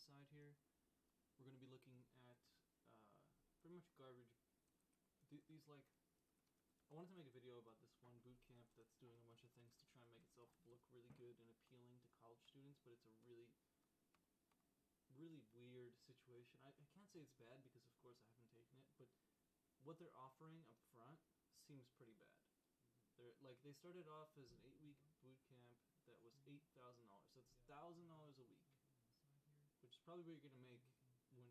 side here, we're going to be looking at pretty much garbage. These like, I wanted to make a video about this one boot camp that's doing a bunch of things to try and make itself look really good and appealing to college students, but it's a really, really weird situation. I can't say it's bad because, of course, I haven't taken it, but what they're offering up front seems pretty bad. They started off as an 8-week boot camp that was $8,000. So it's $1,000 a week, which is probably what you're gonna make when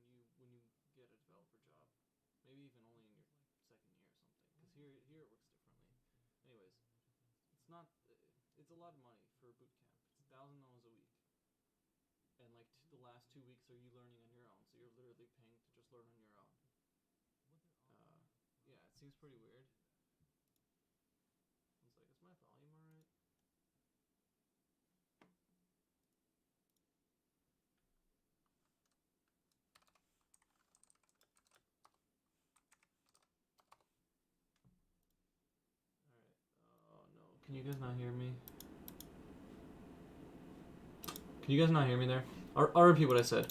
you get a developer job. Maybe even only in your second year or something. Because here it works differently. Anyways, it's not. It's a lot of money for a boot camp. It's $1,000 a week, and like the last 2 weeks are you learning on your own. So you're literally paying to just learn on your own. Yeah, it seems pretty weird. It's like, is my volume alright? Oh no. Can you guys not hear me? Can you guys not hear me there? I'll repeat what I said.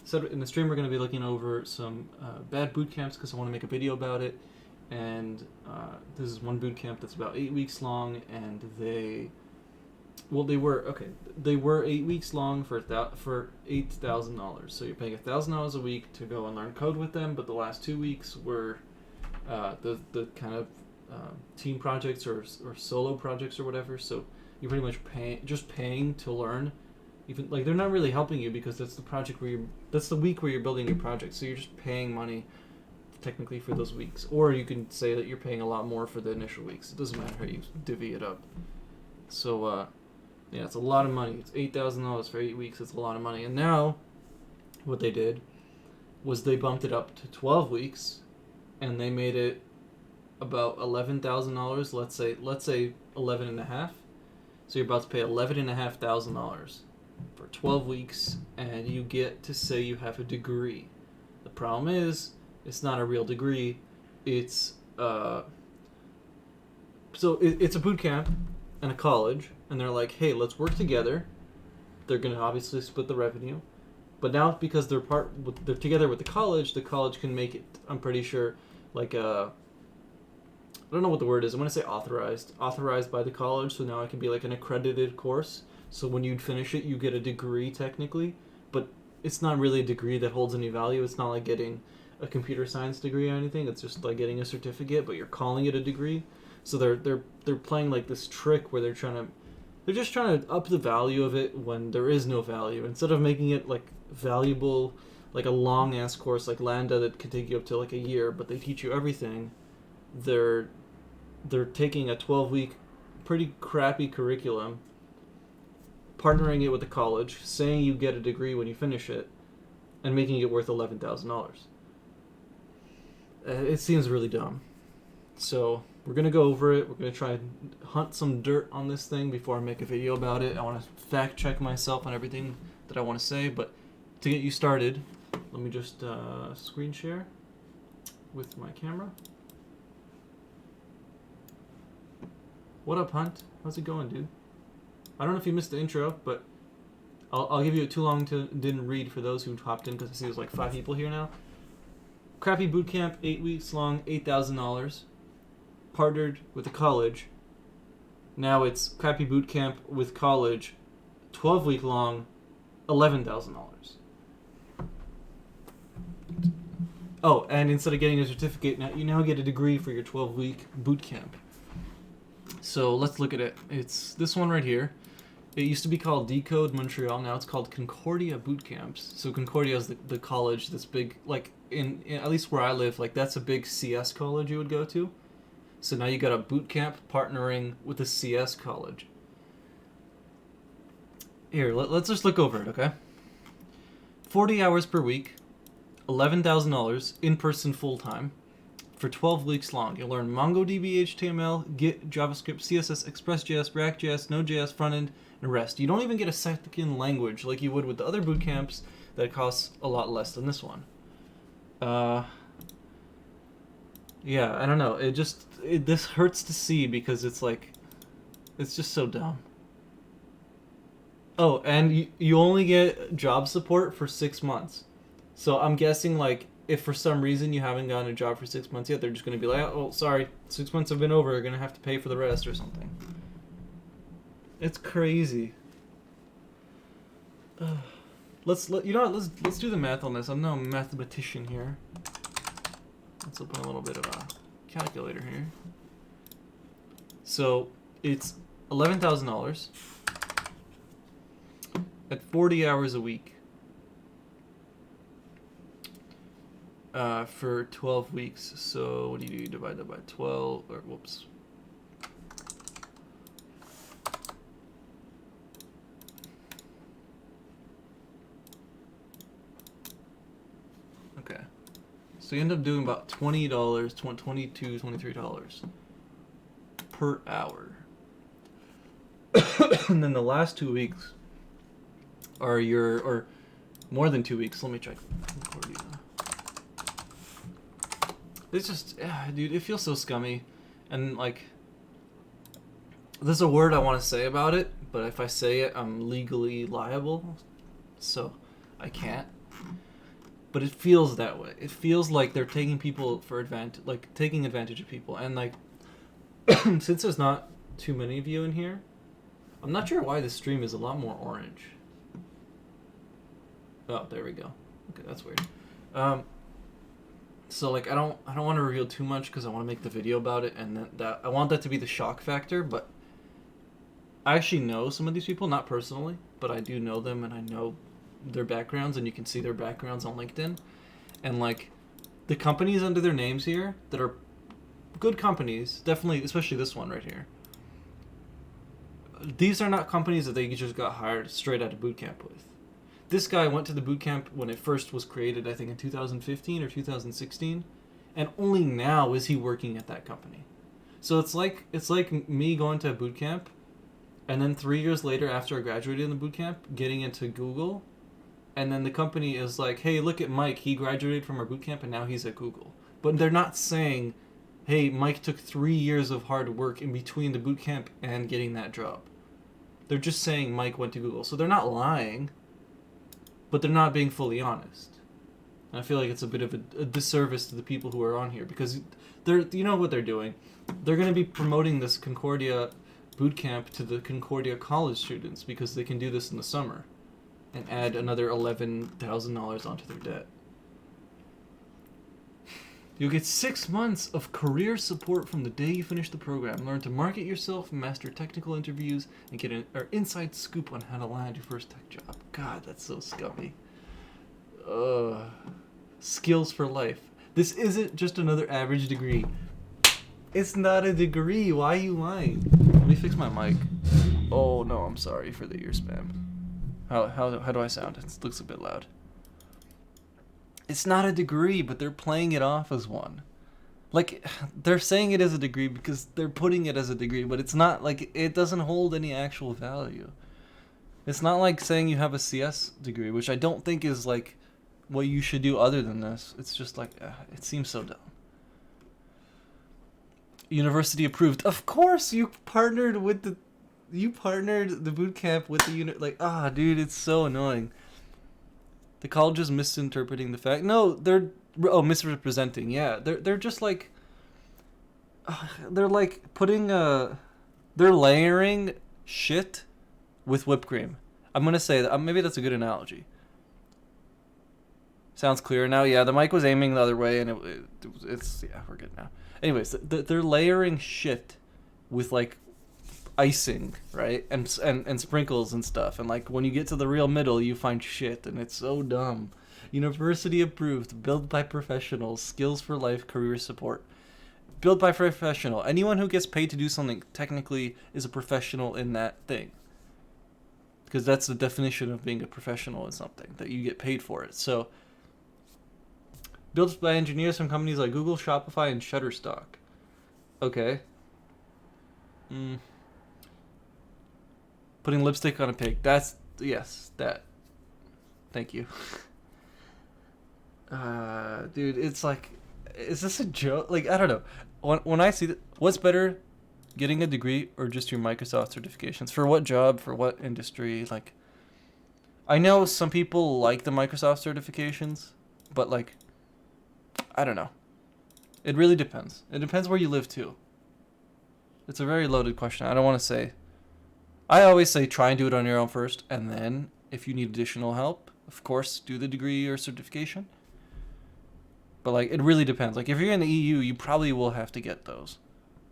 So in the stream we're going to be looking over some bad boot camps because I want to make a video about it. And this is one boot camp that's about 8 weeks long, and they were 8 weeks long for $8,000. So you're paying $1,000 a week to go and learn code with them, but the last 2 weeks were the kind of team projects or solo projects or whatever. So you're pretty much paying to learn. Even like they're not really helping you because that's the week where you're building your project. So you're just paying money technically for those weeks, or you can say that you're paying a lot more for the initial weeks. It doesn't matter how you divvy it up. So yeah, it's a lot of money. It's $8,000 for 8 weeks. It's a lot of money. And now what they did was they bumped it up to 12 weeks, and they made it about $11,000. Let's say 11 and a half. So you're about to pay $11,500 for 12 weeks, and you get to say you have a degree. The problem is, it's not a real degree. It's it's a boot camp and a college, and they're like, hey, let's work together. They're gonna obviously split the revenue, but now because they're together with the college can make it. I'm pretty sure, like I don't know what the word is. I'm gonna say authorized by the college. So now it can be like an accredited course. So when you finish it, you get a degree technically, but it's not really a degree that holds any value. It's not like getting a computer science degree or anything. It's just like getting a certificate, but you're calling it a degree. So they're playing like this trick where they're just trying to up the value of it when there is no value. Instead of making it like valuable, like a long ass course like Lambda that could take you up to like a year, but they teach you everything. They're taking a 12-week pretty crappy curriculum, partnering it with the college, saying you get a degree when you finish it, and making it worth $11,000. It seems really dumb. So we're going to go over it. We're going to try and hunt some dirt on this thing before I make a video about it. I want to fact check myself on everything that I want to say, but to get you started, let me just screen share with my camera. What up, Hunt? How's it going, dude? I don't know if you missed the intro, but I'll give you it too long to didn't read for those who hopped in because I see there's like 5 people here now. Crappy boot camp, 8 weeks long, $8,000. Partnered with a college. Now it's crappy boot camp with college, 12-week long, $11,000. Oh, and instead of getting a certificate, now you get a degree for your 12-week boot camp. So let's look at it. It's this one right here. It used to be called Decode Montreal. Now it's called Concordia Boot Camps. So Concordia is the college that's big, like in at least where I live, like that's a big CS college you would go to. So now you got a boot camp partnering with a CS college. Here, let's just look over it, okay? 40 hours per week, $11,000 in-person full-time for 12 weeks long. You'll learn MongoDB, HTML, Git, JavaScript, CSS, ExpressJS, React.js, Node.js, frontend, and REST. You don't even get a second language like you would with the other boot camps that costs a lot less than this one. Yeah, I don't know. This hurts to see because it's like, it's just so dumb. Oh, and you only get job support for 6 months. So I'm guessing, like, if for some reason you haven't gotten a job for 6 months yet, they're just going to be like, oh, sorry, 6 months have been over. You're going to have to pay for the rest or something. It's crazy. Let's do the math on this. I'm no mathematician here. Let's open a little bit of a calculator here. So it's $11,000 at 40 hours a week for 12 weeks. So what do you do? You divide that by 12, or whoops. Okay. So you end up doing about $20, $22, $23 per hour. And then the last 2 weeks are or more than 2 weeks. Let me check. It's just, dude, it feels so scummy. And, like, there's a word I want to say about it, but if I say it, I'm legally liable. So I can't. But it feels that way. It feels like they're taking people for advantage, like taking advantage of people. And, like, since there's not too many of you in here, I'm not sure why this stream is a lot more orange. Oh, there we go. Okay, that's weird. So, like, I don't want to reveal too much because I want to make the video about it, and that I want that to be the shock factor. But I actually know some of these people, not personally, but I do know them, and I know their backgrounds, and you can see their backgrounds on LinkedIn. And, like, the companies under their names here that are good companies, definitely, especially this one right here. These are not companies that they just got hired straight out of boot camp with. This guy went to the boot camp when it first was created, I think in 2015 or 2016, and only now is he working at that company. So it's like me going to a boot camp, and then 3 years later, after I graduated in the boot camp, getting into Google, and then the company is like, hey, look at Mike, he graduated from our boot camp and now he's at Google. But they're not saying, hey, Mike took 3 years of hard work in between the boot camp and getting that job. They're just saying Mike went to Google. So they're not lying, but they're not being fully honest. And I feel like it's a bit of a disservice to the people who are on here, because you know what they're doing. They're going to be promoting this Concordia boot camp to the Concordia college students because they can do this in the summer and add another $11,000 onto their debt. You'll get 6 months of career support from the day you finish the program. Learn to market yourself, master technical interviews, and get an inside scoop on how to land your first tech job. God, that's so scummy. Skills for life. This isn't just another average degree. It's not a degree. Why are you lying? Let me fix my mic. Oh no, I'm sorry for the ear spam. How do I sound? It looks a bit loud. It's not a degree, but they're playing it off as one. Like, they're saying it as a degree because they're putting it as a degree, but it's not, like, it doesn't hold any actual value. It's not like saying you have a CS degree, which I don't think is, like, what you should do other than this. It's just, like, it seems so dumb. University approved. Of course, you partnered the boot camp with the like, dude, it's so annoying. The college is misinterpreting the fact. No, they're misrepresenting. Yeah, they're just like, they're like putting they're layering shit with whipped cream. I'm gonna say that maybe that's a good analogy. Sounds clear now. Yeah, the mic was aiming the other way, and it's yeah, we're good now. Anyways, they're layering shit with like icing, right, and sprinkles and stuff, and like when you get to the real middle, you find shit, and it's so dumb. University approved, built by professionals, skills for life, career support. Built by professional. Anyone who gets paid to do something technically is a professional in that thing, because that's the definition of being a professional in something, that you get paid for it. So built by engineers from companies like Google, Shopify, and Shutterstock. Okay. Putting lipstick on a pig. That's, yes, that. Thank you. Dude, it's like, is this a joke? Like, I don't know. When I see what's better, getting a degree or just your Microsoft certifications? For what job? For what industry? Like, I know some people like the Microsoft certifications, but like, I don't know. It really depends. It depends where you live too. It's a very loaded question. I don't want to say. I always say try and do it on your own first, and then if you need additional help, of course, do the degree or certification. But like, it really depends. Like, if you're in the EU, you probably will have to get those.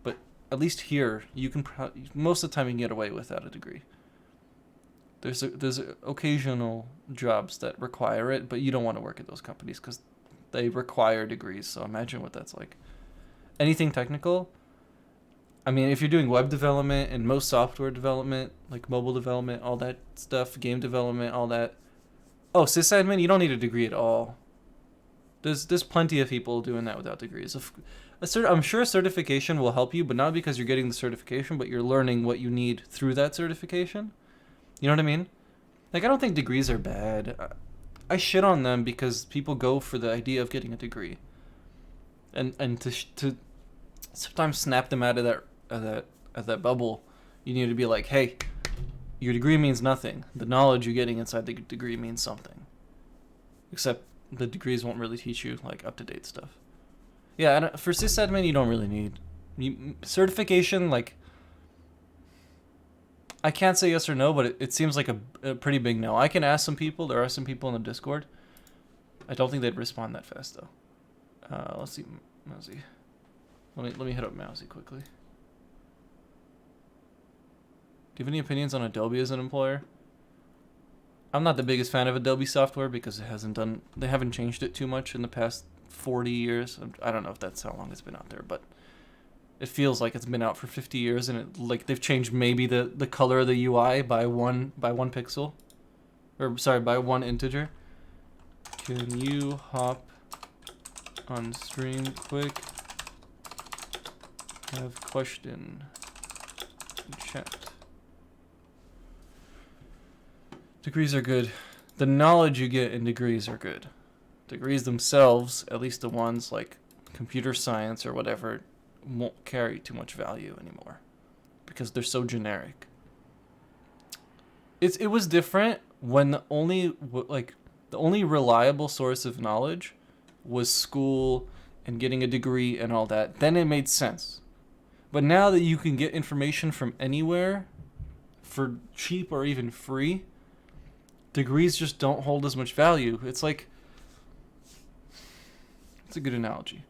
But at least here, you can most of the time you can get away without a degree. There's occasional jobs that require it, but you don't want to work at those companies because they require degrees. So imagine what that's like. Anything technical. I mean, if you're doing web development and most software development, like mobile development, all that stuff, game development, all that. Oh, sysadmin, you don't need a degree at all. There's plenty of people doing that without degrees. I'm sure certification will help you, but not because you're getting the certification, but you're learning what you need through that certification. You know what I mean? Like, I don't think degrees are bad. I shit on them because people go for the idea of getting a degree, and to sometimes snap them out of that bubble. You need to be like, hey, your degree means nothing. The knowledge you're getting inside the degree means something. Except the degrees won't really teach you like up to date stuff. Yeah, for sysadmin you don't really need certification. Like, I can't say yes or no, but it seems like a pretty big no. I can ask some people. There are some people in the Discord. I don't think they'd respond that fast though. Let's see, Mousy. Let me hit up Mousy quickly. Do you have any opinions on Adobe as an employer? I'm not the biggest fan of Adobe software because they haven't changed it too much in the past 40 years. I don't know if that's how long it's been out there, but it feels like it's been out for 50 years, and they've changed maybe the color of the UI by one pixel, or sorry, by one integer. Can you hop on stream quick? Have question in chat. Degrees are good. The knowledge you get in degrees are good. Degrees themselves, at least the ones like computer science or whatever, won't carry too much value anymore because they're so generic. It was different when the only reliable source of knowledge was school and getting a degree and all that. Then it made sense. But now that you can get information from anywhere for cheap or even free, degrees just don't hold as much value. It's a good analogy.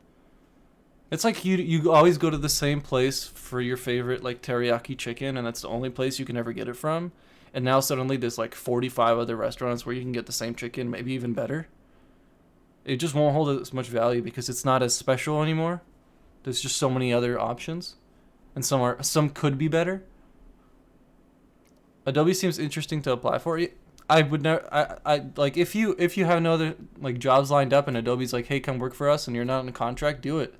It's like you always go to the same place for your favorite like teriyaki chicken, and that's the only place you can ever get it from. And now suddenly there's like 45 other restaurants where you can get the same chicken, maybe even better. It just won't hold as much value because it's not as special anymore. There's just so many other options, and some could be better. Adobe seems interesting to apply for. I would never. I like if you have no other like jobs lined up and Adobe's like, hey, come work for us, and you're not in a contract, do it.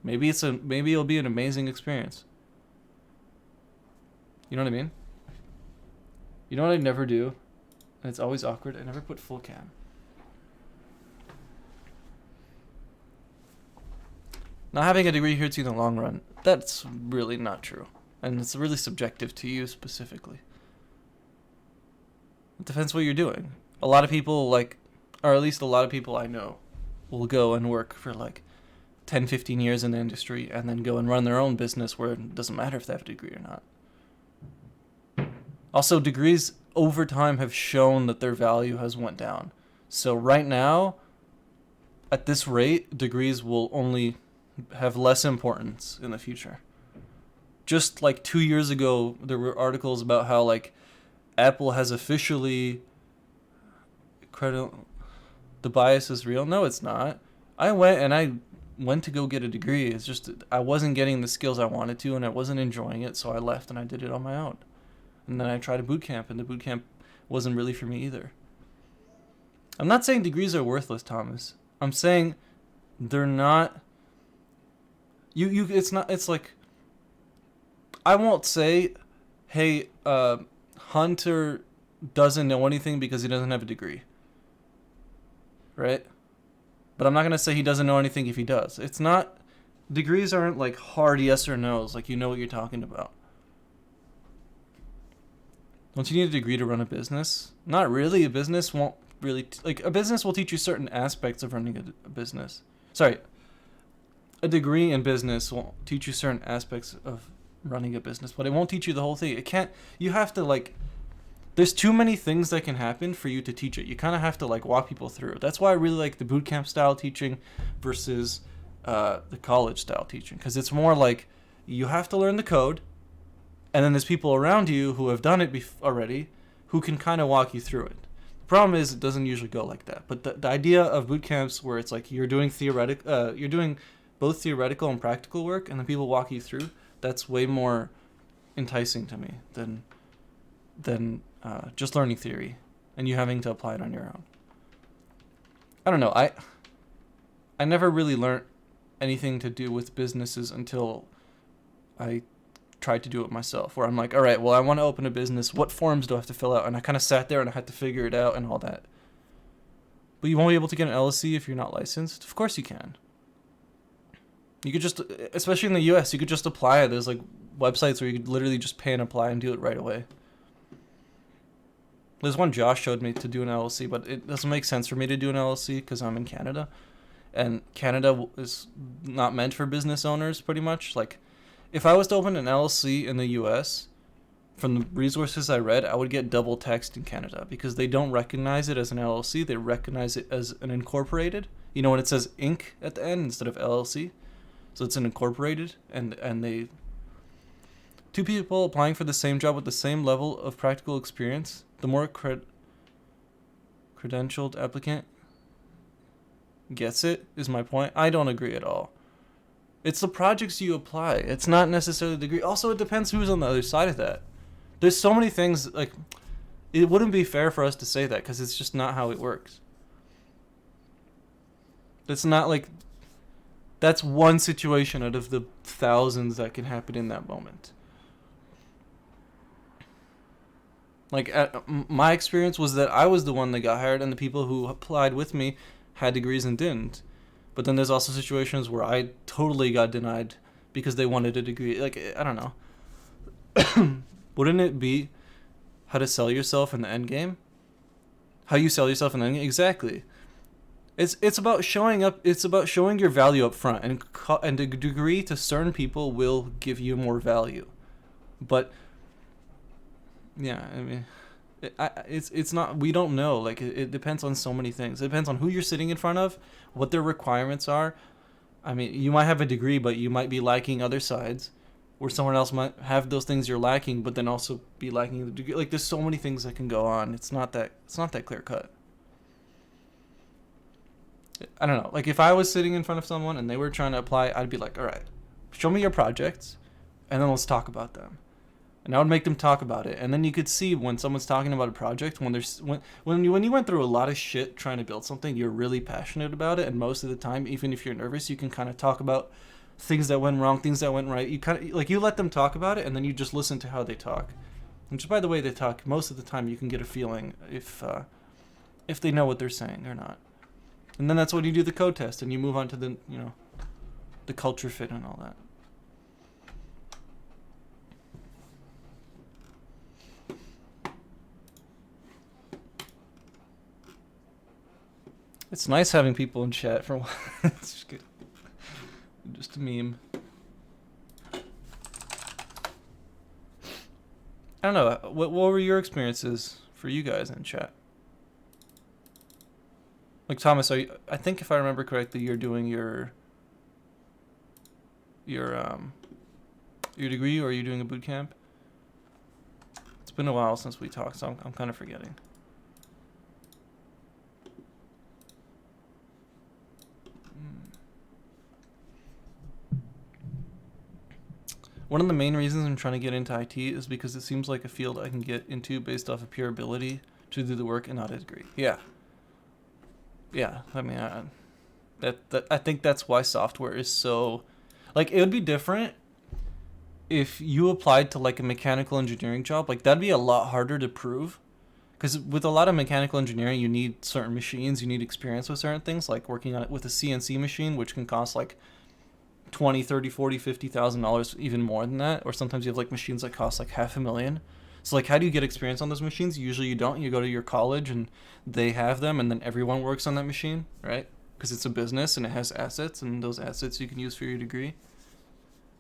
Maybe it'll be an amazing experience. You know what I mean? You know what I never do? And it's always awkward. I never put full cam. Not having a degree hurts you in the long run. That's really not true. And it's really subjective to you specifically. It depends what you're doing. A lot of people or at least a lot of people I know, will go and work for 10, 15 years in the industry and then go and run their own business where it doesn't matter if they have a degree or not. Also, degrees over time have shown that their value has went down. So right now, at this rate, degrees will only have less importance in the future. Just 2 years ago, there were articles about how Apple has officially the bias is real. No, it's not. I went to go get a degree. It's just I wasn't getting the skills I wanted to, and I wasn't enjoying it, so I left and I did it on my own. And then I tried a boot camp, and the boot camp wasn't really for me either. I'm not saying degrees are worthless, Thomas. I'm saying they're not. It's not. It's like I won't say, hey, Hunter doesn't know anything because he doesn't have a degree. Right? But I'm not going to say he doesn't know anything if he does. It's not. Degrees aren't hard yes or no's. You know what you're talking about. Don't you need a degree to run a business? Not really. A business won't really a business will teach you certain aspects of running a business. Sorry, a degree in business will teach you certain aspects of running a business, but it won't teach you the whole thing. It can't. You have to there's too many things that can happen for you to teach it. You kind of have to walk people through. That's why I really like the bootcamp style teaching versus the college style teaching, because it's more like you have to learn the code, and then there's people around you who have done it already who can kind of walk you through it. The problem is it doesn't usually go like that. But the idea of boot camps where it's like you're doing you're doing both theoretical and practical work, and then people walk you through, that's way more enticing to me than just learning theory and you having to apply it on your own. I don't know. I never really learned anything to do with businesses until I tried to do it myself, where I'm like, all right, well, I want to open a business. What forms do I have to fill out? And I kind of sat there and I had to figure it out and all that. But you won't be able to get an LLC if you're not licensed? Of course you can. You could just, especially in the US, you could just apply. There's websites where you could literally just pay and apply and do it right away. There's one Josh showed me to do an LLC, but it doesn't make sense for me to do an LLC because I'm in Canada. And Canada is not meant for business owners, pretty much. If I was to open an LLC in the US, from the resources I read, I would get double taxed in Canada because they don't recognize it as an LLC. They recognize it as an incorporated. You know, when it says Inc. at the end instead of LLC. So it's an incorporated, and they... Two people applying for the same job with the same level of practical experience, the more credentialed applicant gets it, is my point. I don't agree at all. It's the projects you apply. It's not necessarily the degree. Also, it depends who's on the other side of that. There's so many things, it wouldn't be fair for us to say that because it's just not how it works. It's not that's one situation out of the thousands that can happen in that moment. My experience was that I was the one that got hired and the people who applied with me had degrees and didn't. But then there's also situations where I totally got denied because they wanted a degree. I don't know. Wouldn't it be how to sell yourself in the end game? How you sell yourself in the end game? Exactly. It's about showing up. It's about showing your value up front, and a degree to certain people will give you more value. But yeah, I mean, it's not. We don't know. It depends on so many things. It depends on who you're sitting in front of, what their requirements are. I mean, you might have a degree, but you might be lacking other sides, or someone else might have those things you're lacking, but then also be lacking the degree. There's so many things that can go on. It's not that clear cut. I don't know. If I was sitting in front of someone and they were trying to apply, I'd be like, all right, show me your projects, and then let's talk about them. And I would make them talk about it. And then you could see when someone's talking about a project, when you went through a lot of shit trying to build something, you're really passionate about it. And most of the time, even if you're nervous, you can kind of talk about things that went wrong, things that went right. You kind of you let them talk about it, and then you just listen to how they talk. And just by the way they talk, most of the time you can get a feeling if they know what they're saying or not. And then that's when you do the code test, and you move on to the culture fit and all that. It's nice having people in chat for a while. It's just good. Just a meme. I don't know. What were your experiences for you guys in chat? Thomas, I think if I remember correctly, you're doing your degree, or are you doing a boot camp? It's been a while since we talked, so I'm kind of forgetting. One of the main reasons I'm trying to get into IT is because it seems like a field I can get into based off of pure ability to do the work and not a degree. Yeah. I mean, I think that's why software is so... it would be different if you applied to a mechanical engineering job. That'd be a lot harder to prove. Because with a lot of mechanical engineering, you need certain machines, you need experience with certain things, working on it with a CNC machine, which can cost $20,000, $30,000, $40,000, $50,000, even more than that. Or sometimes you have machines that cost $500,000. So like, how do you get experience on those machines? Usually you don't. You go to your college and they have them, and then everyone works on that machine, right? Because it's a business and it has assets, and those assets you can use for your degree.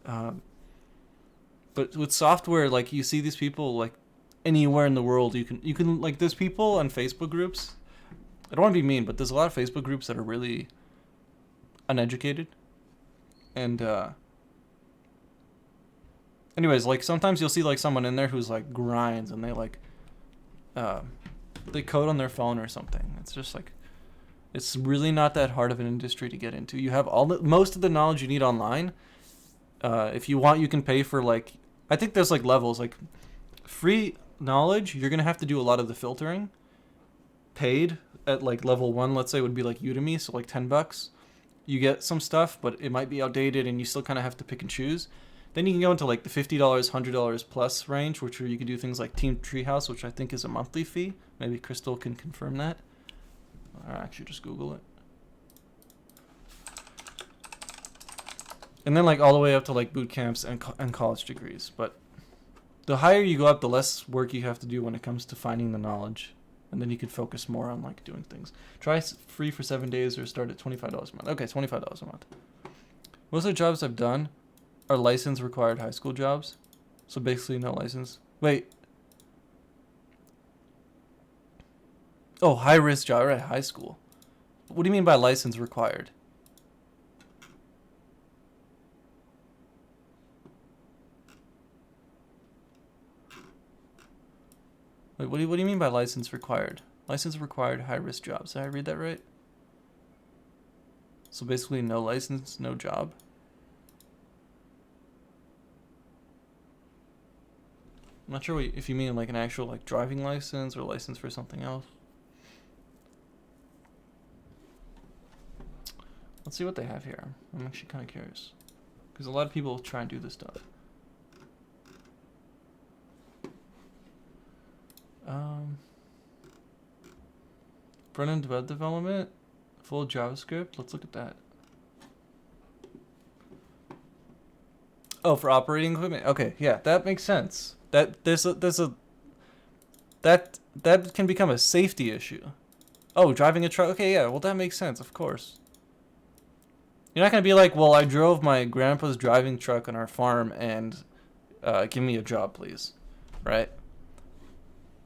But with software, like, you see these people like anywhere in the world. You can like, there's people on Facebook groups. I don't want to be mean, but there's a lot of Facebook groups that are really uneducated. And anyways, like, sometimes you'll see like someone in there who's like grinds, and they like they code on their phone or something. It's just like, it's really not that hard of an industry to get into. You have most of the knowledge you need online. If you want, you can pay for, like, I think there's like levels. Like, free knowledge, you're gonna have to do a lot of the filtering. Paid at like level 1, let's say, would be like Udemy, so like $10. You get some stuff, but it might be outdated, and you still kind of have to pick and choose. Then you can go into like the $50, $100 plus range, which you can do things like Team Treehouse, which I think is a monthly fee. Maybe Crystal can confirm that. Or actually just Google it. And then like all the way up to like boot camps and college degrees. But the higher you go up, the less work you have to do when it comes to finding the knowledge. And then you can focus more on like doing things. Try free for 7 days or start at $25 a month. Okay, $25 a month. Most of the jobs I've done are license required high school jobs. So basically no license. Wait. Oh, high risk job, right? High school. What do you mean by license required? Wait, what do you mean by license required? License required high risk jobs. Did I read that right? So basically no license, no job. I'm not sure if you mean like an actual like driving license or license for something else. Let's see what they have here. I'm actually kind of curious, because a lot of people try and do this stuff. Front-end web development, full JavaScript. Let's look at that. Oh, for operating equipment. Okay, yeah, that makes sense. That that can become a safety issue. Oh, driving a truck. Okay, yeah. Well, that makes sense. Of course. You're not gonna be like, well, I drove my grandpa's driving truck on our farm, and give me a job, please, right?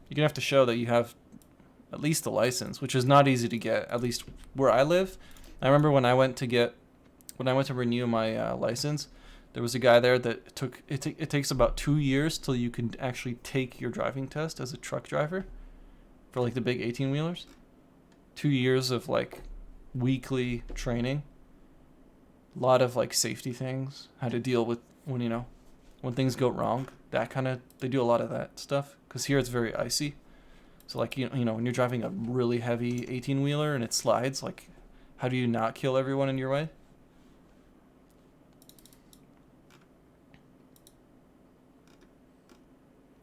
You're gonna have to show that you have at least a license, which is not easy to get. At least where I live, I remember when I went to renew my license, there was a guy there that it takes about 2 years till you can actually take your driving test as a truck driver, for like the big 18-wheelers. 2 years of like weekly training. A lot of like safety things, how to deal with when things go wrong. They do a lot of that stuff, because here it's very icy. So like, when you're driving a really heavy 18-wheeler and it slides, like, how do you not kill everyone in your way?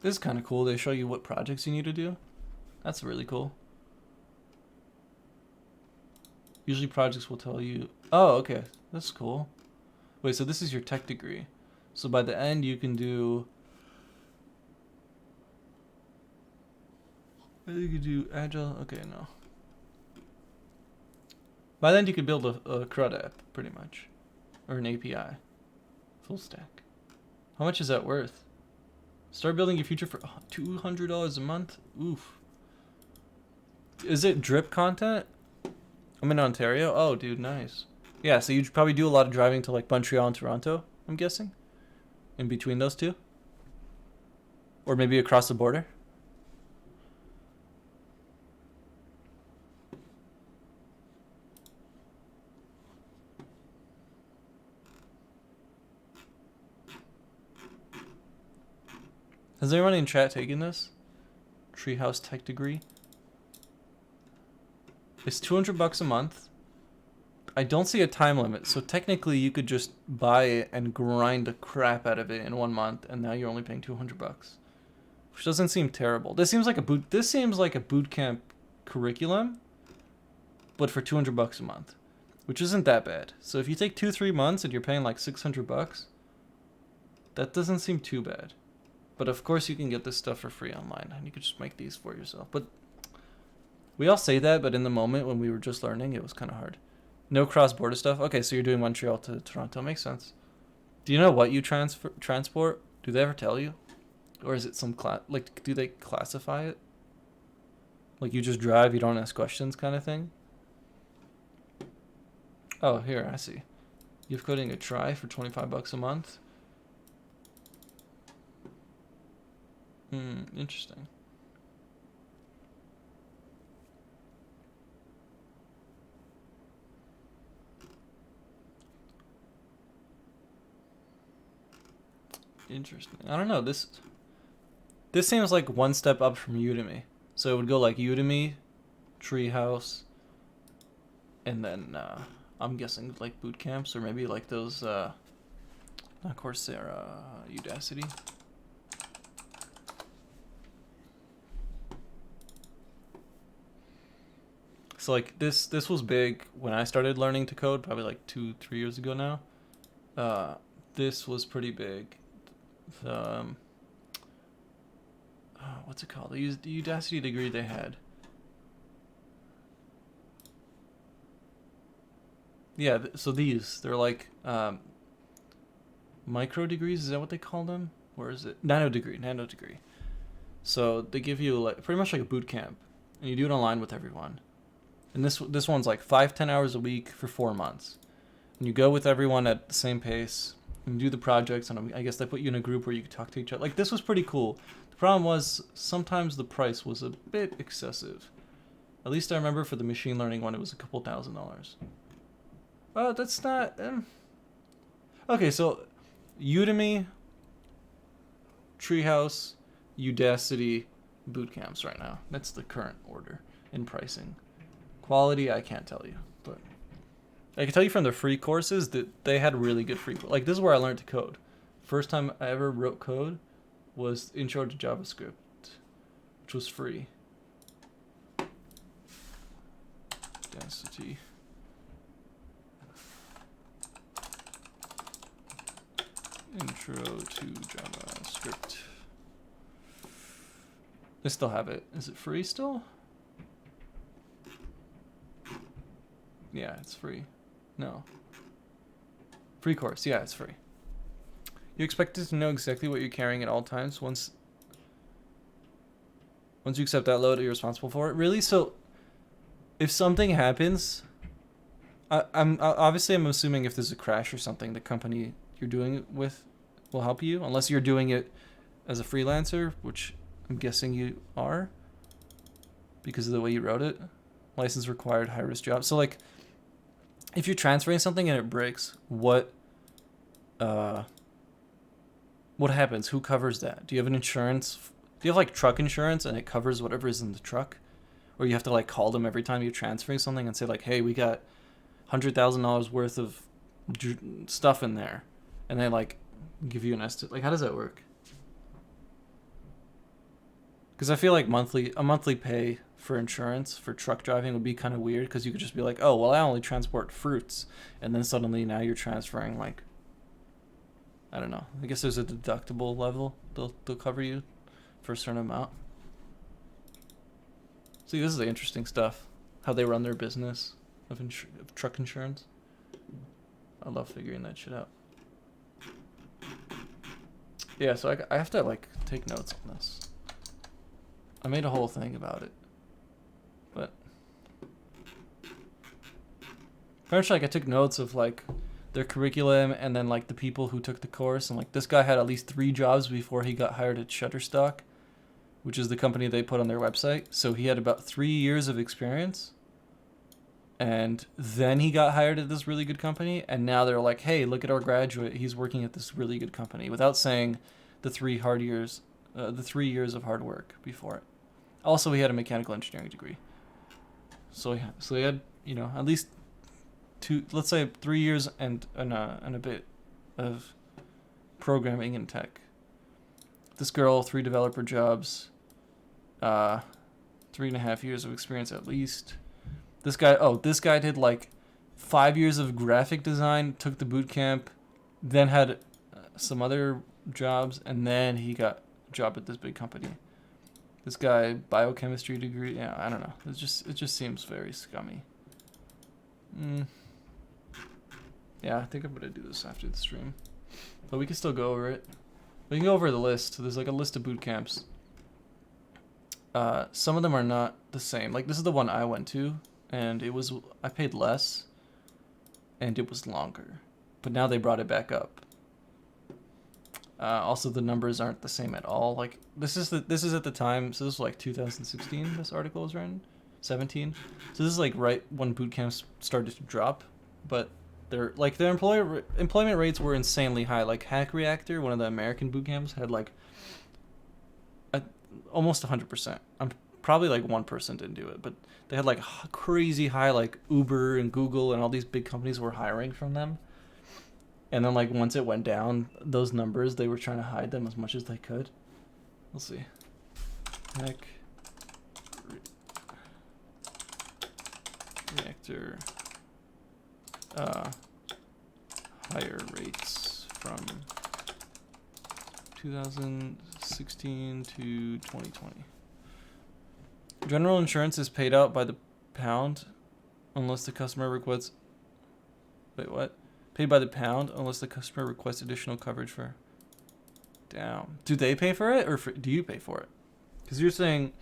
This is kind of cool. They show you what projects you need to do. That's really cool. Usually projects will tell you, oh, okay, that's cool. Wait, so this is your tech degree. So by the end you can do, you could do agile. Okay, no. By then you could build a CRUD app, pretty much, or an API, full stack. How much is that worth? Start building your future for $200 a month. Oof. Is it drip content? I'm in Ontario. Oh, dude, nice. Yeah, so you'd probably do a lot of driving to like Montreal and Toronto, I'm guessing, in between those two, or maybe across the border. Has anyone in chat taken this? Treehouse tech degree. It's $200 a month. I don't see a time limit, so technically you could just buy it and grind the crap out of it in 1 month, and now you're only paying $200, which doesn't seem terrible. This seems like a boot camp curriculum, but for $200 a month, which isn't that bad. So if you take 2-3 months and you're paying like $600, that doesn't seem too bad. But of course you can get this stuff for free online, and you can just make these for yourself. But we all say that, but in the moment when we were just learning, it was kind of hard. No cross-border stuff. Okay, so you're doing Montreal to Toronto. Makes sense. Do you know what you transport? Do they ever tell you? Or is it some like, do they classify it? Like, you just drive, you don't ask questions kind of thing? Oh, here, I see. You're coding a try for $25 a month? Interesting. Interesting. I don't know. This seems like one step up from Udemy. So it would go like Udemy, Treehouse, and then I'm guessing like boot camps, or maybe like those not Coursera, Udacity. So like this was big when I started learning to code, probably like 2-3 years ago now. This was pretty big. What's it called? They used the Udacity degree they had. Yeah, so they're like micro degrees. Is that what they call them? Or is it nano degree? So they give you like pretty much like a boot camp, and you do it online with everyone. And this one's like 5-10 hours a week for 4 months, and you go with everyone at the same pace and do the projects. And I guess they put you in a group where you could talk to each other. Like, this was pretty cool. The problem was sometimes the price was a bit excessive. At least I remember for the machine learning one, it was a couple $1,000s. That's not. Okay, so Udemy, Treehouse, Udacity, boot camps right now. That's the current order in pricing. Quality, I can't tell you, but I can tell you from the free courses that they had really good free. Like, this is where I learned to code. First time I ever wrote code was Intro to JavaScript, which was free. Density. Intro to JavaScript. They still have it. Is it free still? Yeah, it's free. No. Free course. Yeah, it's free. You expected to know exactly what you're carrying at all times. Once you accept that load, you're responsible for it. Really? So, if something happens, I'm assuming if there's a crash or something, the company you're doing it with will help you, unless you're doing it as a freelancer, which I'm guessing you are, because of the way you wrote it. License required, high risk job. So like, if you're transferring something and it breaks, what happens? Who covers that? Do you have an insurance? Do you have like truck insurance and it covers whatever is in the truck? Or you have to like call them every time you're transferring something and say like, hey, we got $100,000 worth of stuff in there, and they like give you an estimate. Like, how does that work? Because I feel like a monthly pay for insurance for truck driving would be kind of weird, because you could just be like, oh, well, I only transport fruits, and then suddenly now you're transferring like, I don't know. I guess there's a deductible level they'll cover you for a certain amount. See, this is the interesting stuff. How they run their business of truck insurance. I love figuring that shit out. Yeah, so I have to like take notes on this. I made a whole thing about it, but pretty much like I took notes of like their curriculum and then like the people who took the course, and like this guy had at least 3 jobs before he got hired at Shutterstock, which is the company they put on their website. So he had about 3 years of experience, and then he got hired at this really good company, and now they're like, hey, look at our graduate, he's working at this really good company, without saying the 3 years of hard work before it. Also, he had a mechanical engineering degree. So he had, at least 3 years and a bit of programming and tech. This girl, 3 developer jobs, 3.5 years of experience at least. This guy did like 5 years of graphic design, took the boot camp, then had some other jobs, and then he got job at this big company. This guy, biochemistry degree. Yeah, I don't know. It just seems very scummy. Yeah, I think I'm gonna do this after the stream, but we can still go over it. We can go over the list. There's like a list of boot camps. Some of them are not the same. Like this is the one I went to, and I paid less, and it was longer, but now they brought it back up. Also, the numbers aren't the same at all. Like this is at the time. So this was like 2016. This article was written, 17. So this is like right when boot camps started to drop, but their employment rates were insanely high. Like Hack Reactor, one of the American boot camps, had like almost 100%. I'm probably like one person didn't do it, but they had like crazy high. Like Uber and Google and all these big companies were hiring from them. And then, like, once it went down, those numbers, they were trying to hide them as much as they could. We'll see. Hack Reactor higher rates from 2016 to 2020. General insurance is paid out by the pound unless the customer requests... Wait, what? Paid by the pound unless the customer requests additional coverage for... Damn. Do they pay for it or do you pay for it? Because you're saying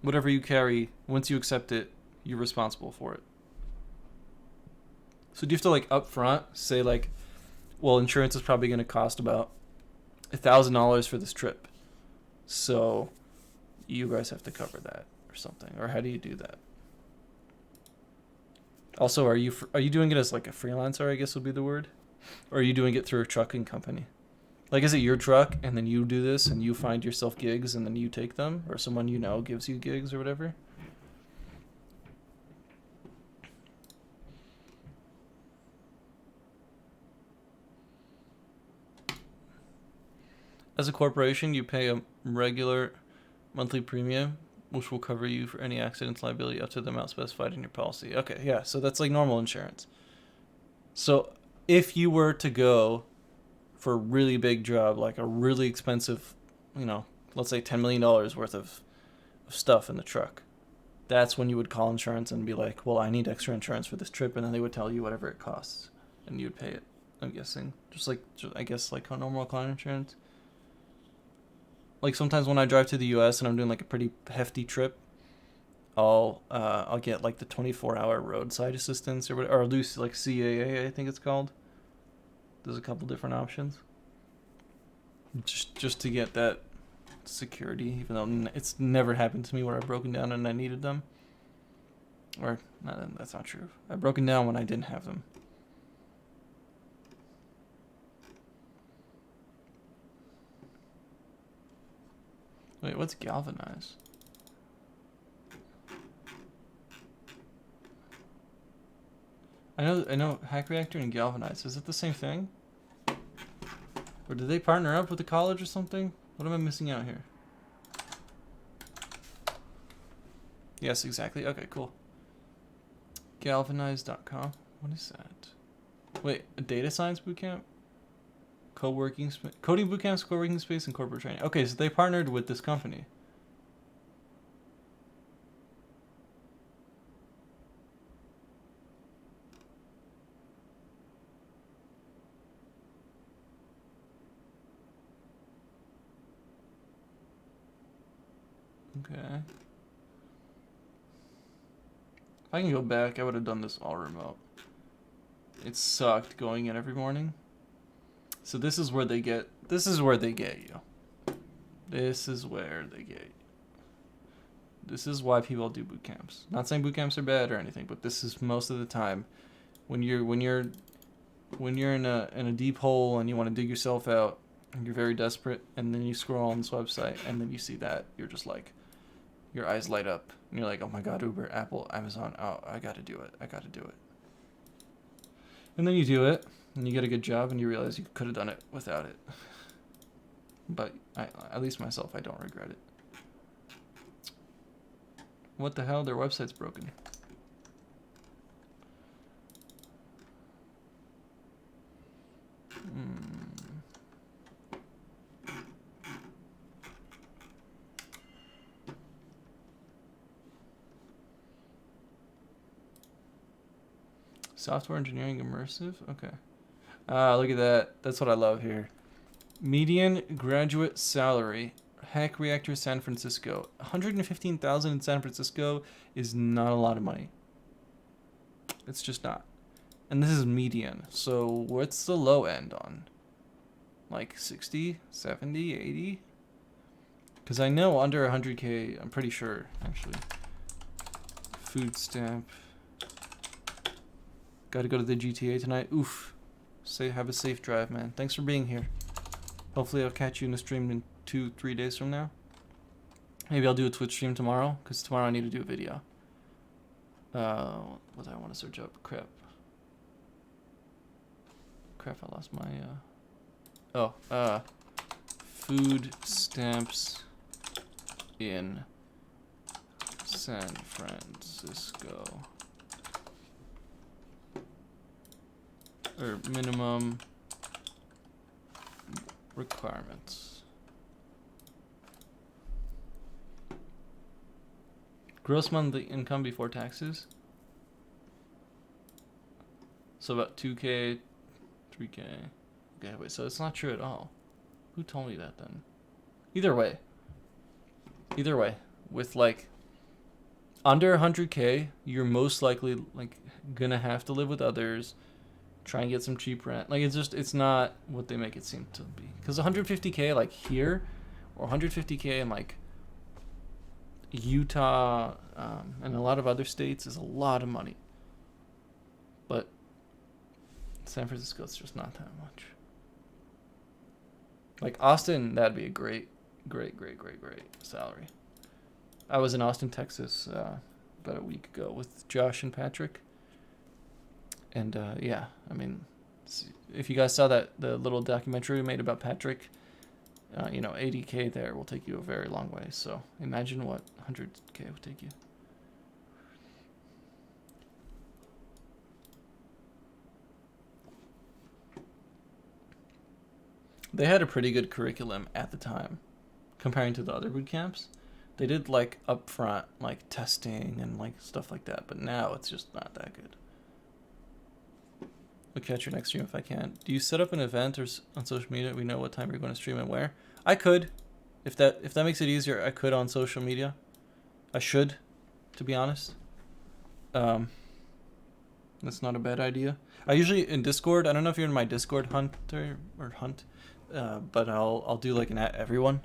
whatever you carry, once you accept it, you're responsible for it. So do you have to like up front say like, well, insurance is probably going to cost about $1,000 for this trip. So you guys have to cover that or something. Or how do you do that? Also, are you doing it as like a freelancer, I guess would be the word? Or are you doing it through a trucking company? Like, is it your truck and then you do this and you find yourself gigs and then you take them? Or someone you know gives you gigs or whatever? As a corporation, you pay a regular monthly premium, which will cover you for any accidents liability up to the amount specified in your policy. Okay, yeah, so that's like normal insurance. So if you were to go for a really big job, like a really expensive, let's say $10 million worth of stuff in the truck, that's when you would call insurance and be like, well, I need extra insurance for this trip, and then they would tell you whatever it costs, and you would pay it, I'm guessing. I guess like normal car insurance. Like sometimes when I drive to the U.S. and I'm doing like a pretty hefty trip, I'll get like the 24-hour roadside assistance or I'll do like CAA, I think it's called. There's a couple different options. Just to get that security, even though it's never happened to me where I've broken down and I needed them. Or that's not true. I've broken down when I didn't have them. Wait, what's galvanize? I know Hack Reactor and Galvanize. Is it the same thing? Or did they partner up with the college or something? What am I missing out here? Yes, exactly. Okay, cool. Galvanize.com. What is that? Wait, a data science bootcamp? Coding bootcamps, co-working space, and corporate training. Okay, so they partnered with this company. Okay. If I can go back, I would have done this all remote. It sucked going in every morning. So this is where they get you. This is where they get you. This is why people do boot camps. Not saying boot camps are bad or anything, but this is most of the time when you're in a deep hole and you want to dig yourself out and you're very desperate, and then you scroll on this website and then you see that, you're just like, your eyes light up and you're like, oh my god, Uber, Apple, Amazon, oh, I gotta do it. And then you do it and you get a good job and you realize you could have done it without it. But at least myself, I don't regret it. What the hell? Their website's broken. Software engineering immersive. Okay. Look at that. That's what I love here. Median graduate salary. Hack Reactor San Francisco. 115,000 in San Francisco is not a lot of money. It's just not. And this is median. So what's the low end on? Like 60, 70, 80? Because I know under 100K, I'm pretty sure, actually. Food stamp. Gotta go to the GTA tonight. Oof. Have a safe drive, man. Thanks for being here. Hopefully I'll catch you in the stream in 2-3 days from now. Maybe I'll do a Twitch stream tomorrow, because tomorrow I need to do a video. What do I want to search up? Crap, I lost my, food stamps in San Francisco. Or minimum requirements. Gross monthly income before taxes. So about 2K, 3K. Okay, wait, so it's not true at all. Who told me that then? Either way, with like under 100K, you're most likely like gonna have to live with others, try and get some cheap rent. Like it's not what they make it seem to be. Because 150K like here, or 150K in like Utah and a lot of other states is a lot of money. But San Francisco, it's just not that much. Like Austin, that'd be a great salary. I was in Austin, Texas about a week ago with Josh and Patrick. And yeah, I mean, if you guys saw the little documentary we made about Patrick, 80K there will take you a very long way. So imagine what 100K would take you. They had a pretty good curriculum at the time, comparing to the other boot camps. They did like upfront like testing and like stuff like that, but now it's just not that good. I'll catch your next stream if I can. Do you set up an event or on social media? We know what time you're going to stream and where. I could, if that makes it easier. I could on social media. I should, to be honest. That's not a bad idea. I usually in Discord. I don't know if you're in my Discord hunt, but I'll do like an at everyone.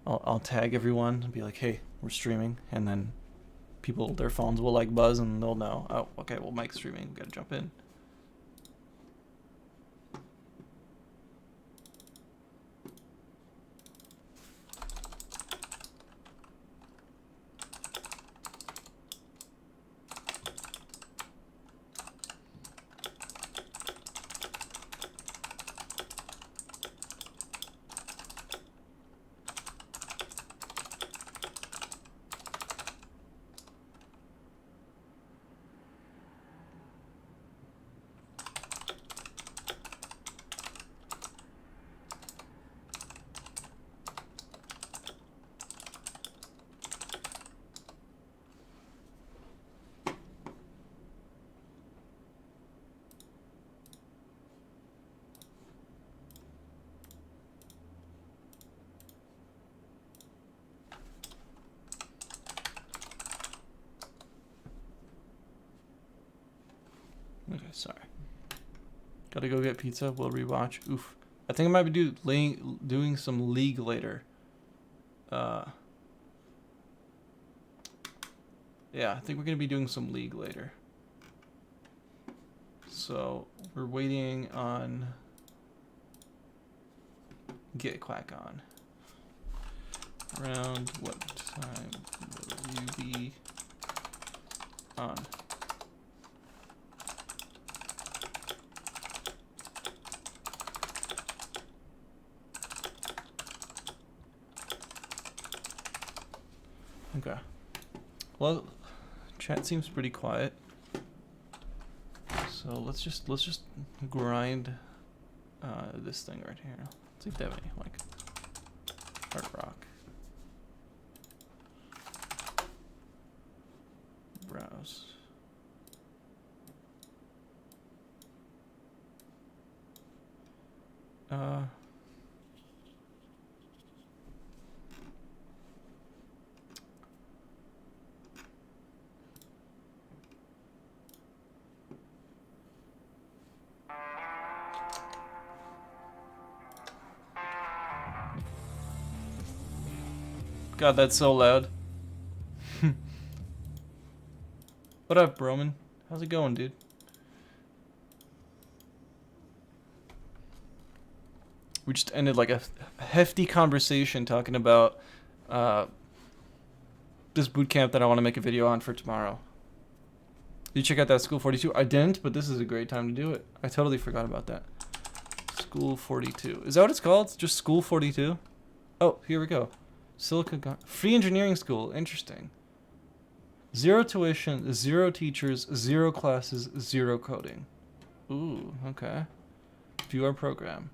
I'll tag everyone and be like, hey, we're streaming, and then people, their phones will like buzz and they'll know. Oh, okay, well Mike's streaming. We gotta jump in. Okay, sorry. Gotta go get pizza. We'll rewatch. Oof. I think I might be doing some League later. Yeah, I think we're gonna be doing some League later. So we're waiting on Get Quack on. Around what time will you be on? Okay. Well, chat seems pretty quiet. So let's just grind this thing right here. Let's see if they have any like hard rock. Browse. God, that's so loud. What up, Broman? How's it going, dude? We just ended like a hefty conversation talking about this boot camp that I want to make a video on for tomorrow. Did you check out that School 42? I didn't, but this is a great time to do it. I totally forgot about that. School 42. Is that what it's called? It's just School 42? Oh, here we go. Free engineering school. Interesting. 0 tuition, 0 teachers, 0 classes, 0 coding. Ooh, okay. View our program.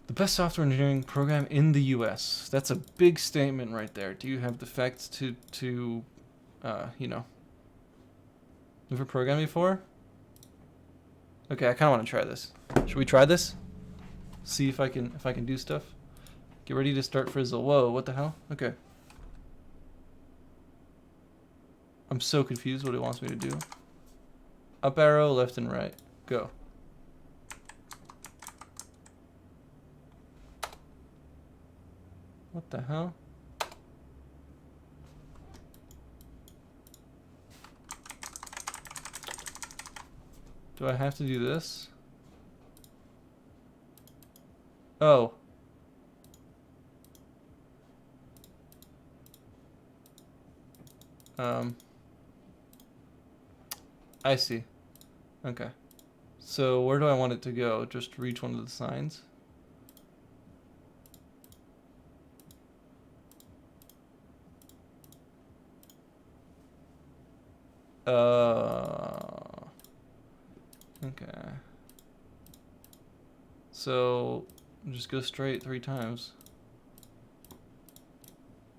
The best software engineering program in the U.S. That's a big statement right there. Do you have the facts to you know, never programmed before? Okay, I kind of want to try this. Should we try this? See if I can do stuff. Get ready to start Frizzle. Whoa, what the hell? Okay. I'm so confused what it wants me to do. Up arrow, left and right. Go. What the hell? Do I have to do this? Oh. I see. Okay. So where do I want it to go? Just reach one of the signs? Okay. So just go straight 3 times.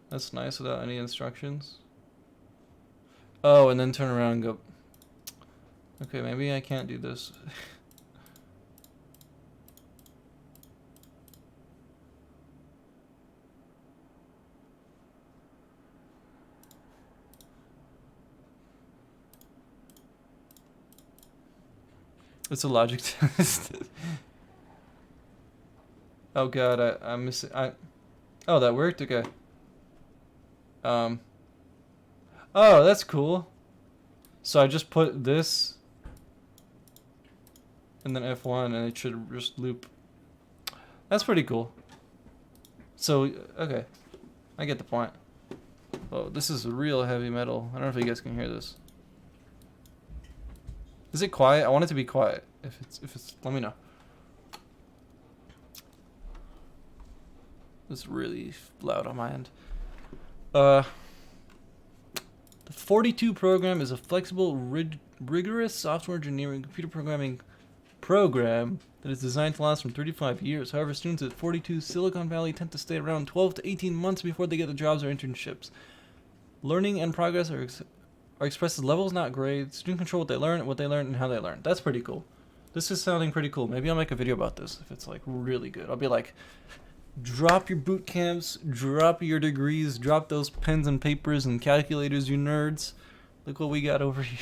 That's nice without any instructions. Oh, and then turn around and go. Okay, maybe I can't do this. It's a logic test. Oh god, I'm missing. Oh, that worked. Okay. Oh, that's cool. So I just put this, and then F1, and it should just loop. That's pretty cool. So okay, I get the point. Oh, this is real heavy metal. I don't know if you guys can hear this. Is it quiet? I want it to be quiet. If it's, let me know. It's really loud on my end. The 42 program is a flexible, rigorous software engineering computer programming program that is designed to last from 35 years. However, students at 42 Silicon Valley tend to stay around 12 to 18 months before they get the jobs or internships. Learning and progress are expressed as levels, not grades. Students control what they learn, and how they learn. That's pretty cool. This is sounding pretty cool. Maybe I'll make a video about this if it's like really good. I'll be like, drop your boot camps, drop your degrees, drop those pens and papers and calculators, you nerds. Look what we got over here.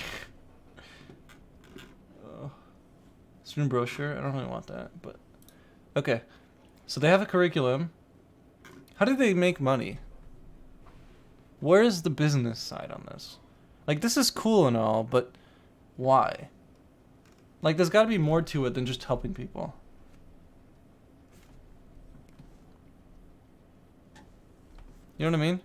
Student brochure. I don't really want that, but okay. So they have a curriculum. How do they make money? Where is the business side on this? Like, this is cool and all, but why? Like, there's got to be more to it than just helping people. You know what I mean?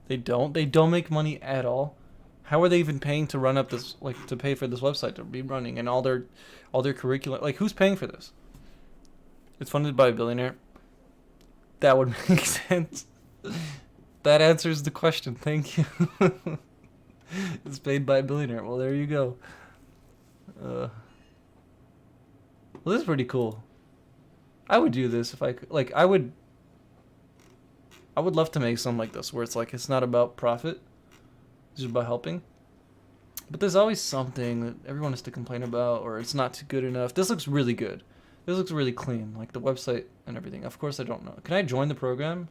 They don't make money at all. How are they even paying to run up this, like, to pay for this website to be running and all their curriculum? Like, who's paying for this? It's funded by a billionaire. That would make sense. That answers the question. Thank you. It's paid by a billionaire. Well, there you go. Well, this is pretty cool. I would do this if I could. Like, I would love to make something like this where it's like it's not about profit, it's just about helping. But there's always something that everyone has to complain about, or it's not too good enough. This looks really good. This looks really clean, like the website and everything. Of course, I don't know. Can I join the program?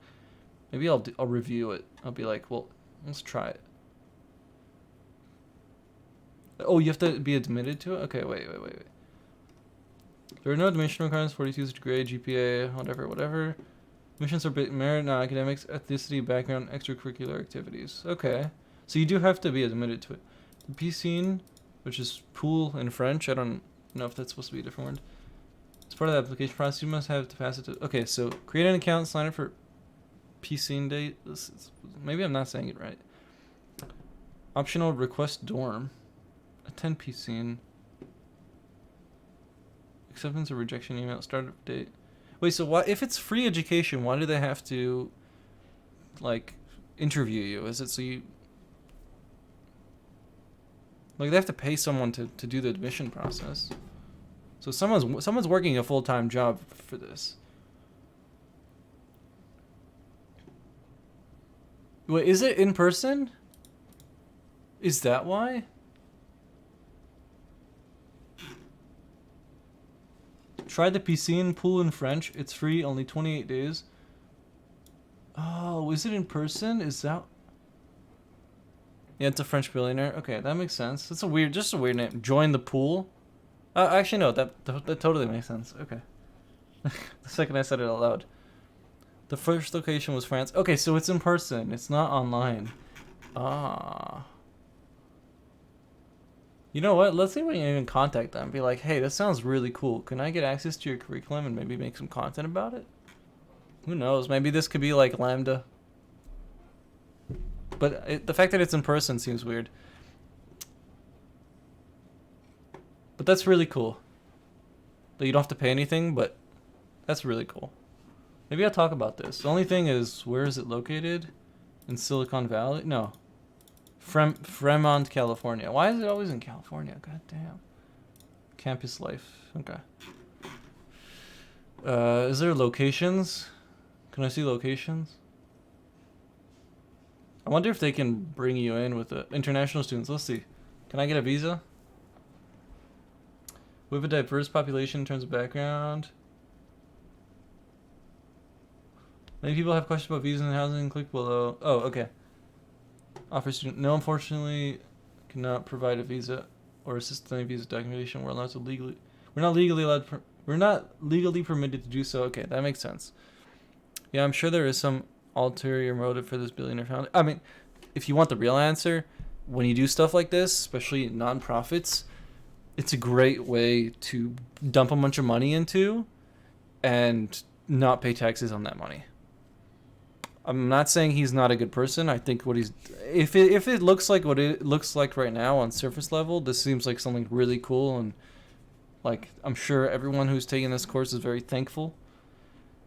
Maybe I'll review it. I'll be like, well, let's try it. Oh, you have to be admitted to it? Okay, wait. There are no admission requirements, 42 grade, GPA, whatever. Missions are merit, not academics, ethnicity, background, extracurricular activities. Okay. So you do have to be admitted to it. The piscine, which is pool in French. I don't know if that's supposed to be a different word. As part of the application process, you must have to pass it to... Okay, so create an account, sign up for piscine date. Maybe I'm not saying it right. Optional request dorm. Attend piscine. Acceptance or rejection email. Startup date. Wait, so why, if it's free education, why do they have to, like, interview you? Is it so you... Like, they have to pay someone to do the admission process. So someone's working a full-time job for this. Wait, is it in person? Is that why? Try the piscine pool in French. It's free, only 28 days. Oh, is it in person? Is that... Yeah, it's a French billionaire. Okay, that makes sense. That's just a weird name. Join the pool? Actually, no, that totally makes sense. Okay. The second I said it out loud. The first location was France. Okay, so it's in person. It's not online. Ah. You know what? Let's see if we can even contact them. Be like, hey, this sounds really cool. Can I get access to your curriculum and maybe make some content about it? Who knows? Maybe this could be like Lambda. But the fact that it's in person seems weird. But that's really cool. That you don't have to pay anything, but that's really cool. Maybe I'll talk about this. The only thing is, where is it located? In Silicon Valley? No. Fremont, California. Why is it always in California? God damn. Campus life. Okay. Is there locations? Can I see locations? I wonder if they can bring you in with international students. Let's see. Can I get a visa? We have a diverse population in terms of background. Many people have questions about visas and housing. Click below. Oh, okay. Offer student. No, unfortunately, cannot provide a visa or assist with any visa documentation. We're not legally permitted to do so. Okay, that makes sense. Yeah, I'm sure there is some ulterior motive for this billionaire founder. I mean, if you want the real answer, when you do stuff like this, especially nonprofits, it's a great way to dump a bunch of money into and not pay taxes on that money. I'm not saying he's not a good person. I think what he's... If it looks like what it looks like right now on surface level, this seems like something really cool. And, like, I'm sure everyone who's taking this course is very thankful.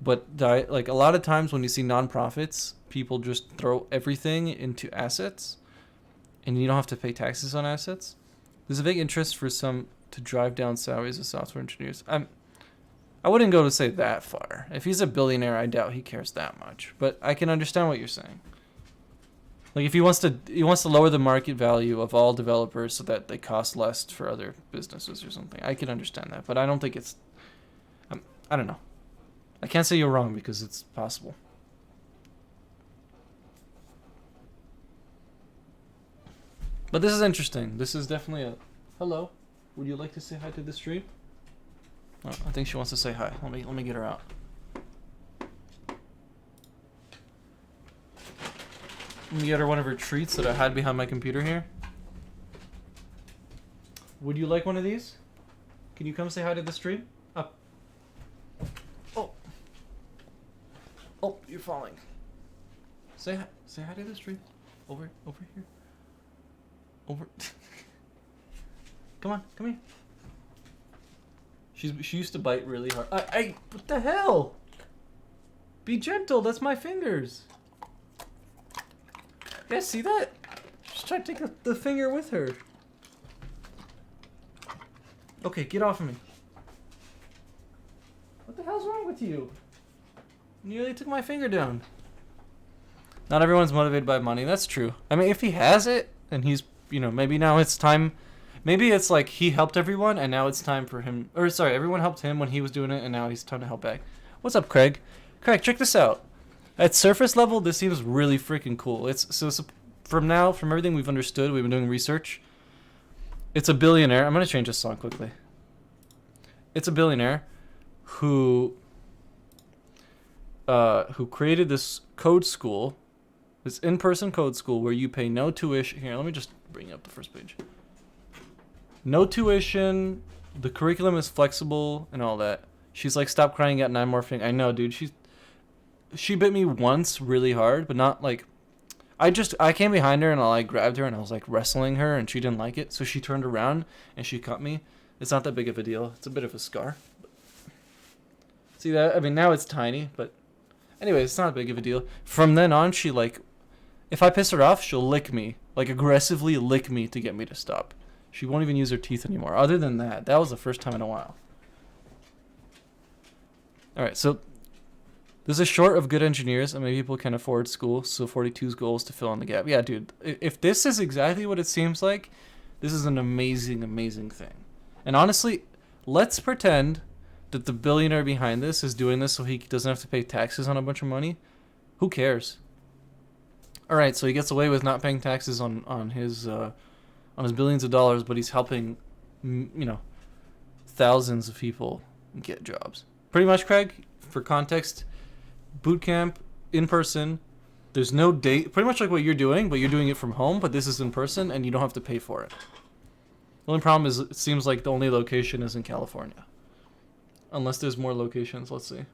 But, like, a lot of times when you see nonprofits, people just throw everything into assets. And you don't have to pay taxes on assets. There's a big interest for some to drive down salaries of software engineers. I wouldn't go to say that far. If he's a billionaire, I doubt he cares that much. But I can understand what you're saying. Like, if he wants to lower the market value of all developers so that they cost less for other businesses or something, I can understand that. But I don't think it's... I don't know. I can't say you're wrong because it's possible. But this is interesting. This is definitely a... Hello. Would you like to say hi to the stream? Oh, I think she wants to say hi. Let me get her out. Let me get her one of her treats that I hide behind my computer here. Would you like one of these? Can you come say hi to the stream? Up. Oh. Oh, you're falling. Say hi. Say hi to the stream. Over here. Over. Come on, come here. She used to bite really hard. What the hell? Be gentle. That's my fingers. guys see that? Just try to take the finger with her. Okay, get off of me. What the hell's wrong with you? Nearly took my finger down. Not everyone's motivated by money. That's true. I mean, if he has it, and he's, you know, maybe now it's time. Maybe it's like he helped everyone, and now it's time for him. Or sorry, everyone helped him when he was doing it, and now he's time to help back. What's up, Craig? Craig, check this out. At surface level, this seems really freaking cool. It's from everything we've understood, we've been doing research. It's a billionaire. I'm gonna change this song quickly. It's a billionaire who created this code school, this in-person code school where you pay no tuition. Here, let me just bring up the first page. No tuition. The curriculum is flexible and all that. She's like, stop crying, got 9 more fingers. I know, dude. She bit me once really hard, but not like. I came behind her and I like grabbed her and I was like wrestling her and she didn't like it, so she turned around and she cut me. It's not that big of a deal. It's a bit of a scar. See that? I mean, now it's tiny, but anyway, it's not big of a deal. From then on, she like, if I piss her off, she'll lick me, like aggressively lick me to get me to stop. She won't even use her teeth anymore. Other than that, that was the first time in a while. All right, so there's a short of good engineers, and many people can afford school, so 42's goal is to fill in the gap. Yeah, dude, if this is exactly what it seems like, this is an amazing, amazing thing. And honestly, let's pretend that the billionaire behind this is doing this so he doesn't have to pay taxes on a bunch of money. Who cares? All right, so he gets away with not paying taxes on his billions of dollars, but he's helping, you know, thousands of people get jobs. Pretty much, Craig, for context, boot camp, in person, there's no date, pretty much like what you're doing, but you're doing it from home, but this is in person, and you don't have to pay for it. The only problem is it seems like the only location is in California. Unless there's more locations, let's see.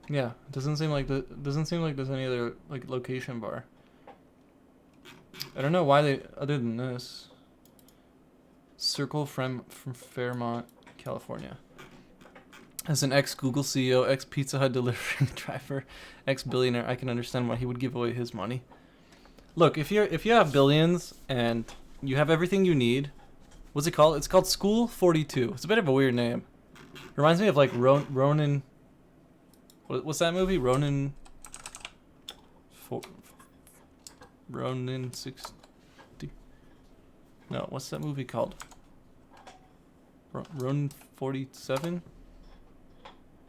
Yeah, it doesn't seem like there's any other like location bar. I don't know why they, other than this. Circle from Fairmont, California. As an ex-Google CEO, ex-Pizza Hut delivery driver, ex-billionaire, I can understand why he would give away his money. Look, if you have billions and you have everything you need, what's it called? It's called School 42. It's a bit of a weird name. Reminds me of like Ronin. What's that movie? Ronin 60. No, what's that movie called? Ronin 47?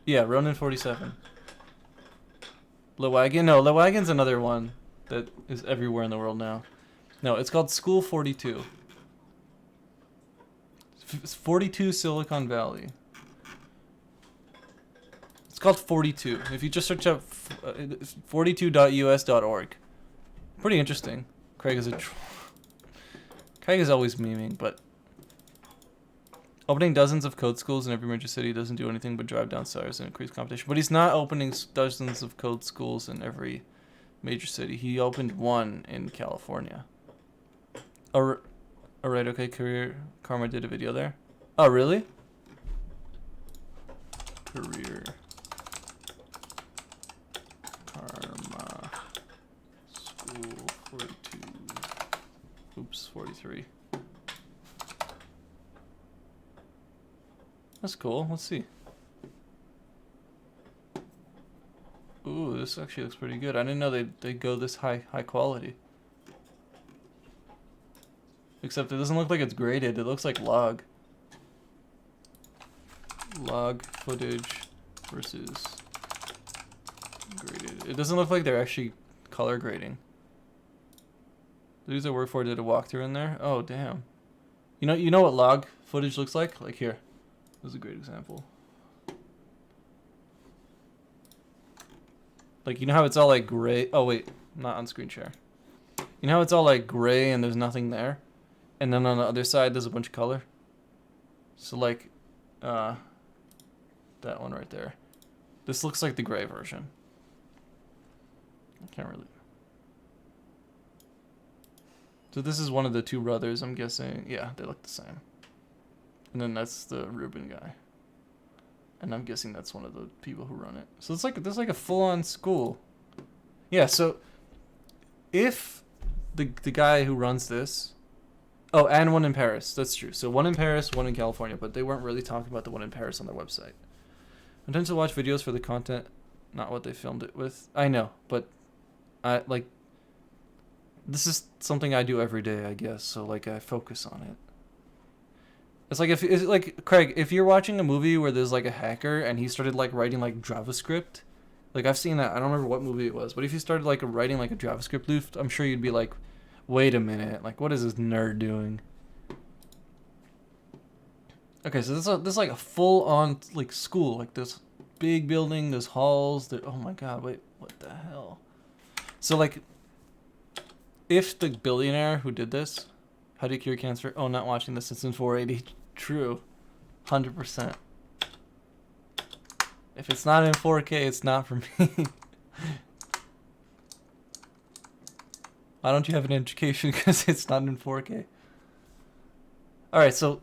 Yeah, Ronin 47. Lewagon? No, Lewagon's another one that is everywhere in the world now. No, it's called School 42. It's 42 Silicon Valley. It's called 42. If you just search up 42.us.org. Pretty interesting. Craig is always memeing, but opening dozens of code schools in every major city doesn't do anything but drive down salaries and increase competition. But he's not opening dozens of code schools in every major city. He opened one in California. All right, okay, Career Karma did a video there. Oh, really? Career Karma School 42. Oops, 43. That's cool. Let's see. Ooh, this actually looks pretty good. I didn't know they go this high quality. Except it doesn't look like it's graded. It looks like log footage versus graded. It doesn't look like they're actually color grading. The dudes I work for did a walkthrough in there. Oh damn. You know what log footage looks like? Like here. This is a great example. Like, you know how it's all like gray? Oh wait, not on screen share. You know how it's all like gray and there's nothing there? And then on the other side there's a bunch of color? So like, that one right there. This looks like the gray version. I can't really. So this is one of the two brothers, I'm guessing. Yeah, they look the same. And then that's the Ruben guy. And I'm guessing that's one of the people who run it. So it's like there's like a full-on school. Yeah, so if the guy who runs this. Oh, and one in Paris. That's true. So one in Paris, one in California, but they weren't really talking about the one in Paris on their website. I tend to watch videos for the content, not what they filmed it with. I know, but I like this is something I do every day, I guess. So like I focus on it. It's like if it's like Craig, if you're watching a movie where there's like a hacker and he started like writing like JavaScript, like I've seen that. I don't remember what movie it was, but if you started like writing like a JavaScript loop, I'm sure you'd be like, wait a minute, like what is this nerd doing? Okay, so this is like a full on like school, like this big building, there's halls. Oh my god, wait, what the hell? So like, if the billionaire who did this, how do you cure cancer? Oh, not watching this. It's in 480. True. 100%. If it's not in 4K, it's not for me. Why don't you have an education? Because it's not in 4K. Alright, so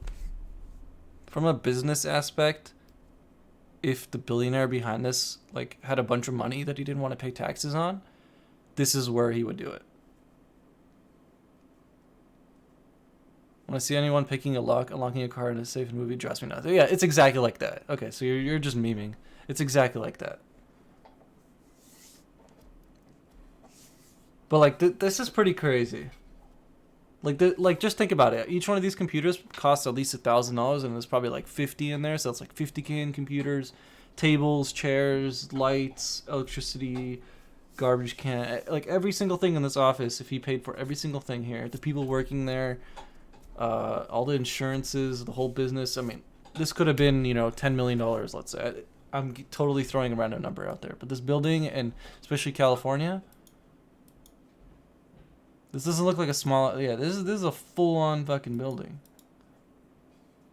from a business aspect, if the billionaire behind this like had a bunch of money that he didn't want to pay taxes on, this is where he would do it. When I see anyone picking a lock, unlocking a car in a safe movie, drives me nuts. Yeah, it's exactly like that. Okay, so you're just memeing. It's exactly like that. But like this is pretty crazy. Like just think about it. Each one of these computers costs at least $1,000, and there's probably like 50 in there. So it's like 50K in computers, tables, chairs, lights, electricity, garbage can, like every single thing in this office. If he paid for every single thing here, the people working there. All the insurances, the whole business. I mean, this could have been, $10 million, let's say. I'm totally throwing a random number out there. But this building, and especially California, this doesn't look like a small... Yeah, this is a full-on fucking building.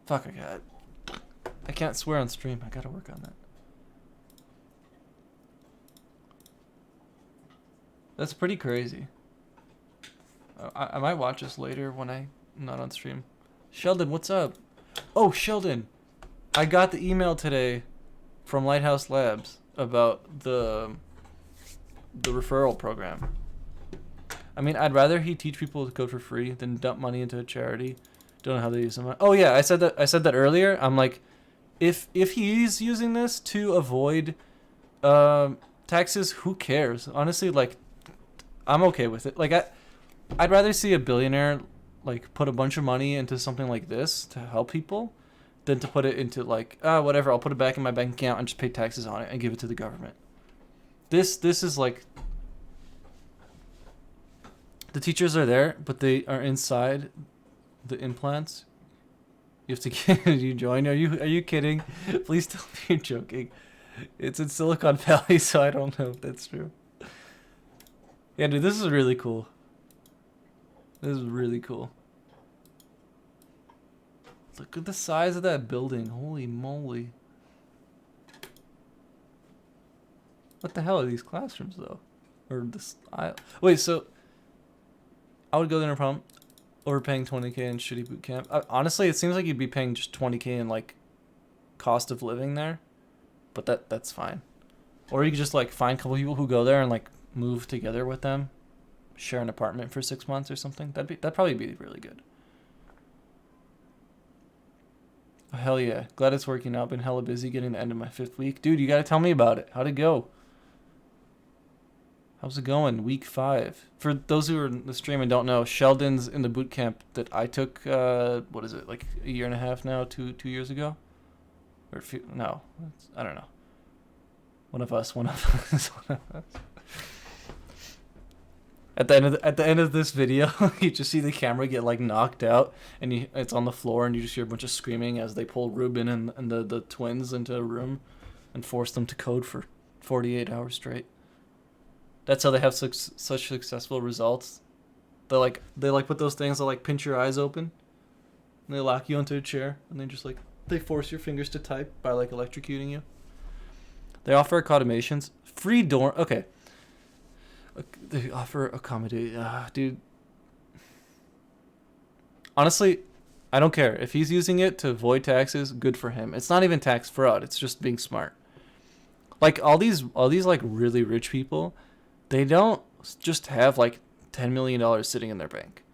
Fuck, I can't swear on stream. I gotta work on that. That's pretty crazy. I might watch this later when I'm not on stream. Sheldon, what's up? Oh, Sheldon. I got the email today from Lighthouse Labs about the referral program. I mean, I'd rather he teach people to code for free than dump money into a charity. Don't know how they use them. Oh yeah, I said that earlier. I'm like, if he's using this to avoid taxes, who cares? Honestly, like, I'm okay with it. Like, I'd rather see a billionaire like put a bunch of money into something like this to help people than to put it into like, whatever, I'll put it back in my bank account and just pay taxes on it and give it to the government. This is like, the teachers are there, but they are inside the implants. You have to get you join. Are you kidding? Please tell me you're joking. It's in Silicon Valley, so I don't know if that's true. Yeah, dude, this is really cool. This is really cool. Look at the size of that building. Holy moly. What the hell are these classrooms, though? Or this aisle? Wait, so I would go there, no problem. Overpaying 20K in shitty boot camp. Honestly, it seems like you'd be paying just 20K in like cost of living there, but that's fine. Or you could just like find a couple people who go there and like move together with them, share an apartment for 6 months or something. That'd probably be really good. Oh, hell yeah. Glad it's working out. Been hella busy getting the end of my 5th week. Dude, you gotta tell me about it. How'd it go? How's it going? Week 5. For those who are in the stream and don't know, Sheldon's in the boot camp that I took, what is it, like a year and a half now, 2 years ago? Or no, I don't know. One of us. At the end of this video, you just see the camera get like knocked out, and it's on the floor, and you just hear a bunch of screaming as they pull Ruben and the twins into a room and force them to code for 48 hours straight. That's how they have such successful results. They like put those things that like pinch your eyes open, and they lock you into a chair, and they force your fingers to type by like electrocuting you. They offer accommodations, free dorm. Okay. They offer accommodate. Dude. Honestly, I don't care. If he's using it to avoid taxes, good for him. It's not even tax fraud. It's just being smart. Like all these like really rich people, they don't just have like $10 million sitting in their bank.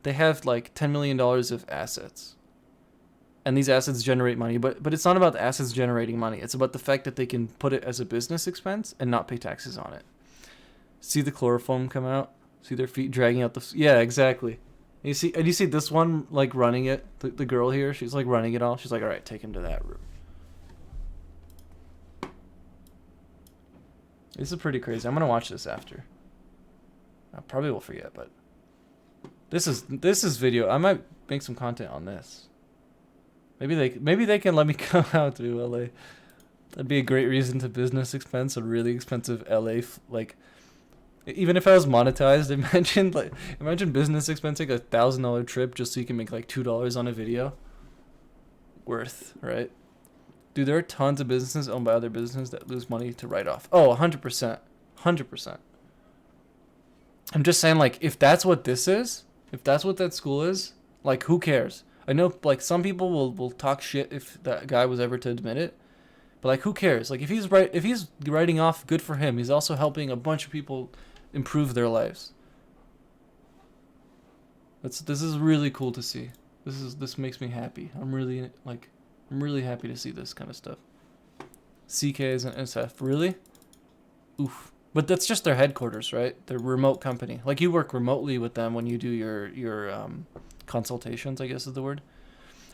They have like $10 million of assets. And these assets generate money, but it's not about the assets generating money. It's about the fact that they can put it as a business expense and not pay taxes on it. See the chloroform come out? See their feet dragging out the... Yeah, exactly. And you see this one, like, running it? The girl here, she's, like, running it all. She's like, all right, take him to that room. This is pretty crazy. I'm going to watch this after. I probably will forget, but... This is video. I might make some content on this. Maybe they can let me come out to LA. That'd be a great reason to business expense a really expensive LA like... Even if I was monetized, imagine business expensing $1,000 trip just so you can make like $2 on a video. Worth, right? Dude, there are tons of businesses owned by other businesses that lose money to write off. Oh, 100%. 100%. I'm just saying, like, if that's what this is, if that's what that school is, like, who cares? I know, like, some people will talk shit if that guy was ever to admit it. But, like, who cares? Like, if he's writing off, good for him. He's also helping a bunch of people improve their lives. This is really cool to see. This makes me happy. I'm really happy to see this kind of stuff. CKs and SF, really? Oof. But that's just their headquarters, right? They're a remote company. Like, you work remotely with them when you do your consultations, I guess is the word.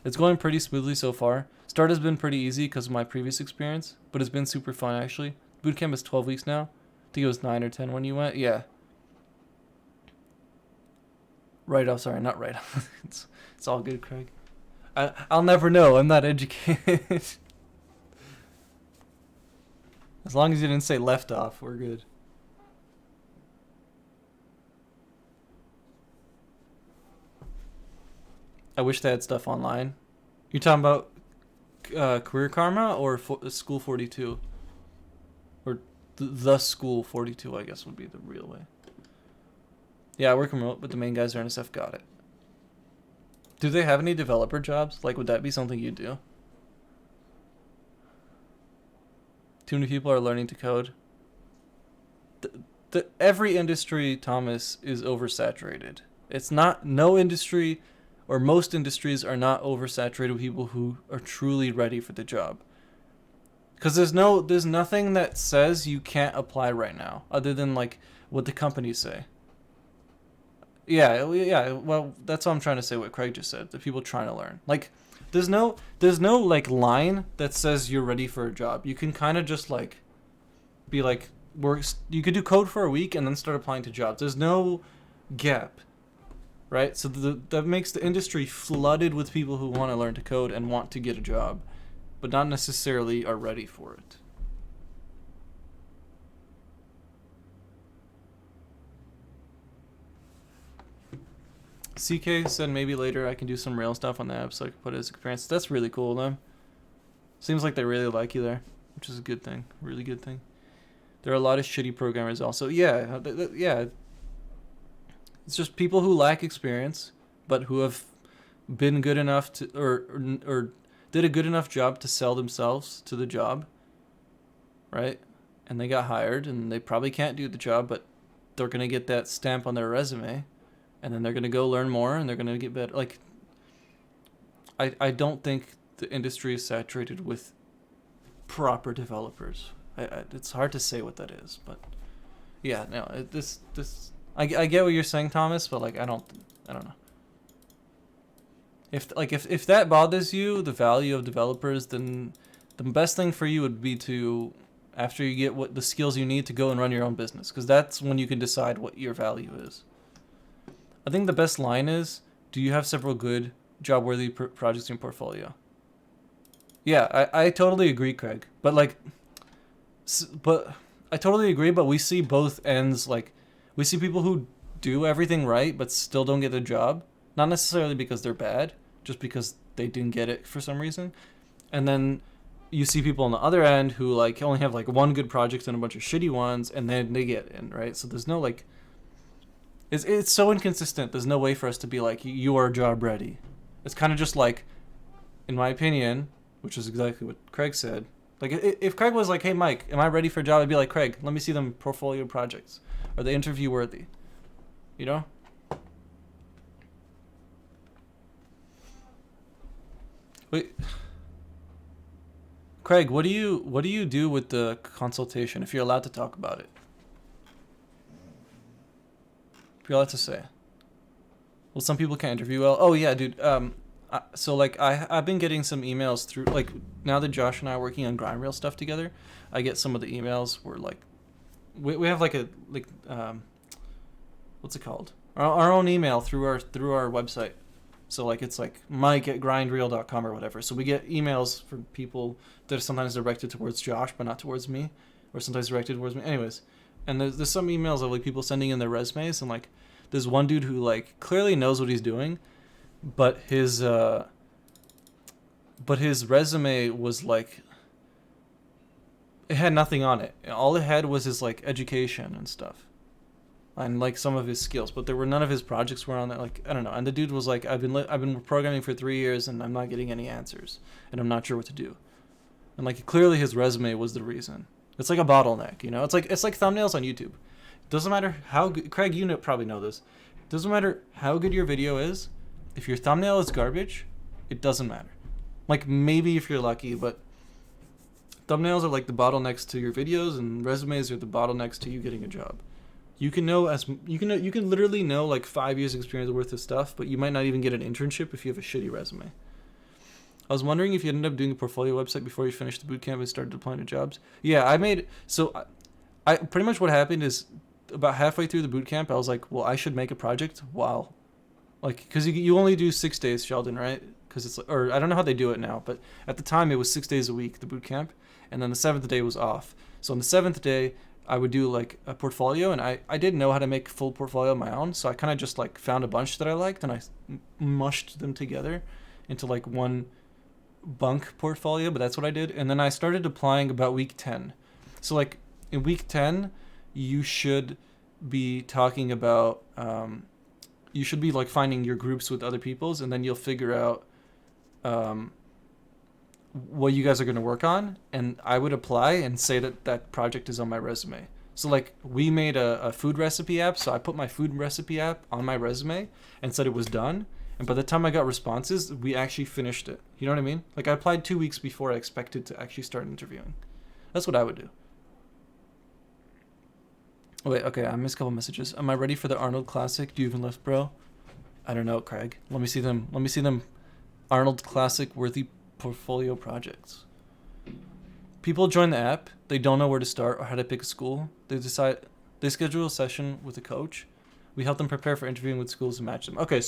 It's going pretty smoothly so far. Start has been pretty easy because of my previous experience, but it's been super fun actually. Bootcamp is 12 weeks now. I think it was 9 or 10 when you went. Yeah. Right off, sorry, not right off. It's all good, Craig. I'll never know. I'm not educated. As long as you didn't say left off, we're good. I wish they had stuff online. You're talking about Career Karma or School 42? Or the School 42, I guess, would be the real way. Yeah, I work remote, but the main guys are NSF. Got it. Do they have any developer jobs? Like, would that be something you'd do? Too many people are learning to code. Every industry, Thomas, is oversaturated. It's not... No industry... or most industries are not oversaturated with people who are truly ready for the job. Because there's nothing that says you can't apply right now, other than like what the companies say. Yeah. Well, that's what I'm trying to say. What Craig just said. The people trying to learn. Like, there's no like line that says you're ready for a job. You can kind of just like be like you could do code for a week and then start applying to jobs. There's no gap. Right? So that makes the industry flooded with people who want to learn to code and want to get a job, but not necessarily are ready for it. CK said maybe later I can do some Rails stuff on the app so I can put it as experience. That's really cool, though. Seems like they really like you there, which is a good thing. Really good thing. There are a lot of shitty programmers also. Yeah, yeah. It's just people who lack experience, but who have been good enough to, or did a good enough job to sell themselves to the job, right? And they got hired, and they probably can't do the job, but they're gonna get that stamp on their resume, and then they're gonna go learn more, and they're gonna get better. Like, I don't think the industry is saturated with proper developers. It's hard to say what that is, but yeah, no, I get what you're saying, Thomas, but like I don't know. If that bothers you, the value of developers, then the best thing for you would be to, after you get what the skills you need, to go and run your own business, because that's when you can decide what your value is. I think the best line is, do you have several good job-worthy projects in your portfolio? Yeah, I totally agree, Craig. But I totally agree, but we see both ends. Like, we see people who do everything right but still don't get the job. Not necessarily because they're bad, just because they didn't get it for some reason. And then you see people on the other end who like only have like one good project and a bunch of shitty ones, and then they get in, right? So there's no like, it's so inconsistent. There's no way for us to be like, you are job ready. It's kind of just like, in my opinion, which is exactly what Craig said. Like if Craig was like, hey Mike, am I ready for a job? I'd be like, Craig, let me see them portfolio projects. Are they interview worthy? You know? Wait, Craig, what do you do with the consultation if you're allowed to talk about it? If you're allowed to say. Well, some people can't interview well. Oh yeah, dude. So like I've been getting some emails through, like, now that Josh and I are working on grind rail stuff together, I get some of the emails where like we have like a like what's it called? Our own email through our website. So like it's like mike@grindreel.com or whatever. So we get emails from people that are sometimes directed towards Josh but not towards me, or sometimes directed towards me. Anyways, and there's some emails of like people sending in their resumes, and like there's one dude who like clearly knows what he's doing, but his resume was like, it had nothing on it. All it had was his like education and stuff, and like some of his skills, but there were none of his projects were on there. Like, I don't know. And the dude was like, I've been programming for 3 years and I'm not getting any answers, and I'm not sure what to do. And like clearly his resume was the reason. It's like a bottleneck, you know. It's like thumbnails on YouTube. Doesn't matter how good, Craig, you probably know this. Doesn't matter how good your video is. If your thumbnail is garbage, it doesn't matter. Like maybe if you're lucky, but thumbnails are like the bottlenecks to your videos, and resumes are the bottlenecks to you getting a job. You can literally know like 5 years experience worth of stuff, but you might not even get an internship if you have a shitty resume. I was wondering if you ended up doing a portfolio website before you finished the bootcamp and started applying to jobs. Yeah, I pretty much what happened is about halfway through the bootcamp, I was like, well, I should make a project while, like, because you only do 6 days, Sheldon, right? Because it's, or I don't know how they do it now, but at the time it was 6 days a week, the bootcamp, and then the 7th day was off. So on the 7th day, I would do like a portfolio, and I didn't know how to make a full portfolio of my own, so I kind of just like found a bunch that I liked, and I mushed them together into like one bunk portfolio, but that's what I did. And then I started applying about week 10. So like in week 10, you should be talking about, you should be like finding your groups with other people's, and then you'll figure out what you guys are going to work on, and I would apply and say that project is on my resume. So like we made a food recipe app, so I put my food recipe app on my resume and said it was done, and by the time I got responses, we actually finished it. You know what I mean? Like I applied 2 weeks before I expected to actually start interviewing. That's what I would do. Oh, wait, okay, I missed a couple messages. Am I ready for the Arnold Classic? Do you even lift, bro? I don't know, Craig. Let me see them Arnold Classic worthy portfolio projects. People join the app, they don't know where to start or how to pick a school. They schedule a session with a coach. We help them prepare for interviewing with schools and match them. Okay,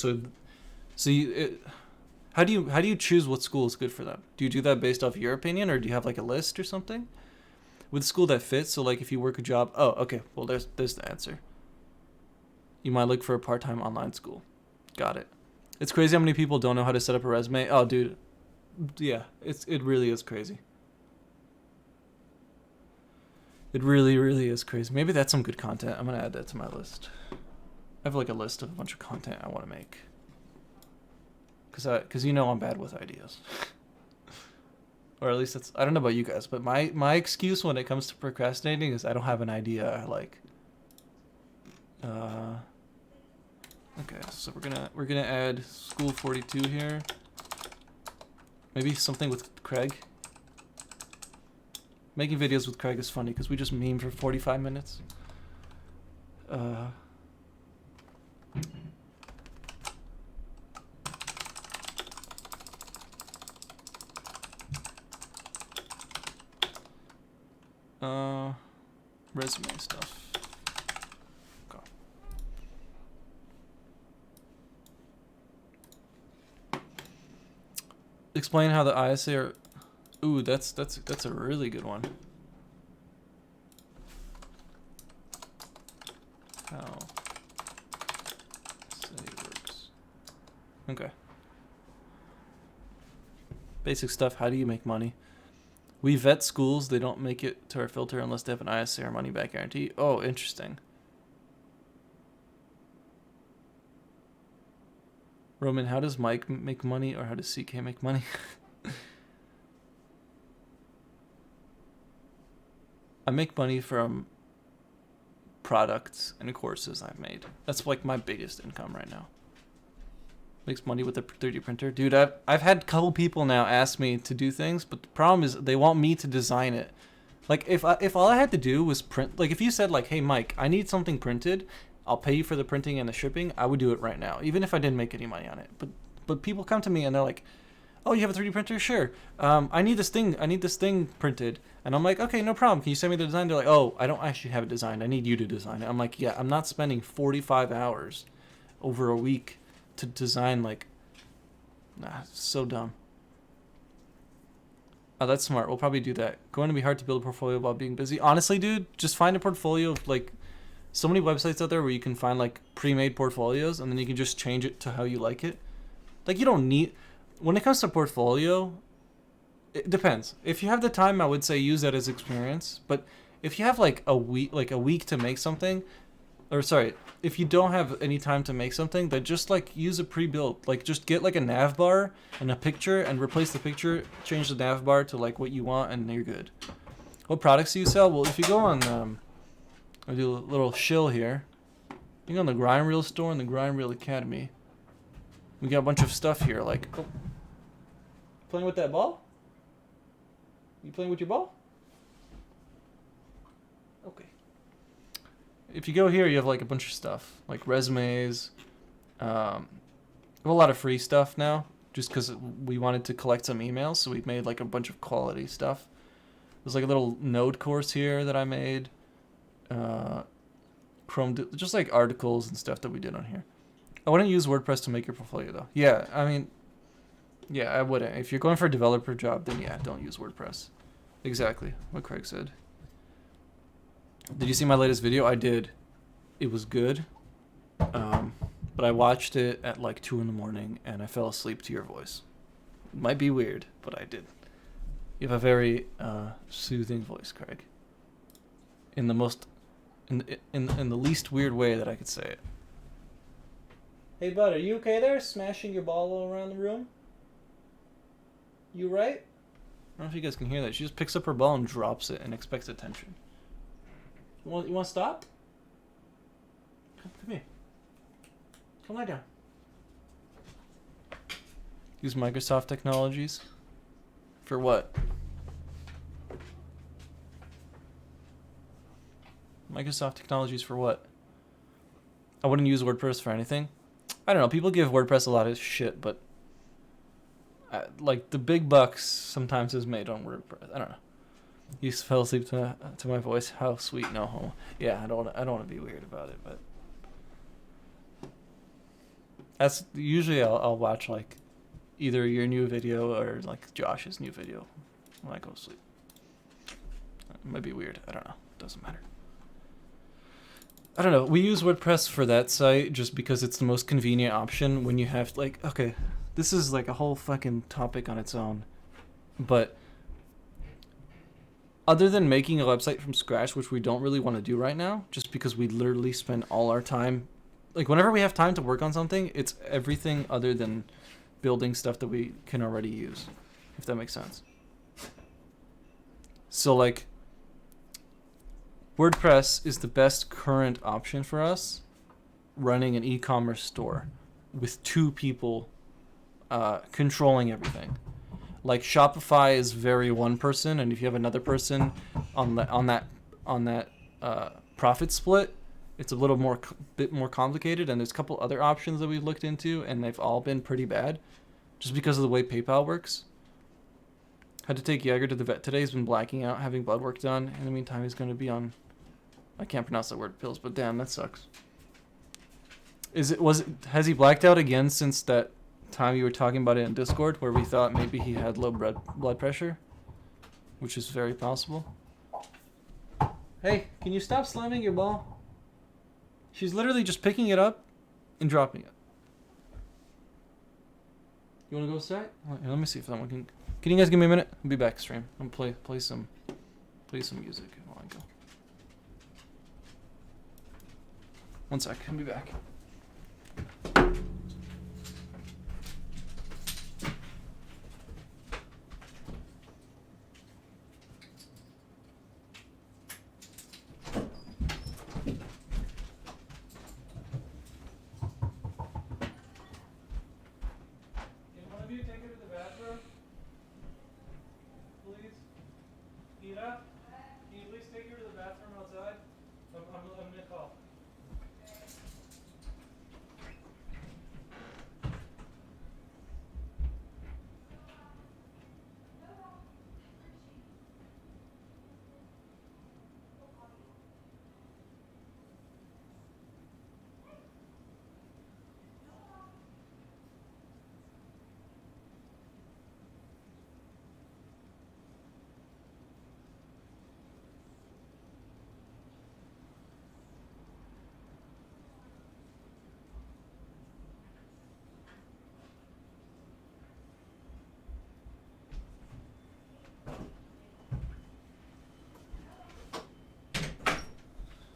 how do you choose what school is good for them? Do you do that based off your opinion, or do you have like a list or something? With a school that fits, so like if you work a job, oh, okay, well there's the answer. You might look for a part-time online school. Got it. It's crazy how many people don't know how to set up a resume. Oh, dude. Yeah, it really is crazy. It really, really is crazy. Maybe that's some good content. I'm going to add that to my list. I have like a list of a bunch of content I want to make. Because you know I'm bad with ideas. Or at least that's, I don't know about you guys, but my excuse when it comes to procrastinating is I don't have an idea I like. Okay, so we're gonna add School 42 here. Maybe something with Craig. Making videos with Craig is funny because we just meme for 45 minutes. Resume stuff. Okay. Explain how the ISA are. Ooh, that's a really good one. How ISA works. Okay. Basic stuff. How do you make money? We vet schools. They don't make it to our filter unless they have an ISA or money back guarantee. Oh, interesting. Roman, how does Mike make money, or how does CK make money? I make money from products and courses I've made. That's like my biggest income right now. Makes money with a 3D printer. Dude, I've had a couple people now ask me to do things, but the problem is they want me to design it. Like if all I had to do was print, like if you said like, hey Mike, I need something printed, I'll pay you for the printing and the shipping, I would do it right now, even if I didn't make any money on it. But people come to me and they're like, oh, you have a 3D printer? Sure. I need this thing printed. And I'm like, okay, no problem. Can you send me the design? They're like, oh, I don't actually have it designed. I need you to design it. I'm like, yeah, I'm not spending 45 hours over a week to design, like, nah, so dumb. Oh, that's smart. We'll probably do that. Going to be hard to build a portfolio while being busy. Honestly, dude, just find a portfolio of, like, so many websites out there where you can find, like, pre-made portfolios, and then you can just change it to how you like it. Like, you don't need... When it comes to portfolio, it depends. If you have the time, I would say use that as experience. But if you have, like, a week to make something... Or, sorry, if you don't have any time to make something, then just, like, use a pre-built. Like, just get, like, a nav bar and a picture and replace the picture, change the nav bar to, like, what you want, and you're good. What products do you sell? Well, if you go on... I'll do a little shill here. You go on the Grind Reel store and the Grind Reel Academy. We got a bunch of stuff here, like... Oh. Playing with that ball? You playing with your ball? Okay. If you go here, you have like a bunch of stuff, like resumes. We have a lot of free stuff now, just because we wanted to collect some emails, so we made like a bunch of quality stuff. There's like a little Node course here that I made. Chrome, just like articles and stuff that we did on here. I wouldn't use WordPress to make your portfolio though. Yeah, I mean, yeah, I wouldn't. If you're going for a developer job, then yeah, don't use WordPress. Exactly what Craig said. Did you see my latest video? I did. It was good. But I watched it at like 2 a.m. and I fell asleep to your voice. It might be weird, but I did. You have a very soothing voice, Craig. In the most, in the least weird way that I could say it. Hey, bud, are you okay there? Smashing your ball all around the room? You right? I don't know if you guys can hear that. She just picks up her ball and drops it and expects attention. You want to stop? Come here. Come lie down. Use Microsoft technologies? For what? Microsoft technologies for what? I wouldn't use WordPress for anything. I don't know. People give WordPress a lot of shit, but like the big bucks sometimes is made on WordPress. I don't know. You fell asleep to my voice. How sweet, no homo. Yeah, I don't want to be weird about it, but that's usually I'll watch like either your new video or like Josh's new video when I go to sleep. It might be weird. I don't know. Doesn't matter. I don't know. We use WordPress for that site just because it's the most convenient option when you have like, okay, this is like a whole fucking topic on its own. But other than making a website from scratch, which we don't really want to do right now, just because we literally spend all our time, like whenever we have time to work on something, it's everything other than building stuff that we can already use, if that makes sense. So like, WordPress is the best current option for us running an e-commerce store with 2 people controlling everything. Like Shopify is very one person, and if you have another person on that profit split, it's a little bit more complicated. And there's a couple other options that we've looked into, and they've all been pretty bad, just because of the way PayPal works. Had to take Jaeger to the vet today. He's been blacking out, having blood work done. In the meantime, he's going to be on, I can't pronounce that word, pills, but damn, that sucks. Has he blacked out again since that time you were talking about it in Discord, where we thought maybe he had low blood pressure, which is very possible? Hey, can you stop slamming your ball? She's literally just picking it up and dropping it. You wanna go outside? Here, let me see if someone can. Can you guys give me a minute? I'll be back stream. I'm gonna play some music while I go. One sec. I'll be back.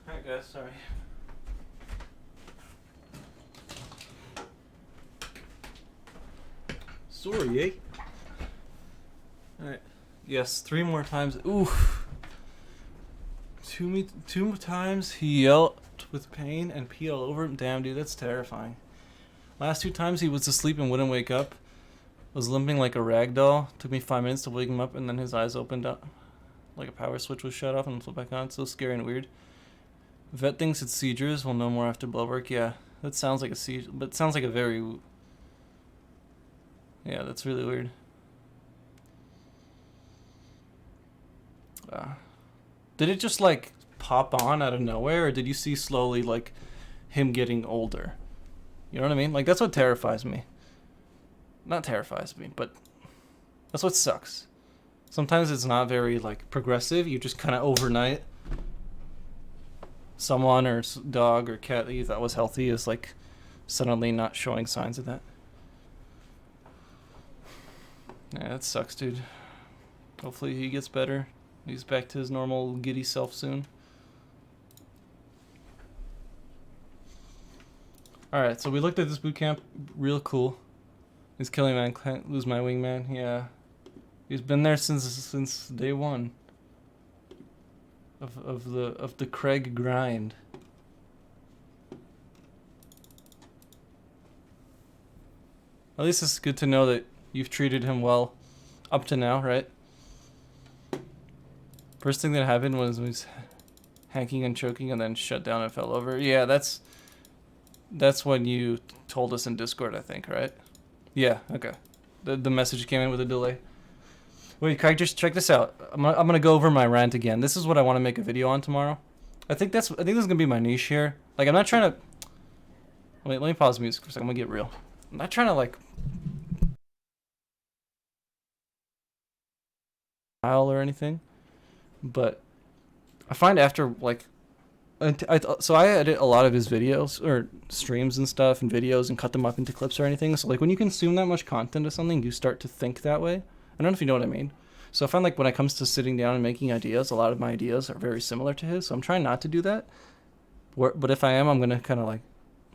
Alright guys, sorry. Sorry, eh? Alright. Yes, 3 more times. Oof. Two times he yelled with pain and pee all over him. Damn, dude, that's terrifying. Last 2 times he was asleep and wouldn't wake up. Was limping like a rag doll. Took me 5 minutes to wake him up, and then his eyes opened up. Like a power switch was shut off and flipped back on. It's so scary and weird. Vet thinks it's seizures. We'll know more after blood work. Yeah, that sounds like a seizure, but it sounds like a very... Yeah, that's really weird. Did it just like pop on out of nowhere, or did you see slowly like him getting older? You know what I mean? Like, that's what terrifies me. Not terrifies me, but that's what sucks. Sometimes it's not very like progressive. You just kind of overnight, someone or dog or cat that you thought was healthy is like suddenly not showing signs of that. Yeah, that sucks, dude. Hopefully he gets better. He's back to his normal giddy self soon. Alright, so we looked at this boot camp. Real cool. He's killing man, can't lose my wingman. Yeah. He's been there since day one. Of the Craig grind. At least it's good to know that you've treated him well up to now, right? First thing that happened was he was hanking and choking and then shut down and fell over. Yeah, that's when you told us in Discord, I think, right? Yeah, okay. The message came in with a delay. Wait, Craig, just check this out. I'm gonna go over my rant again. This is what I want to make a video on tomorrow. I think this is gonna be my niche here. Like, I'm not trying to... Wait, let me pause the music for a second. I'm gonna get real. I'm not trying to like... or anything, but I find after like so I edit a lot of his videos or streams and stuff and videos and cut them up into clips or anything. So like when you consume that much content of something, you start to think that way. I don't know if you know what I mean. So I find like when it comes to sitting down and making ideas, a lot of my ideas are very similar to his. So I'm trying not to do that. But if I am, I'm gonna kind of like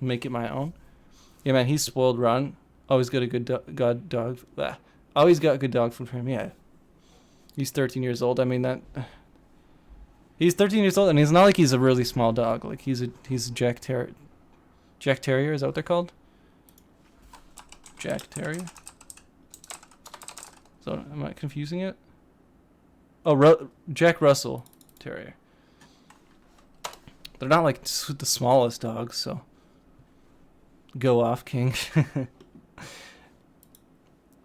make it my own. Yeah, man, he's spoiled rotten. Always got a good dog. Always got good dog food for him. Yeah. He's 13 years old. I mean that. He's 13 years old, and it's not like he's a really small dog. Like he's a Jack Terrier. Jack Terrier, is that what they're called? Jack Terrier. So am I confusing it? Oh, Jack Russell Terrier. They're not like the smallest dogs, so go off, King.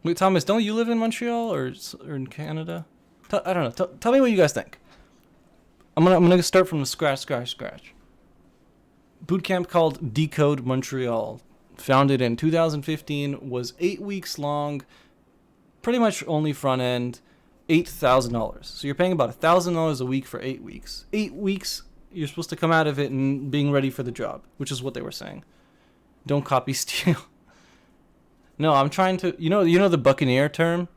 Wait, Thomas, don't you live in Montreal or in Canada? I don't know. Tell me what you guys think. I'm gonna start from the scratch. Boot camp called Decode Montreal, founded in 2015, was 8 weeks long, pretty much only front end, $8,000. So you're paying about $1,000 a week for 8 weeks. 8 weeks, you're supposed to come out of it and being ready for the job, which is what they were saying. Don't copy steal. No, I'm trying to. You know the Buccaneer term.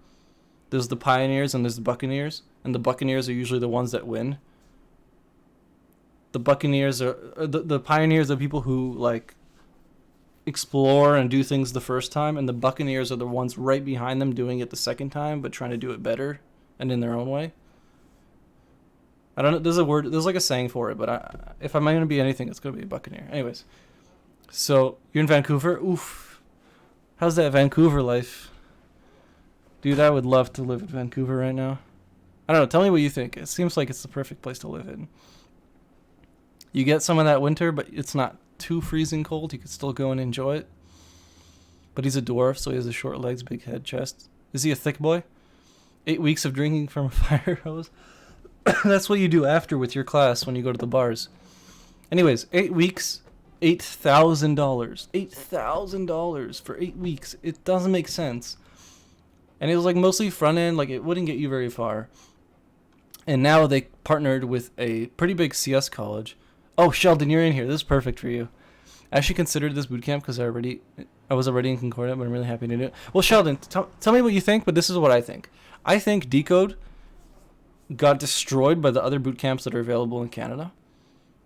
There's the pioneers and there's the Buccaneers, and the Buccaneers are usually the ones that win. The Buccaneers are the pioneers are people who like explore and do things the first time, and the Buccaneers are the ones right behind them doing it the second time, but trying to do it better and in their own way. I don't know. There's a word. There's like a saying for it, but if I'm going to be anything, it's going to be a Buccaneer. Anyways, so you're in Vancouver. Oof, how's that Vancouver life, dude? I would love to live in Vancouver right now. I don't know. Tell me what you think. It seems like it's the perfect place to live in. You get some of that winter, but it's not too freezing cold. You could still go and enjoy it. But he's a dwarf, so he has the short legs, big head, chest. Is he a thick boy? 8 weeks of drinking from a fire hose. That's what you do after with your class when you go to the bars. Anyways, 8 weeks, $8,000. $8,000 for 8 weeks. It doesn't make sense. And it was like mostly front end, like it wouldn't get you very far. And now they partnered with a pretty big CS college. Oh, Sheldon, you're in here. This is perfect for you. I actually considered this bootcamp because I was already in Concordia, but I'm really happy to do it. Well, Sheldon, tell me what you think, but this is what I think. I think Decode got destroyed by the other boot camps that are available in Canada.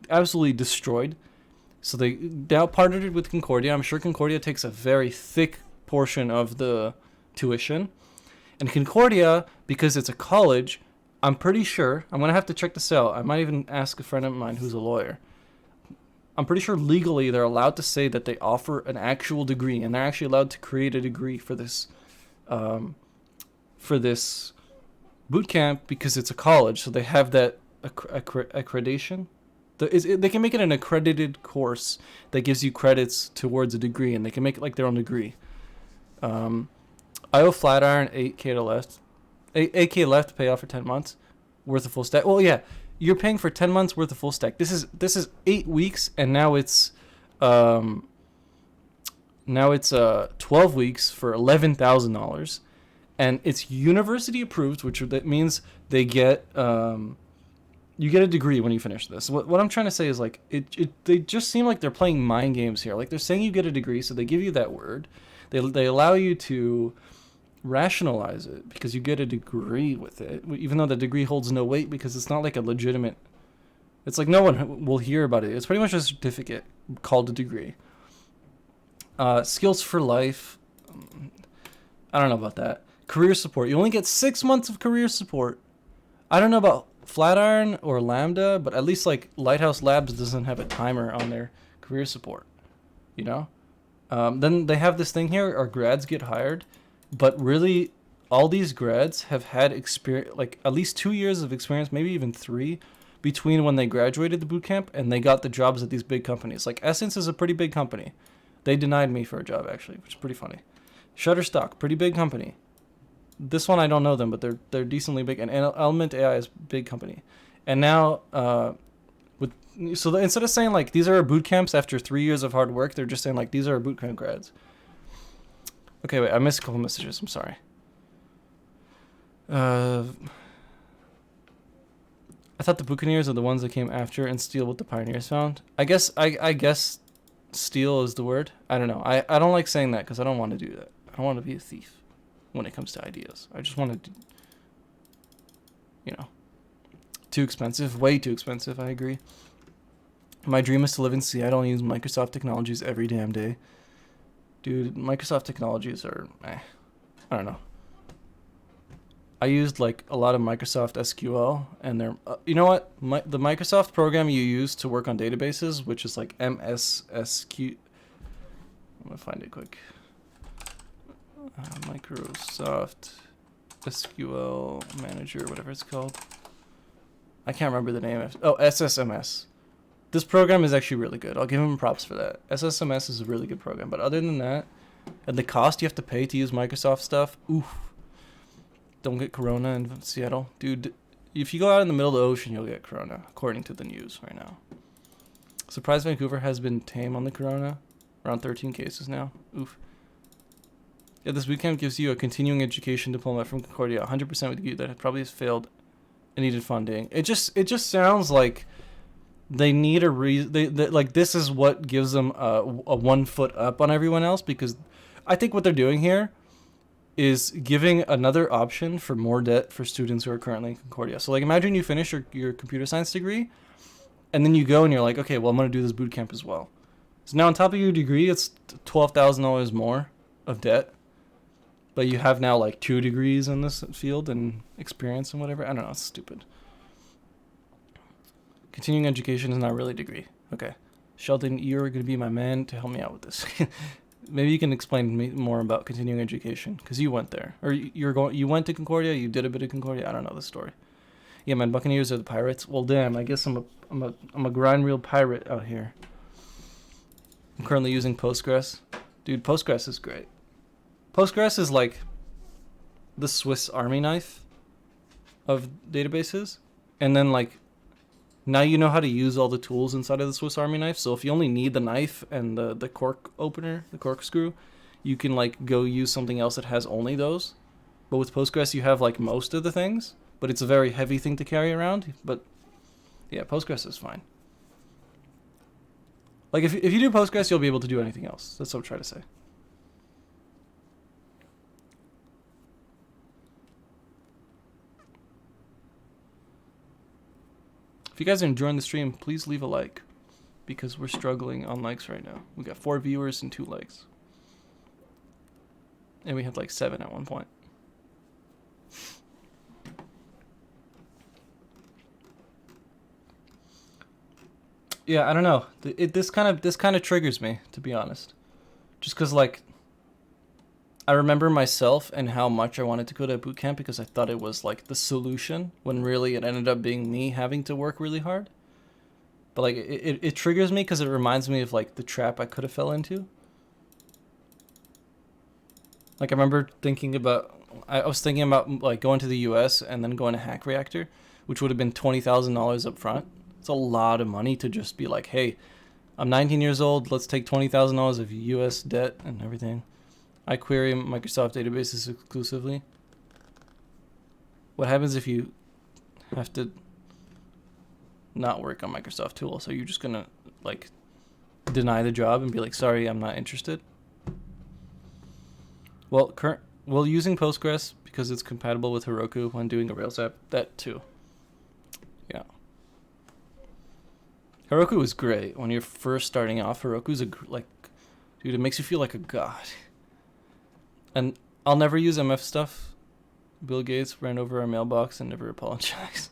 Absolutely destroyed. So they now partnered with Concordia. I'm sure Concordia takes a very thick portion of the tuition. And Concordia, because it's a college, I'm pretty sure, I'm going to have to check this out. I might even ask a friend of mine who's a lawyer. I'm pretty sure legally they're allowed to say that they offer an actual degree, and they're actually allowed to create a degree for this boot camp because it's a college, so they have that accreditation. They can make it an accredited course that gives you credits towards a degree, and they can make it like their own degree. I owe Flatiron $8K left to pay off for 10 months worth of full stack. Well, yeah, you're paying for 10 months worth of full stack. This is 8 weeks, and now it's 12 weeks for $11,000. And it's university approved, which that means they get you get a degree when you finish this. What I'm trying to say is like they just seem like they're playing mind games here. Like they're saying you get a degree, so they give you that word. They allow you to rationalize it because you get a degree with it, even though the degree holds no weight because it's not like a legitimate. It's like no one will hear about it. It's pretty much a certificate called a degree. Skills for life. I don't know about that. Career support. You only get 6 months of career support. I don't know about Flatiron or Lambda, but at least like Lighthouse Labs doesn't have a timer on their career support. You know? Then they have this thing here, our grads get hired, but really all these grads have had experience, like at least 2 years of experience, maybe even 3, between when they graduated the bootcamp and they got the jobs at these big companies. Like Essence is a pretty big company. They denied me for a job actually, which is pretty funny. Shutterstock, pretty big company. This one I don't know them, but they're decently big. And Element AI is a big company. And now instead of saying like these are our boot camps after 3 years of hard work, they're just saying like these are our boot camp grads. Okay, wait, I missed a couple messages. I'm sorry. I thought the Buccaneers are the ones that came after and steal what the pioneers found. I guess steal is the word. I don't know. I don't like saying that because I don't want to do that. I don't want to be a thief when it comes to ideas. I just want to, too expensive, way too expensive. I agree. My dream is to live in Seattle and use Microsoft technologies every damn day. Dude, Microsoft technologies are, I don't know. I used like a lot of Microsoft SQL, and they're, you know what? The Microsoft program you use to work on databases, which is like MSSQ. I'm gonna find it quick. Microsoft SQL Manager, whatever it's called. I can't remember the name. SSMS. This program is actually really good. I'll give them props for that. SSMS is a really good program, but other than that, and the cost you have to pay to use Microsoft stuff, oof. Don't get corona in Seattle. Dude, if you go out in the middle of the ocean, you'll get corona, according to the news right now. Surprised Vancouver has been tame on the corona. Around 13 cases now. Oof. Yeah, this bootcamp gives you a continuing education diploma from Concordia, 100% with you that probably has failed and needed funding. It just sounds like they need a reason. They like this is what gives them a 1 foot up on everyone else because, I think what they're doing here is giving another option for more debt for students who are currently in Concordia. So like imagine you finish your computer science degree and then you go and you're like, okay, well I'm going to do this boot camp as well. So now on top of your degree, it's $12,000 more of debt. But you have now like 2 degrees in this field and experience and whatever. I don't know, it's stupid. Continuing education is not really a degree. Okay. Sheldon, you're going to be my man to help me out with this. Maybe you can explain to me more about continuing education, because you went there, or you went to Concordia. You did a bit of Concordia. I don't know the story. Yeah, man, Buccaneers are the Pirates. Well, damn, I guess I'm a grind reel pirate out here. I'm currently using Postgres. Dude, Postgres is great. Postgres is like the Swiss Army knife of databases, and then like now you know how to use all the tools inside of the Swiss Army knife. So if you only need the knife and the cork opener, the corkscrew, you can like go use something else that has only those. But with Postgres, you have like most of the things, but it's a very heavy thing to carry around. But yeah, Postgres is fine. Like if you do Postgres, you'll be able to do anything else. That's what I'm trying to say. If you guys are enjoying the stream, please leave a like, because we're struggling on likes right now. We got 4 viewers and 2 likes. And we had like 7 at one point. Yeah, I don't know. This kind of triggers me, to be honest. Just because like I remember myself and how much I wanted to go to a boot camp because I thought it was like the solution, when really it ended up being me having to work really hard. But like it triggers me because it reminds me of like the trap I could have fell into. Like I remember I was thinking about like going to the US and then going to Hack Reactor, which would have been $20,000 up front. It's a lot of money to just be like, hey, I'm 19 years old, let's take $20,000 of US debt and everything. I query Microsoft databases exclusively. What happens if you have to not work on Microsoft tools? So you're just gonna like deny the job and be like, sorry, I'm not interested? Well, using Postgres because it's compatible with Heroku when doing a Rails app, that too. Yeah. Heroku is great when you're first starting off. Heroku's dude, it makes you feel like a god. And I'll never use MF stuff. Bill Gates ran over our mailbox and never apologized.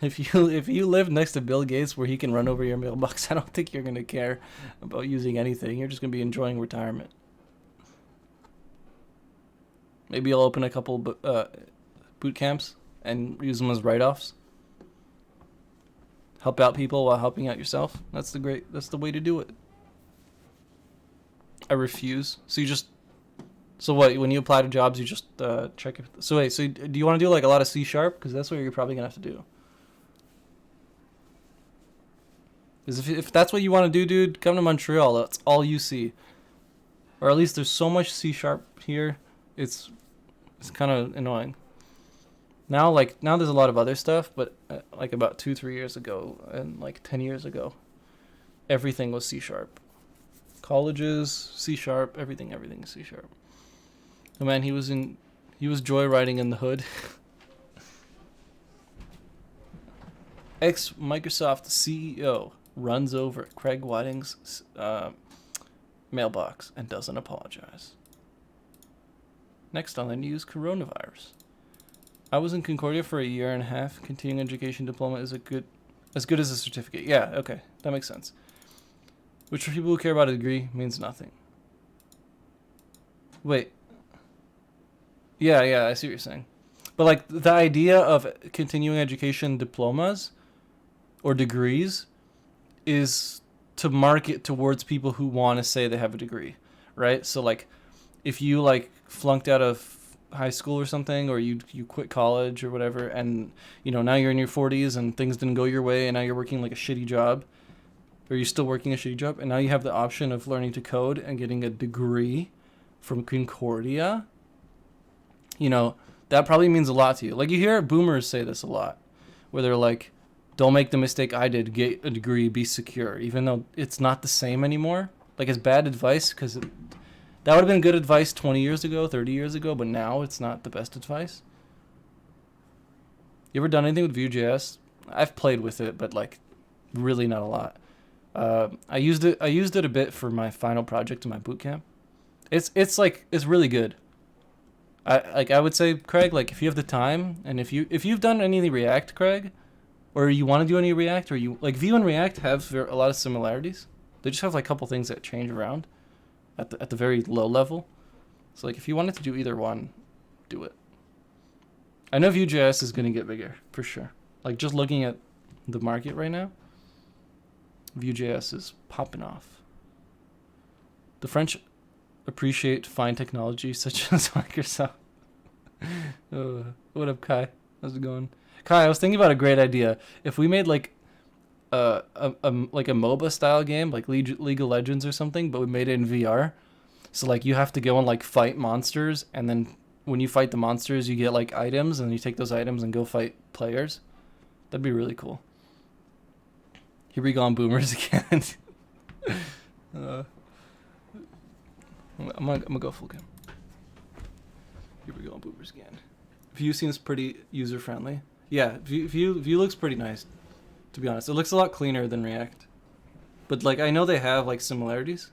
If you live next to Bill Gates where he can run over your mailbox, I don't think you're gonna care about using anything. You're just gonna be enjoying retirement. Maybe I'll open a couple boot camps and use them as write-offs. Help out people while helping out yourself. That's the way to do it. I refuse. So what, when you apply to jobs, you just check if... So wait, so do you want to do like a lot of C#? Because that's what you're probably going to have to do. Because if that's what you want to do, dude, come to Montreal. That's all you see. Or at least there's so much C# here. It's kind of annoying. Now there's a lot of other stuff, but like about 2-3 years ago and like 10 years ago, everything was C#. Colleges, C#, everything is C#. Oh man, he was joyriding in the hood. Ex-Microsoft CEO runs over Craig Whiting's mailbox and doesn't apologize. Next on the news, coronavirus. I was in Concordia for a year and a half. Continuing education diploma is as good as a certificate. Yeah, okay, that makes sense. Which for people who care about a degree means nothing. Wait. Yeah, I see what you're saying. But like the idea of continuing education diplomas or degrees is to market towards people who want to say they have a degree, right? So like if you like flunked out of high school or something, or you quit college or whatever, and now you're in your 40s and things didn't go your way and now you're working like a shitty job, or you're still working a shitty job, and now you have the option of learning to code and getting a degree from Concordia, that probably means a lot to you. Like you hear boomers say this a lot, where they're like, don't make the mistake I did, get a degree, be secure, even though it's not the same anymore. Like it's bad advice because That would have been good advice 20 years ago, 30 years ago, but now it's not the best advice. You ever done anything with Vue.js? I've played with it, but like really not a lot. I used it a bit for my final project in my bootcamp. It's really good. I would say, Craig, like if you have the time and if you've done any React, Craig, or you want to do any React, or you like Vue and React have a lot of similarities. They just have like a couple things that change around at the very low level. So like if you wanted to do either one, do it. I know Vue.js is going to get bigger for sure. Like just looking at the market right now, Vue.js is popping off. The French appreciate fine technology such as Microsoft. What up, Kai? How's it going? Kai, I was thinking about a great idea. If we made like a MOBA style game, like League of Legends or something, but we made it in VR. So like you have to go and like fight monsters, and then when you fight the monsters, you get like items, and you take those items and go fight players. That'd be really cool. Here we go on boomers again. I'm gonna go full game. Here we go on boomers again. Vue seems pretty user friendly. Yeah, Vue looks pretty nice. To be honest, it looks a lot cleaner than React. But like I know they have like similarities.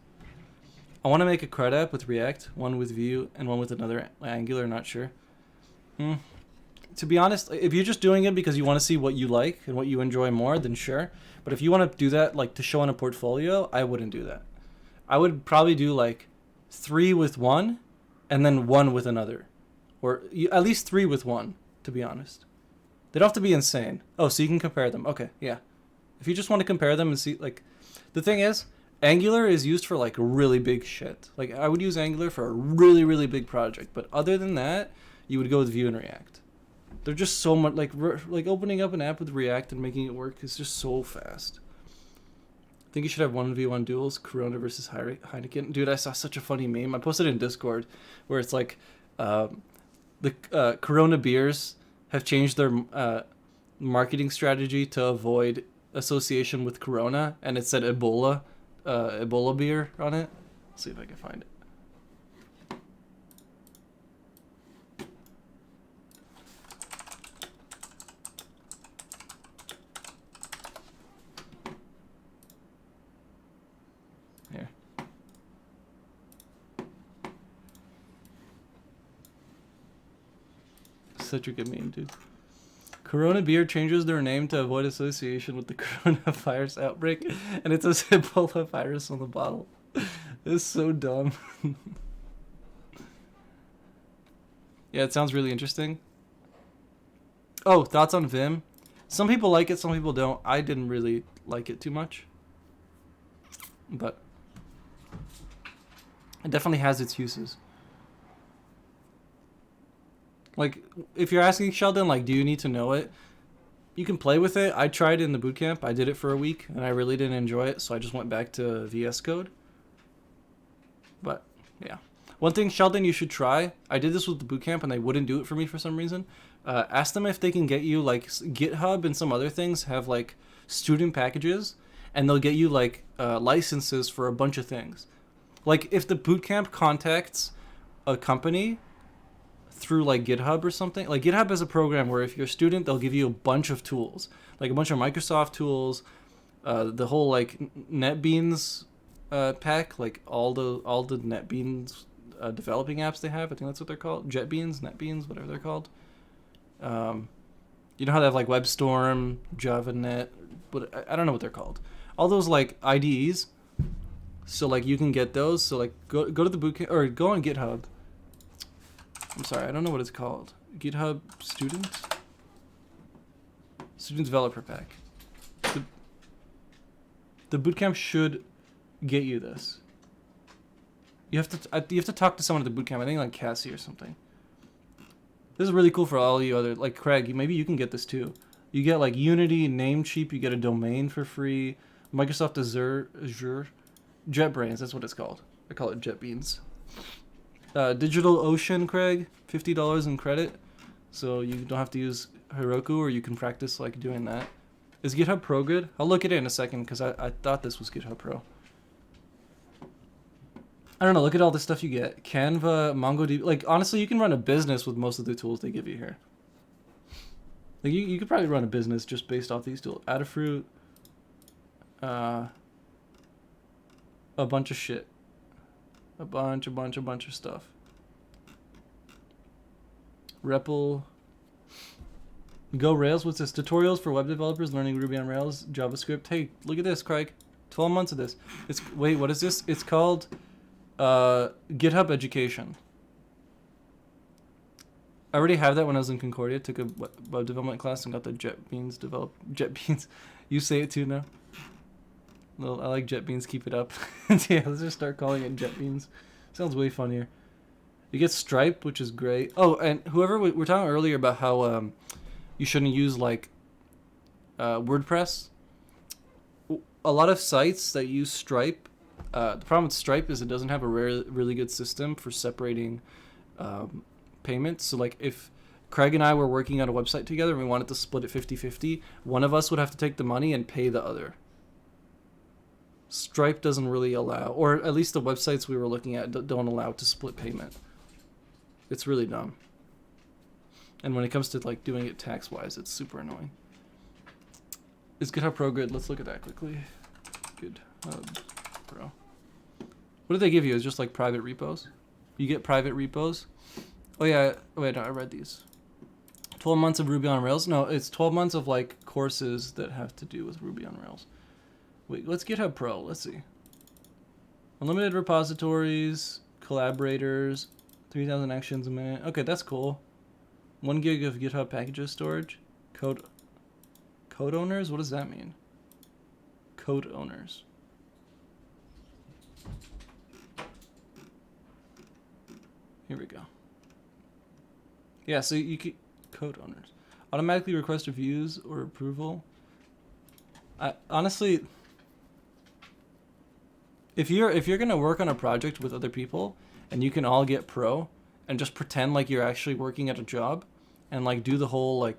I want to make a CRUD app with React, one with Vue, and one with another Angular. Not sure. To be honest, if you're just doing it because you want to see what you like and what you enjoy more, then sure. But if you want to do that like to show in a portfolio, I wouldn't do that. I would probably do like 3 with one, and then 1 with another, or at least 3 with one. To be honest, they don't have to be insane. Oh, so you can compare them. Okay, yeah. If you just want to compare them and see, like, the thing is, Angular is used for like really big shit. Like I would use Angular for a really, really big project, but other than that, you would go with Vue and React. They're just so much like opening up an app with React and making it work is just so fast. I think you should have 1v1 duels, Corona versus Heineken. Dude, I saw such a funny meme. I posted it in Discord where it's like the Corona beers have changed their marketing strategy to avoid association with Corona, and it said Ebola beer on it. Let's see if I can find it. Here. Such a good meme, dude. Corona beer changes their name to avoid association with the coronavirus outbreak, and it says Ebola virus on the bottle. It's so dumb. Yeah, it sounds really interesting. Oh, thoughts on Vim? Some people like it, some people don't. I didn't really like it too much. But it definitely has its uses. Like, if you're asking Sheldon, like, do you need to know it? You can play with it. I tried it in the bootcamp. I did it for a week, and I really didn't enjoy it, so I just went back to VS Code. But, yeah. One thing, Sheldon, you should try. I did this with the bootcamp, and they wouldn't do it for me for some reason. Ask them if they can get you, like, GitHub and some other things have, like, student packages, and they'll get you, like, licenses for a bunch of things. Like, if the bootcamp contacts a company through like GitHub or something, like GitHub is a program where if you're a student, they'll give you a bunch of tools, like a bunch of Microsoft tools, the whole like NetBeans pack, like all the NetBeans developing apps they have. I think that's what they're called, JetBeans, NetBeans, whatever they're called. You know how they have like WebStorm, JavaNet, but I don't know what they're called. All those like IDEs. So like you can get those. So like go to the bootcamp or go on GitHub. I'm sorry, I don't know what it's called. GitHub Student Developer Pack. The bootcamp should get you this. You have to talk to someone at the bootcamp. I think like Cassie or something. This is really cool for all you other, like Craig. Maybe you can get this too. You get like Unity, Namecheap. You get a domain for free. Microsoft Azure, JetBrains. That's what it's called. I call it JetBeans. DigitalOcean, Craig, $50 in credit, so you don't have to use Heroku, or you can practice like doing that. Is GitHub Pro good? I'll look at it in a second because I thought this was GitHub Pro. I don't know. Look at all the stuff you get. Canva, MongoDB. Like, honestly, you can run a business with most of the tools they give you here. Like, you could probably run a business just based off these tools. Adafruit. A bunch of shit. A bunch of stuff. REPL. Go Rails. What's this? Tutorials for web developers learning Ruby on Rails, JavaScript. Hey, look at this, Craig. 12 months of this. Wait, what is this? It's called GitHub Education. I already have that when I was in Concordia. Took a web development class and got the JetBeans developed. JetBeans. You say it too now. Well, I like JetBeans. Keep it up. Yeah, let's just start calling it JetBeans. Sounds way funnier. You get Stripe, which is great. Oh, and whoever we were talking earlier about how you shouldn't use like WordPress. A lot of sites that use Stripe. The problem with Stripe is it doesn't have a really good system for separating payments. So like if Craig and I were working on a website together and we wanted to split it 50-50, one of us would have to take the money and pay the other. Stripe doesn't really allow, or at least the websites we were looking at don't allow to split payment. It's really dumb. And when it comes to like doing it tax-wise, it's super annoying. Is GitHub Pro good? Let's look at that quickly. GitHub Pro. What do they give you? It's just like private repos? You get private repos? Oh yeah, wait, no, I read these. 12 months of Ruby on Rails? No, it's 12 months of like courses that have to do with Ruby on Rails. Wait, let's GitHub Pro. Let's see. Unlimited repositories, collaborators, 3,000 actions a minute. Okay, that's cool. 1 gig of GitHub packages storage. Code owners? What does that mean? Code owners. Here we go. Yeah, so you can code owners. Automatically request reviews or approval. Honestly, if you're gonna work on a project with other people and you can all get pro and just pretend like you're actually working at a job and like do the whole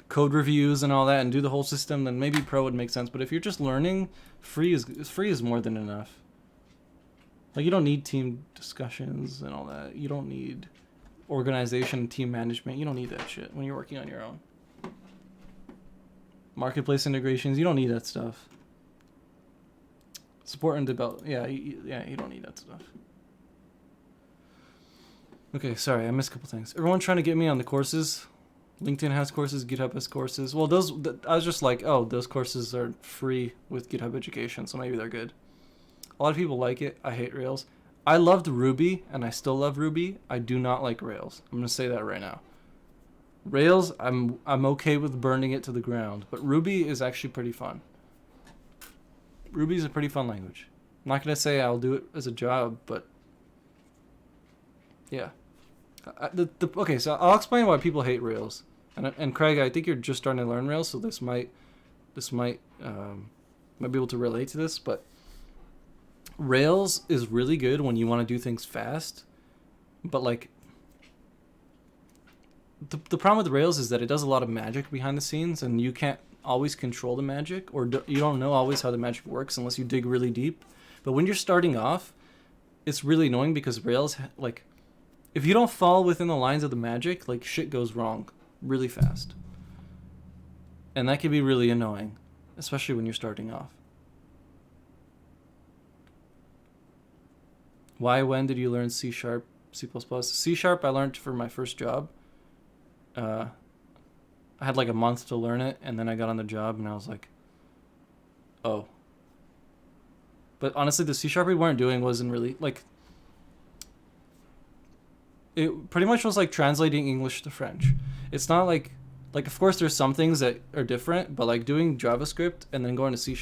code reviews and all that and do the whole system, then maybe pro would make sense. But if you're just learning, free is more than enough. Like, you don't need team discussions and all that. You don't need organization, team management. You don't need that shit when you're working on your own. Marketplace integrations, you don't need that stuff. Support and develop, yeah, you don't need that stuff. Okay, sorry, I missed a couple things. Everyone trying to get me on the courses. LinkedIn has courses, GitHub has courses. Well, I was just like, oh, those courses are free with GitHub Education, so maybe they're good. A lot of people like it. I hate Rails. I loved Ruby, and I still love Ruby. I do not like Rails. I'm going to say that right now. Rails, I'm okay with burning it to the ground, but Ruby is actually pretty fun. Ruby is a pretty fun language. I'm not going to say I'll do it as a job, but yeah. Okay, so I'll explain why people hate Rails. And Craig, I think you're just starting to learn Rails, so this might be able to relate to this, but Rails is really good when you want to do things fast, but like the problem with Rails is that it does a lot of magic behind the scenes, and you can't always control the magic, or you don't know always how the magic works unless you dig really deep. But when you're starting off, it's really annoying because Rails, like, if you don't fall within the lines of the magic, like, shit goes wrong really fast. And that can be really annoying, especially when you're starting off. When did you learn C#, C++? C# I learned for my first job. I had like a month to learn it, and then I got on the job, and I was like, oh. But honestly, the C# we weren't doing wasn't really, like, it pretty much was like translating English to French. It's not like of course there's some things that are different, but like doing JavaScript and then going to C#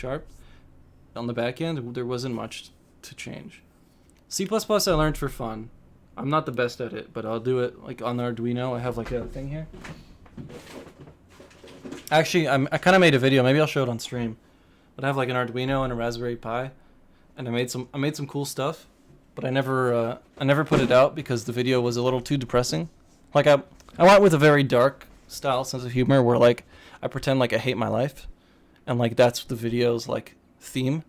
on the back end, there wasn't much to change. C++ I learned for fun. I'm not the best at it, but I'll do it like on the Arduino. I have like a thing here. Actually, I kind of made a video. Maybe I'll show it on stream. But I have like an Arduino and a Raspberry Pi, and I made some cool stuff. But I never put it out because the video was a little too depressing. Like I went with a very dark style sense of humor where like I pretend like I hate my life, and like that's the video's like theme.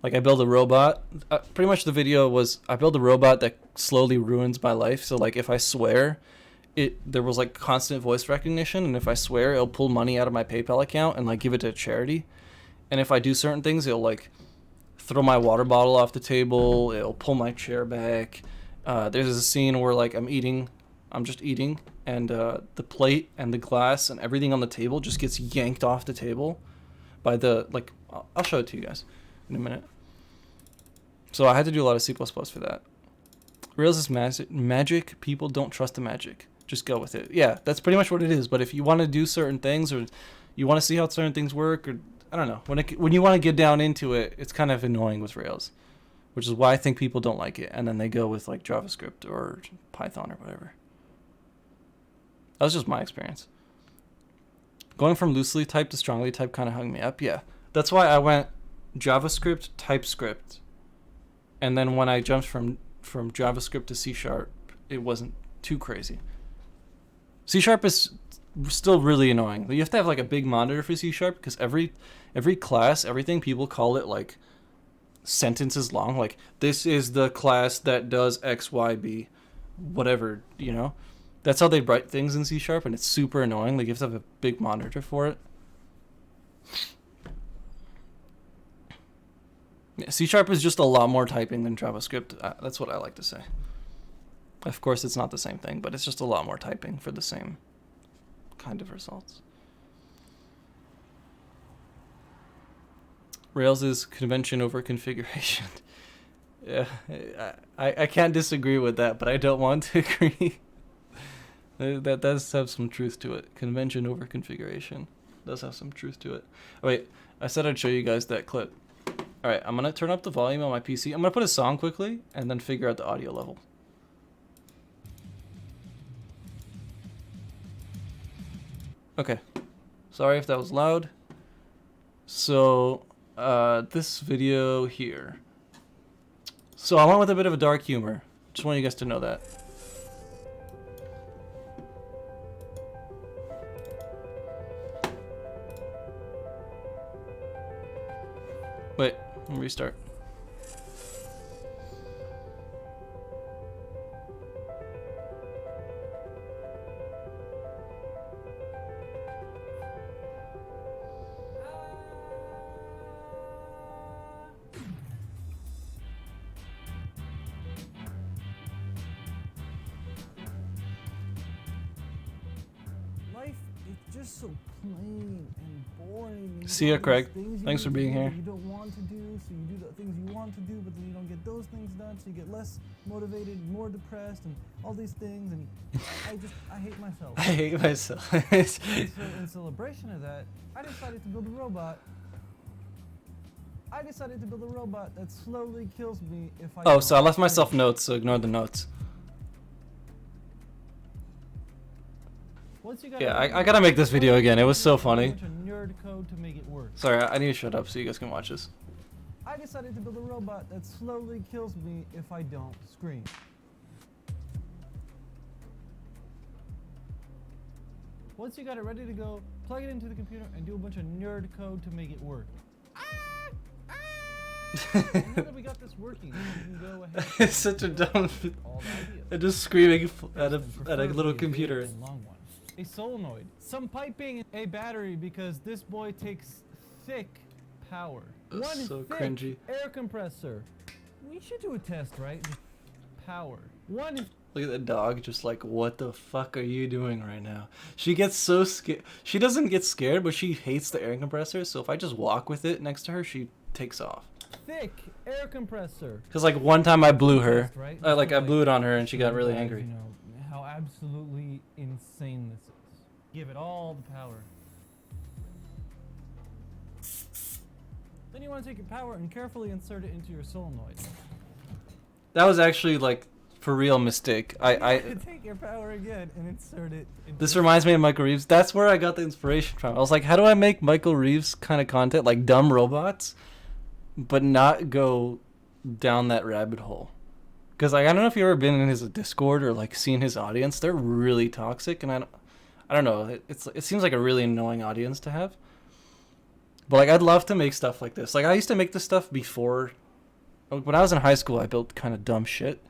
Like I build a robot. Pretty much the video was I build a robot that slowly ruins my life. So like if I swear, there was like constant voice recognition, and if I swear, it'll pull money out of my PayPal account and like give it to a charity. And if I do certain things, it'll like throw my water bottle off the table. It'll pull my chair back. There's a scene where like I'm just eating, and the plate and the glass and everything on the table just gets yanked off the table by the like. I'll show it to you guys in a minute. So I had to do a lot of C++ for that. Rails is magic. People don't trust the magic. Just go with it. Yeah, that's pretty much what it is. But if you want to do certain things, or you want to see how certain things work, or I don't know, when you want to get down into it, it's kind of annoying with Rails, which is why I think people don't like it. And then they go with like JavaScript or Python or whatever. That was just my experience. Going from loosely typed to strongly typed kind of hung me up. Yeah, that's why I went JavaScript, TypeScript, and then when I jumped from JavaScript to C#, it wasn't too crazy. C# is still really annoying. You have to have like a big monitor for C# because every class, everything, people call it like sentences long. Like this is the class that does X, Y, B, whatever, you know. That's how they write things in C#, and it's super annoying. Like you have to have a big monitor for it. Yeah, C# is just a lot more typing than JavaScript. That's what I like to say. Of course, it's not the same thing, but it's just a lot more typing for the same kind of results. Rails is convention over configuration. Yeah, I can't disagree with that, but I don't want to agree. That does have some truth to it. Convention over configuration does have some truth to it. Oh, wait, I said I'd show you guys that clip. All right, I'm going to turn up the volume on my PC. I'm going to put a song quickly and then figure out the audio level. Okay, sorry if that was loud. So, this video here. So I went with a bit of a dark humor. Just want you guys to know that. Wait, let me restart. Life is just so plain and boring. See ya, Craig. Thanks for being here. You don't want to do, so you do the things you want to do, but then you don't get those things done, so you get less motivated, more depressed, and all these things, and I hate myself. I hate myself. And so in celebration of that, I decided to build a robot. That slowly kills me if I Oh, so I don't left myself finish. notes, so ignore the notes. Once you Yeah, I gotta make this video again. It was so funny. A bunch of nerd code to make it work. Sorry, I need to shut up so you guys can watch this. I decided to build a robot that slowly kills me if I don't scream. Once you got it ready to go, plug it into the computer and do a bunch of nerd code to make it work. And now that we got this working, we can go ahead It's such a dumb. all the ideas. I'm just screaming at a Preferably little big computer. and long one. A solenoid, some piping, a battery because this boy takes thick power. That's One so thick cringy. air compressor. We should do a test, right? Just power. One Look at the dog, just like, what the fuck are you doing right now? She gets so scared. She doesn't get scared, but she hates the air compressor. So if I just walk with it next to her, she takes off. thick air compressor. Cause like one time I blew her, Test, right? I blew it on her and she got really Guys, angry. You know how absolutely insane this is. Give it all the power. Then you want to take your power and carefully insert it into your solenoid. That was actually like for real mistake. I take your power again and insert it. This reminds me of Michael Reeves. That's where I got the inspiration from. I was like, how do I make Michael Reeves kind of content, like dumb robots, but not go down that rabbit hole? Because like, I don't know if you've ever been in his Discord or like seen his audience. They're really toxic, and I don't know. It seems like a really annoying audience to have. But like, I'd love to make stuff like this. Like, I used to make this stuff before. Like, when I was in high school, I built kind of dumb shit.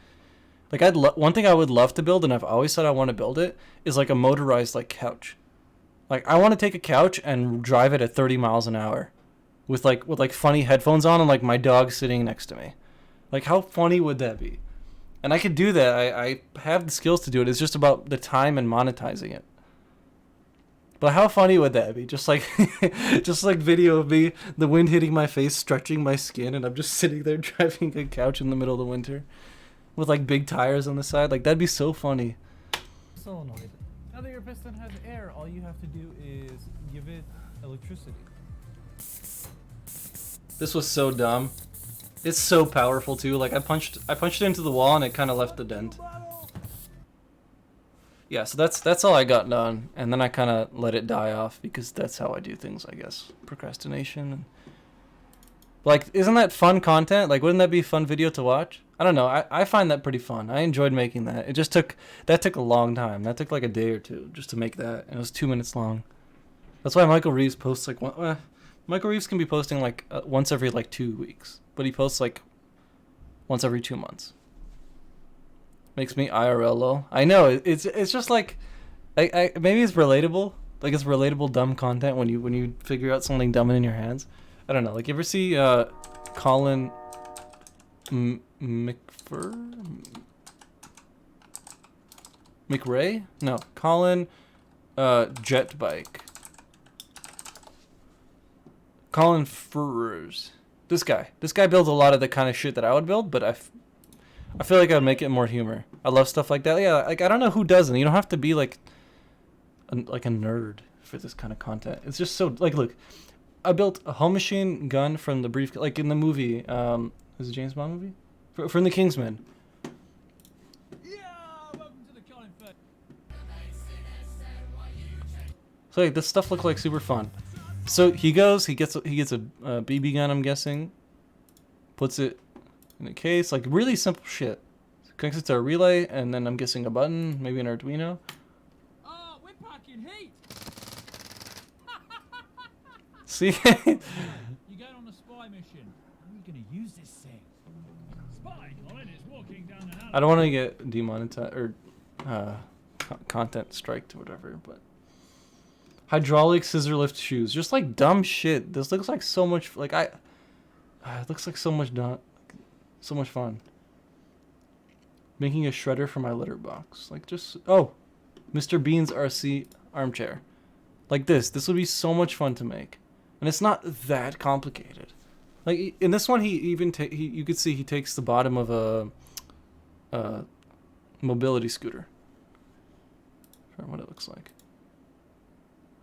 Like, one thing I would love to build, and I've always said I want to build it, is like a motorized like couch. Like, I want to take a couch and drive it at 30 miles an hour, with like funny headphones on and like my dog sitting next to me. Like, how funny would that be? And I could do that. I have the skills to do it. It's just about the time and monetizing it. But how funny would that be? Just like video of me, the wind hitting my face, stretching my skin, and I'm just sitting there driving a couch in the middle of the winter with like big tires on the side. Like, that'd be so funny. Solenoid. Now that your piston has air, all you have to do is give it electricity. This was so dumb. It's so powerful too. Like, I punched it into the wall and it kind of left the dent. Yeah, so that's all I got done, and then I kind of let it die off because that's how I do things, I guess. Procrastination. Like, isn't that fun content? Like, wouldn't that be a fun video to watch? I don't know. I find that pretty fun. I enjoyed making that. It just took a long time. That took like a day or two just to make that, and it was 2 minutes long. That's why Michael Reeves posts like Michael Reeves can be posting like once every like 2 weeks, but he posts like once every 2 months. Makes me IRL lol. I know, it's just like I maybe it's relatable. Like, it's relatable dumb content when you figure out something dumb in your hands. I don't know. Like, you ever see Colin McRae? No, Colin Jet Bike. Colin Furrers. This guy builds a lot of the kind of shit that I would build, but I feel like I'd make it more humor. I love stuff like that. Yeah, like, I don't know who doesn't. You don't have to be like a nerd for this kind of content. It's just so, like, look, I built a home machine gun from the brief, like in the movie, is it a James Bond movie? From the Kingsman. Yeah, welcome to the Colin Furrers. So like, this stuff looked like super fun. So he gets a BB gun, I'm guessing. Puts it in a case, like really simple shit. Connects it to a relay, and then I'm guessing a button, maybe an Arduino. Oh, we're packing heat. See? You're going on a spy mission. How are you going to use this thing? Spy, Colin is walking down an alley. I don't want to get demonetized or content striked or whatever, but hydraulic scissor lift shoes, just like dumb shit. This looks like so much like it looks like so much fun. Making a shredder for my litter box, like just Mr. Bean's RC armchair, like this would be so much fun to make, and it's not that complicated. Like in this one, you could see he takes the bottom of a mobility scooter. I don't know what it looks like.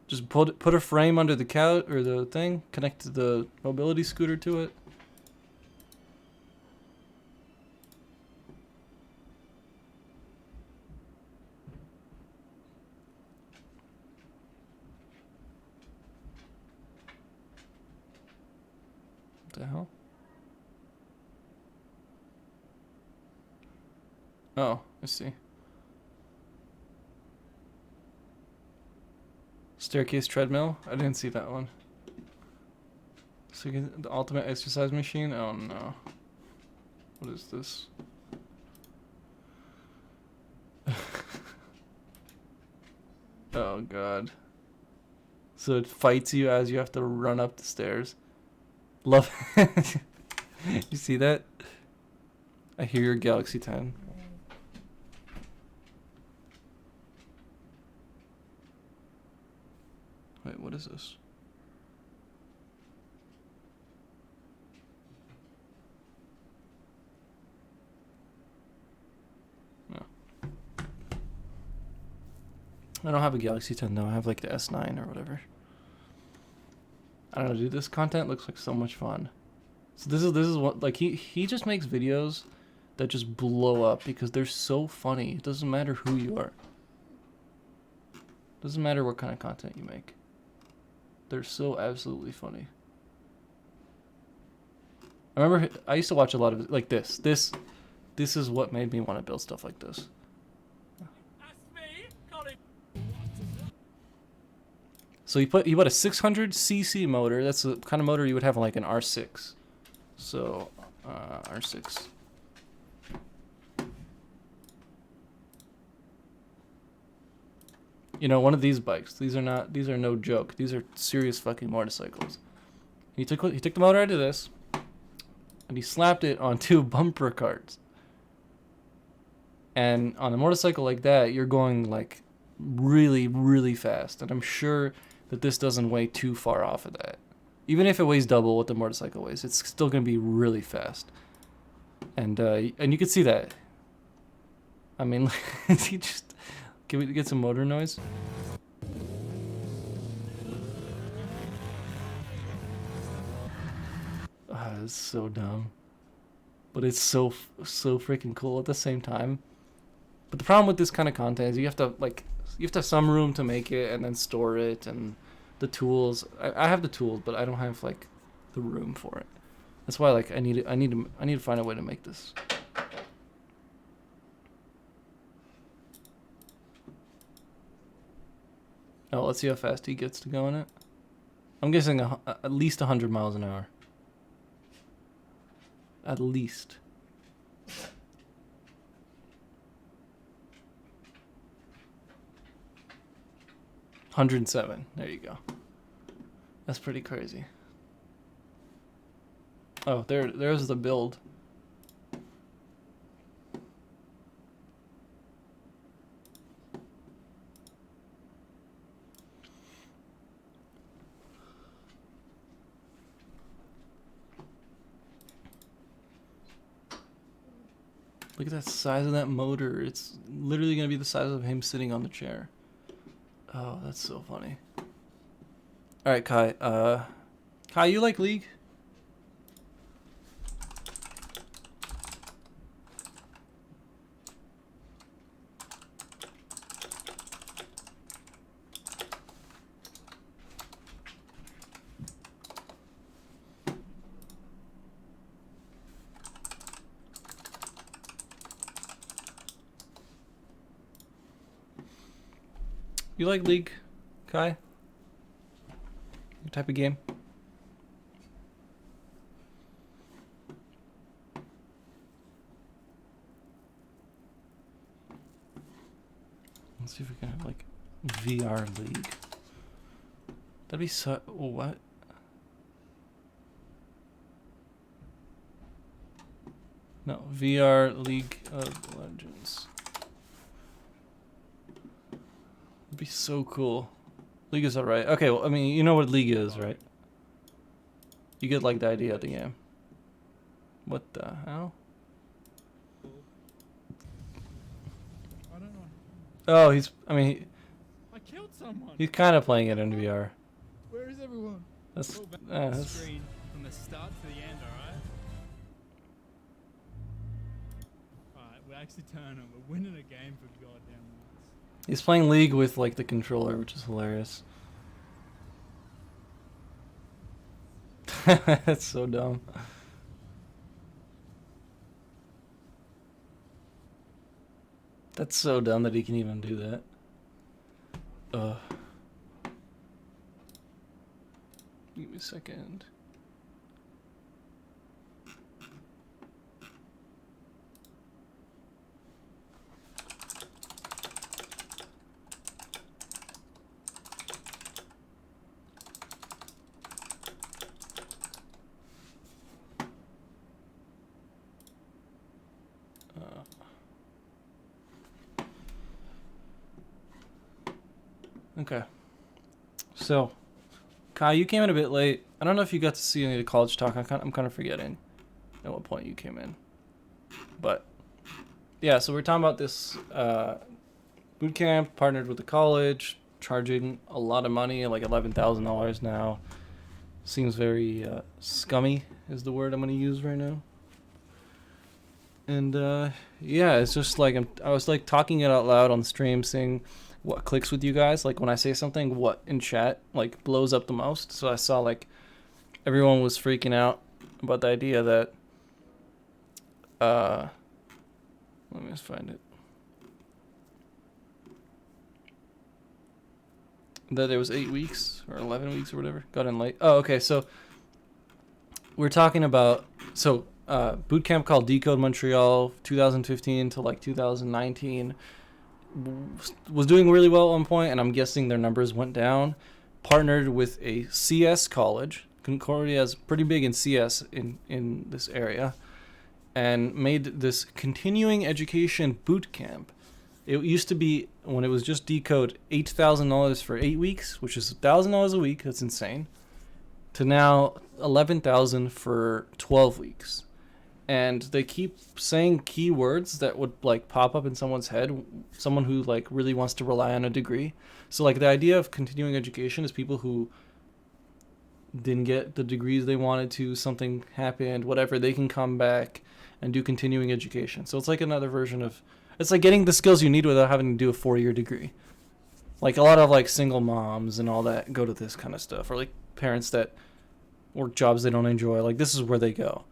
Just put a frame under the couch or the thing, connect the mobility scooter to it. What the hell? Oh, I see. Staircase treadmill? I didn't see that one. So you get the ultimate exercise machine? Oh no. What is this? Oh god. So it fights you as you have to run up the stairs. Love it. You see that? I hear your Galaxy 10. Wait, what is this? No. I don't have a Galaxy 10 though. I have like the S9 or whatever. I don't know, dude. This content looks like so much fun. So this is what, like, he just makes videos that just blow up because they're so funny. It doesn't matter who you are. Doesn't matter what kind of content you make. They're so absolutely funny. I remember I used to watch a lot of like this. This is what made me want to build stuff like this. That's me, Colin. So he put a 600cc motor. That's the kind of motor you would have on like an R6. So R6. You know, one of these bikes. These are no joke. These are serious fucking motorcycles. He took the motor out of this, and he slapped it on 2 bumper carts. And on a motorcycle like that, you're going like really, really fast. And I'm sure that this doesn't weigh too far off of that. Even if it weighs double what the motorcycle weighs, it's still gonna be really fast. And you can see that. I mean, he just. Can we get some motor noise? It's so dumb. But it's so freaking cool at the same time. But the problem with this kind of content is you have to have some room to make it and then store it and the tools. I have the tools, but I don't have like the room for it. That's why like I need to find a way to make this. Oh, let's see how fast he gets to go in it. I'm guessing at least 100 miles an hour. At least. $107. There you go. That's pretty crazy. Oh, there's the build. Look at that size of that motor. It's literally going to be the size of him sitting on the chair. Oh, that's so funny. All right, Kai. Kai, you like League? You like League, Kai? Your type of game? Let's see if we can have like VR League. That'd be so. What? No, VR League of Legends. It'd be so cool. League is alright. Okay, well, I mean, you know what League is, right? You get like the idea of the game. What the hell? I don't know. Oh, I killed someone. he's kind of playing it in VR. Where is everyone? That's, Go back uh, to the that's screen from the start to the end, alright? Alright, we actually turn them. We're winning a game for goddamn once. he's playing League with like the controller, which is hilarious. That's so dumb. That's so dumb that he can even do that. Ugh. Give me a second. Okay. So, Kai, you came in a bit late. I don't know if you got to see any of the college talk. I'm kind of forgetting at what point you came in. But, yeah, so we're talking about this boot camp partnered with the college, charging a lot of money, like $11,000 now. Seems very scummy is the word I'm going to use right now. And, yeah, it's just like I was like talking it out loud on stream, saying what clicks with you guys. Like when I say something, what in chat like blows up the most. So I saw like everyone was freaking out about the idea that let me just find it. that it was 8 weeks or 11 weeks or whatever. Got in late. Oh, okay. So we're talking about boot camp called Decode Montreal, 2015 to like 2019, was doing really well at one point, and I'm guessing their numbers went down. Partnered with a CS college. Concordia is pretty big in CS in this area, and made this continuing education boot camp. It used to be, when it was just Decode, $8,000 for 8 weeks, which is $1,000 a week. That's insane. To now $11,000 for 12 weeks. And they keep saying keywords that would like pop up in someone's head, someone who like really wants to rely on a degree. So like the idea of continuing education is people who didn't get the degrees they wanted to, something happened, whatever, they can come back and do continuing education. So it's like another version of, it's like getting the skills you need without having to do a 4-year degree. Like a lot of like single moms and all that go to this kind of stuff, or like parents that work jobs they don't enjoy. Like this is where they go.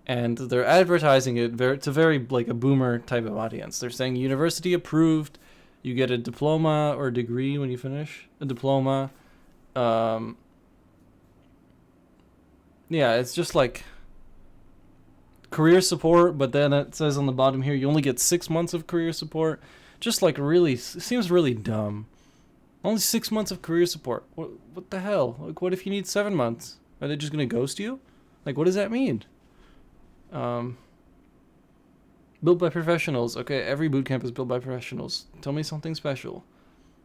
And they're advertising it to very like a boomer type of audience. They're saying university approved, you get a diploma or degree when you finish a diploma. Yeah, it's just like career support, but then it says on the bottom here you only get 6 months of career support. Just like really, it seems really dumb. Only 6 months of career support. What the hell? Like, what if you need 7 months? Are they just gonna ghost you? Like, what does that mean? Built by professionals. Okay, every bootcamp is built by professionals. Tell me something special.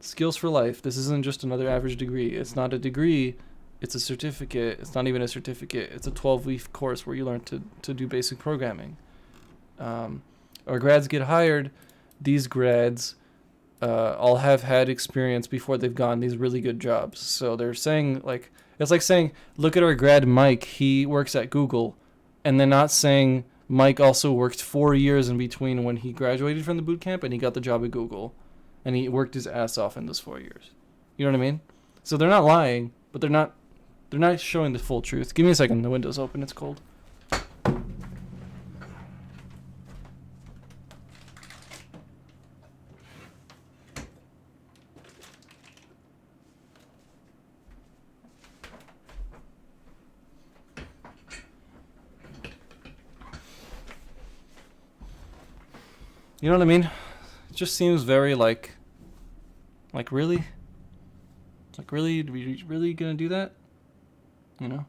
Skills for life. This isn't just another average degree. It's not a degree. It's a certificate. It's not even a certificate. It's a 12-week course where you learn to do basic programming. Our grads get hired. These grads all have had experience before they've gotten these really good jobs. So they're saying, like, it's like saying, look at our grad Mike. He works at Google. And they're not saying Mike also worked 4 years in between when he graduated from the boot camp and he got the job at Google. And he worked his ass off in those 4 years. You know what I mean? So they're not lying, but they're not showing the full truth. Give me a second. The window's open. It's cold. You know what I mean? It just seems very like really? Like really? Are we really gonna do that? You know?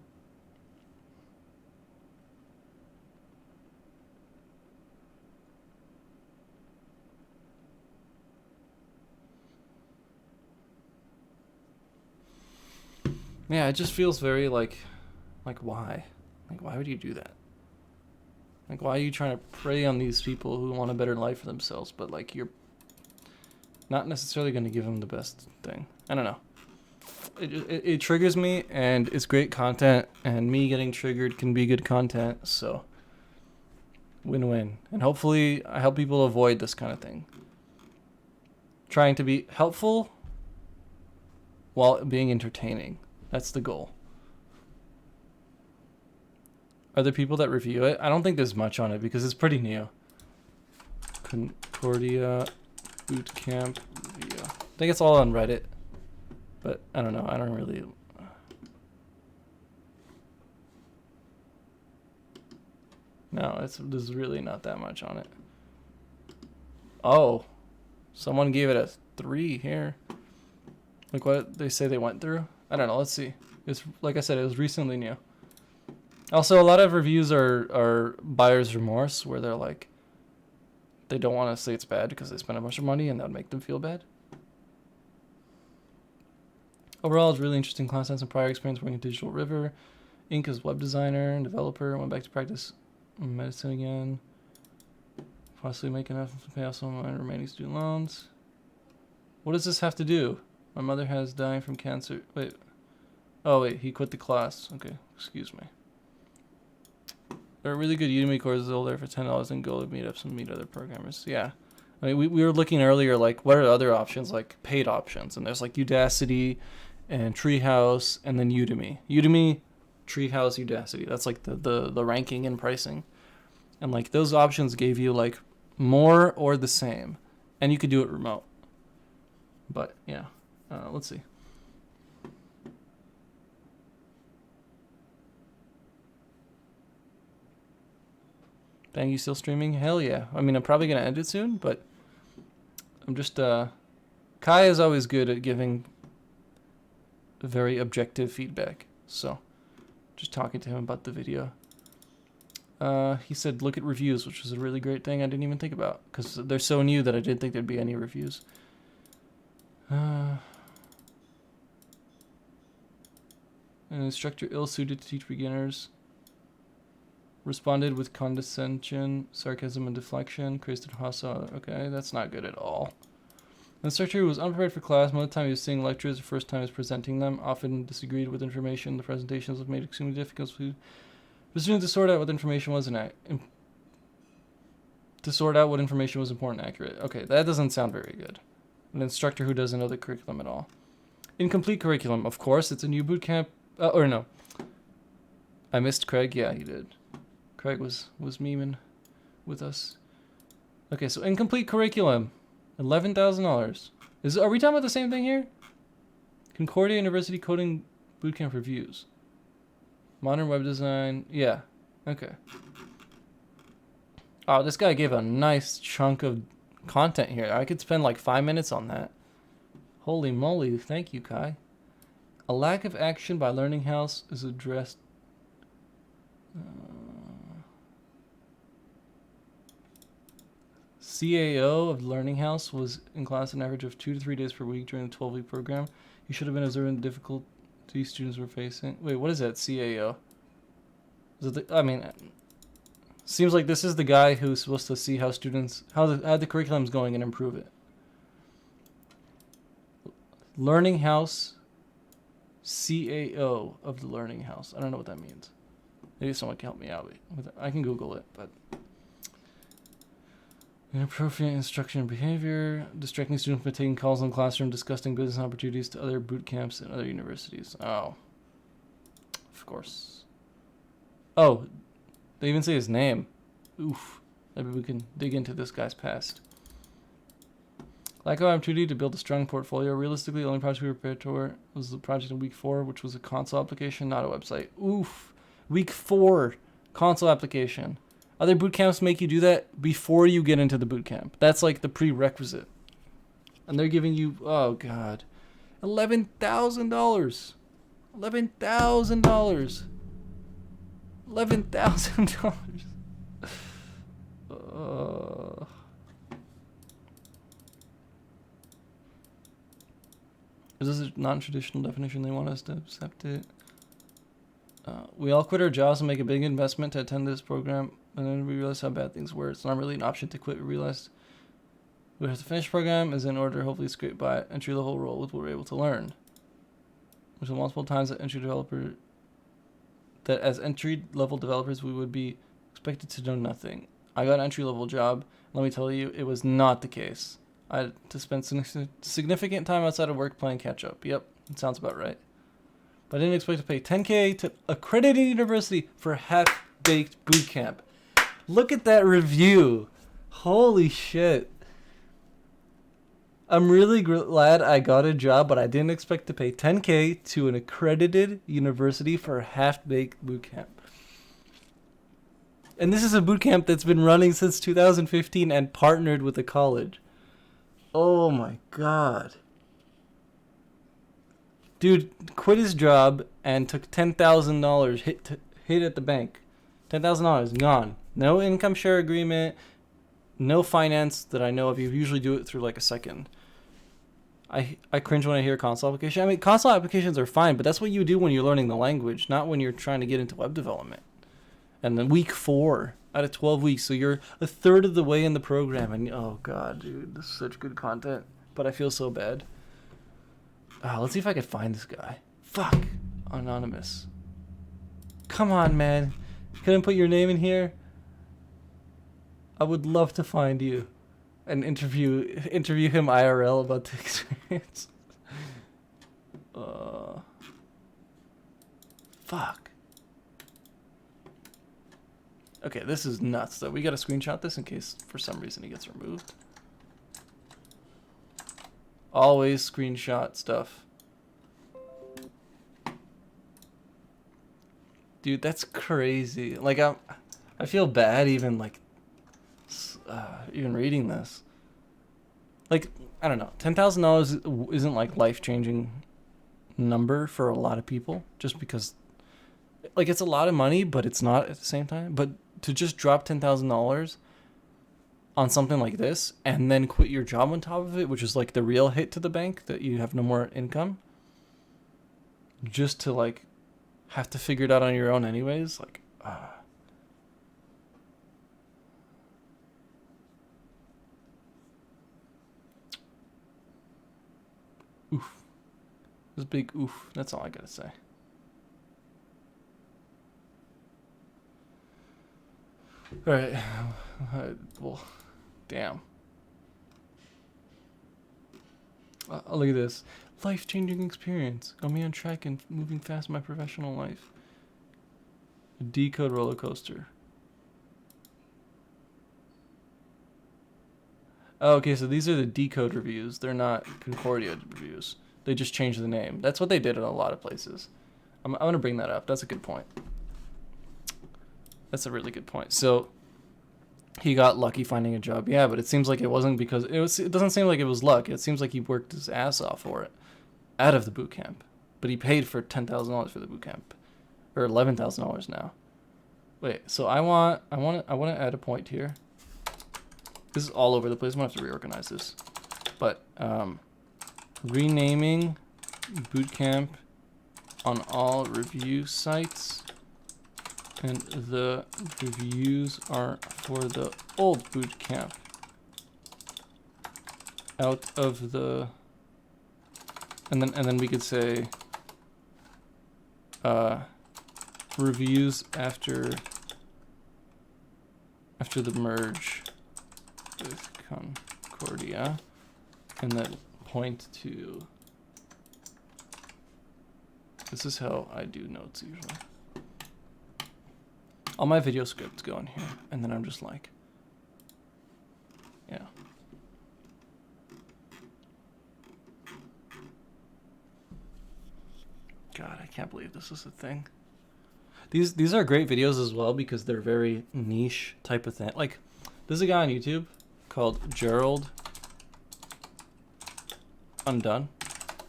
Yeah, it just feels very like why? Like why would you do that? Like, why are you trying to prey on these people who want a better life for themselves, but, like, you're not necessarily going to give them the best thing? I don't know. It triggers me, and it's great content, and me getting triggered can be good content, so win-win. And hopefully I help people avoid this kind of thing. Trying to be helpful while being entertaining. That's the goal. Are there people that review it? I don't think there's much on it because it's pretty new. Concordia Bootcamp review. I think it's all on Reddit. But I don't know. I don't really... No, there's really not that much on it. Oh. Someone gave it a 3 here. Like what they say they went through? I don't know. Let's see. It's like I said, it was recently new. Also, a lot of reviews are buyer's remorse, where they're like, they don't want to say it's bad because they spent a bunch of money and that would make them feel bad. Overall, it's really interesting class. Had some prior experience working at Digital River. Inc. as web designer and developer. Went back to practice medicine again. Possibly make enough to pay off some of my remaining student loans. What does this have to do? My mother has dying from cancer. Wait. Oh, wait. He quit the class. Okay. Excuse me. There are really good Udemy courses over there for $10 and go to meetups and meet other programmers. Yeah. I mean, we were looking earlier, like, what are other options, like paid options? And there's like Udacity and Treehouse and then Udemy. Udemy, Treehouse, Udacity. That's like the ranking and pricing. And like those options gave you like more or the same. And you could do it remote. But yeah. Let's see. Bang, you still streaming? Hell yeah. I mean, I'm probably going to end it soon, but I'm just, Kai is always good at giving very objective feedback. So, just talking to him about the video. He said, look at reviews, which was a really great thing I didn't even think about, because they're so new that I didn't think there'd be any reviews. An instructor ill-suited to teach beginners. Responded with condescension, sarcasm, and deflection. Created hostile. Okay, that's not good at all. The instructor was unprepared for class. Most of the time he was seeing lectures. The first time he was presenting them. Often disagreed with information. The presentations was made extremely difficult for students to sort out what information was important and accurate. Okay, that doesn't sound very good. An instructor who doesn't know the curriculum at all. Incomplete curriculum. Of course, it's a new boot camp. Or no. I missed Craig. Yeah, he did. Craig was memeing with us. Okay, so incomplete curriculum. $11,000. Are we talking about the same thing here? Concordia University Coding Bootcamp Reviews. Modern web design. Yeah. Okay. Oh, this guy gave a nice chunk of content here. I could spend like 5 minutes on that. Holy moly. Thank you, Kai. A lack of action by Learning House is addressed. CAO of Learning House was in class an average of 2 to 3 days per week during the 12-week program. You should have been observing the difficulty students were facing. Wait, what is that, CAO? Is it seems like this is the guy who's supposed to see how students, how the curriculum's going and improve it. Learning House, CAO of the Learning House. I don't know what that means. Maybe someone can help me out with it. I can Google it, but... Inappropriate instruction and behavior, distracting students by taking calls in the classroom, discussing business opportunities to other boot camps and other universities. Oh. Of course. Oh, they even say his name. Oof. Maybe we can dig into this guy's past. Lack of opportunity to build a strong portfolio. Realistically, the only project we were prepared for was the project in week 4, which was a console application, not a website. Oof. Week 4, console application. Other boot camps make you do that before you get into the boot camp. That's like the prerequisite. And they're giving you, oh God, $11,000. $11,000. $11,000. Is this a non-traditional definition? They want us to accept it. We all quit our jobs and make a big investment to attend this program. And then we realized how bad things were. It's not really an option to quit. We realized we have to finish the program is in order to hopefully scrape by entry-level role with what we're able to learn. Which is multiple times that as entry-level developers we would be expected to know nothing. I got an entry-level job. Let me tell you, it was not the case. I had to spend significant time outside of work playing catch-up. Yep, it sounds about right. But I didn't expect to pay $10K to accredited university for half-baked boot camp. Look at that review. Holy shit. I'm really glad I got a job, but I didn't expect to pay $10K to an accredited university for a half-baked boot camp. And this is a boot camp that's been running since 2015 and partnered with a college. Oh my God. Dude quit his job and took $10,000 hit at the bank. $10,000 gone. No income share agreement. No finance that I know of. You usually do it through like a second. I cringe when I hear console application. I mean, console applications are fine, but that's what you do when you're learning the language, not when you're trying to get into web development. And then week 4 out of 12 weeks, so you're a third of the way in the program, and oh God, dude, this is such good content. But I feel so bad. Let's see if I can find this guy. Fuck. Anonymous. Come on, man. Couldn't put your name in here? I would love to find you and interview him IRL about the experience. Fuck. Okay, this is nuts though. We gotta screenshot this in case for some reason he gets removed. Always screenshot stuff. Dude, that's crazy. Like I feel bad even like even reading this. Like, I don't know. $10,000 isn't like life-changing number for a lot of people, just because like it's a lot of money, but it's not at the same time. But to just drop $10,000 on something like this and then quit your job on top of it, which is like the real hit to the bank that you have no more income, just to like have to figure it out on your own anyways, like oof. This big oof. That's all I gotta say. All right. Well, damn. Look at this. Life-changing experience. Got me on track and moving fast in my professional life. A decode roller coaster. Oh, okay, so these are the decode reviews. They're not Concordia reviews. They just changed the name. That's what they did in a lot of places. I'm going to bring that up. That's a good point. That's a really good point. So he got lucky finding a job. Yeah, but it seems like it wasn't because it doesn't seem like it was luck. It seems like he worked his ass off for it out of the boot camp. But he paid for $10,000 for the boot camp, or $11,000 now. Wait, so I want to add a point here. This is all over the place. I'm going to have to reorganize this. But renaming bootcamp on all review sites, and the reviews are for the old bootcamp. Out of the, and then we could say reviews after the merge with Concordia, and then point to, this is how I do notes usually. All my video scripts go in here, and then I'm just like, yeah. God, I can't believe this is a thing. These are great videos as well because they're very niche type of thing. Like, there's a guy on YouTube called Gerald Undone,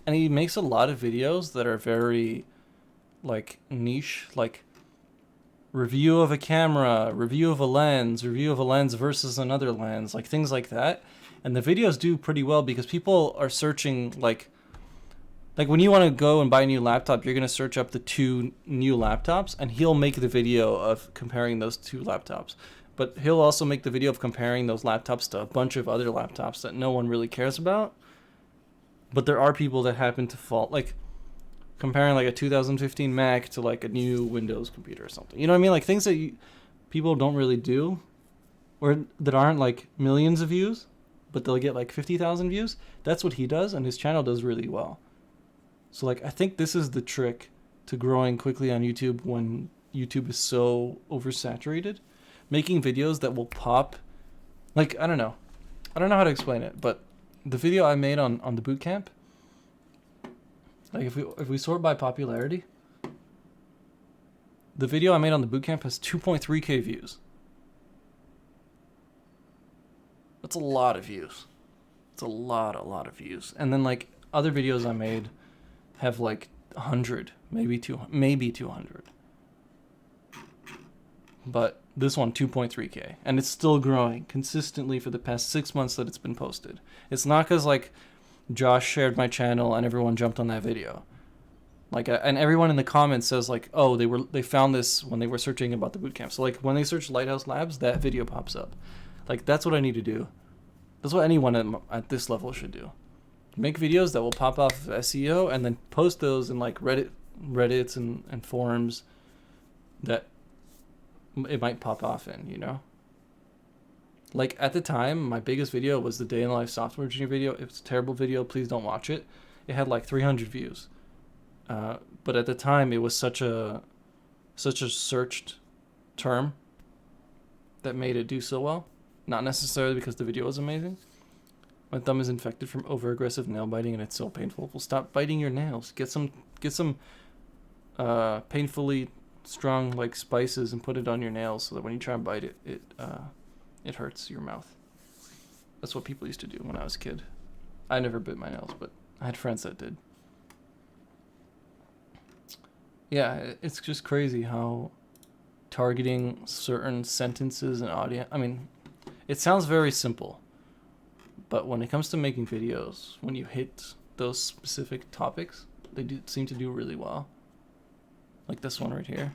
and he makes a lot of videos that are very like niche, like review of a camera, review of a lens versus another lens, like things like that. And the videos do pretty well because people are searching like when you want to go and buy a new laptop, you're going to search up the two new laptops, and he'll make the video of comparing those two laptops. But he'll also make the video of comparing those laptops to a bunch of other laptops that no one really cares about. But there are people that happen to fall, like comparing like a 2015 Mac to like a new Windows computer or something. You know what I mean? Like things that people don't really do, or that aren't like millions of views, but they'll get like 50,000 views. That's what he does, and his channel does really well. So like I think this is the trick to growing quickly on YouTube when YouTube is so oversaturated. Making videos that will pop, like I don't know how to explain it, but the video I made on the bootcamp, like if we sort by popularity, the video I made on the bootcamp has 2.3k views. That's a lot of views. It's a lot of views. And then like other videos I made have like 100, maybe 200. But this one 2.3k, and it's still growing consistently for the past 6 months that it's been posted. It's not because like Josh shared my channel and everyone jumped on that video. Like and everyone in the comments says like, oh, they found this when they were searching about the bootcamp. So like when they search Lighthouse Labs, that video pops up. Like that's what I need to do. That's what anyone at this level should do. Make videos that will pop off of SEO and then post those in like Reddits and forums that it might pop off in, you know? Like at the time, my biggest video was the Day in the Life Software Engineer video. It was a terrible video. Please don't watch it. It had like 300 views. But at the time, it was such a searched term that made it do so well. Not necessarily because the video was amazing. My thumb is infected from over-aggressive nail biting, and it's so painful. Well, stop biting your nails. Get some painfully strong like spices and put it on your nails so that when you try and bite it, it hurts your mouth. That's what people used to do when I was a kid. I never bit my nails, but I had friends that did. Yeah, it's just crazy how targeting certain sentences and audience. I mean, it sounds very simple, but when it comes to making videos, when you hit those specific topics, they do seem to do really well. Like this one right here,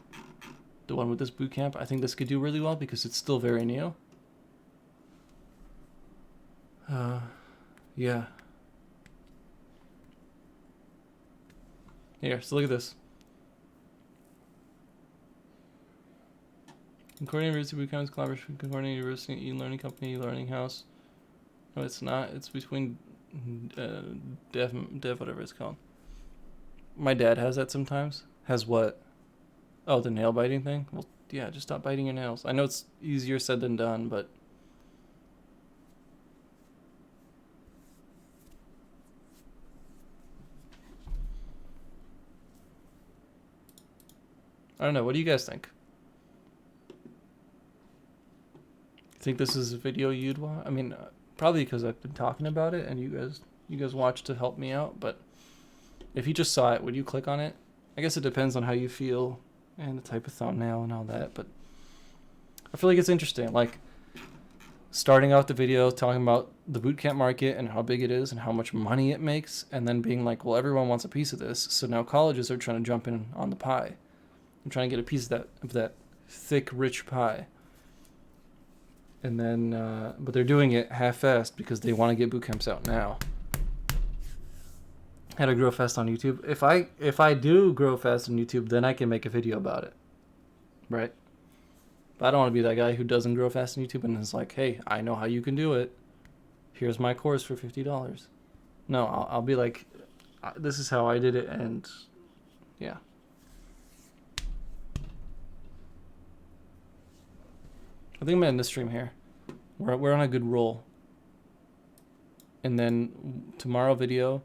the one with this boot camp. I think this could do really well because it's still very new. Yeah. Here, so look at this. Concordia University Bootcamps collaboration with Concordia University e-learning company, Learning House. No, it's not. It's between Dev, whatever it's called. My dad has that sometimes. Has what? Oh, the nail biting thing? Well, yeah, just stop biting your nails. I know it's easier said than done, but... I don't know. What do you guys think? Think this is a video you'd want? I mean, probably because I've been talking about it and you guys watch to help me out, but if you just saw it, would you click on it? I guess it depends on how you feel and the type of thumbnail and all that, but I feel like it's interesting. Like, starting out the video talking about the bootcamp market and how big it is and how much money it makes, and then being like, well, everyone wants a piece of this, so now colleges are trying to jump in on the pie. I'm trying to get a piece of that thick, rich pie. And then, but they're doing it half-assed because they want to get boot camps out now. How to grow fast on YouTube. If I do grow fast on YouTube, then I can make a video about it, right? But I don't want to be that guy who doesn't grow fast on YouTube and is like, hey, I know how you can do it. Here's my course for $50. No, I'll be like, this is how I did it, and yeah. I think I'm gonna end the stream here. We're on a good roll. And then tomorrow video,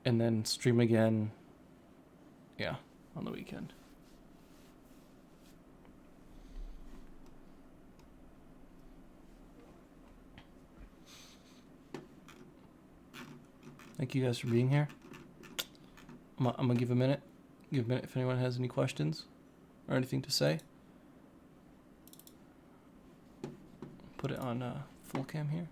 and then stream again. Yeah, on the weekend. Thank you guys for being here. I'm gonna give a minute. Give a minute if anyone has any questions or anything to say. Put it on full cam here.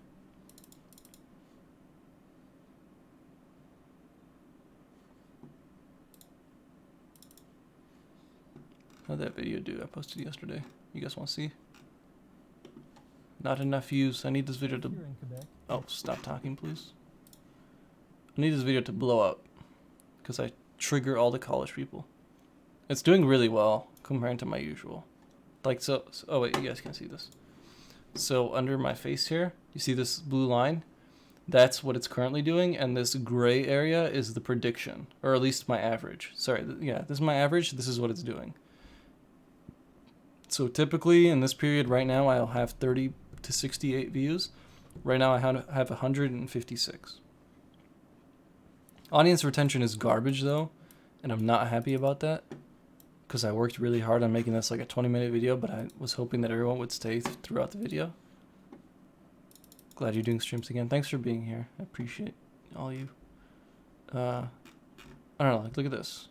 How'd that video do? I posted yesterday. You guys want to see? Not enough views. I need this video to... Oh, stop talking, please. I need this video to blow up because I trigger all the college people. It's doing really well compared to my usual. Like so oh wait, you guys can see this. So under my face here, you see this blue line? That's what it's currently doing, and this gray area is the prediction, or at least my average. Sorry, yeah, this is my average. This is what it's doing. So typically in this period right now, I'll have 30 to 68 views. Right now I have 156. Audience retention is garbage though, and I'm not happy about that because I worked really hard on making this like a 20-minute video, but I was hoping that everyone would stay throughout the video. Glad you're doing streams again. Thanks for being here. I appreciate all you. I don't know, like look at this.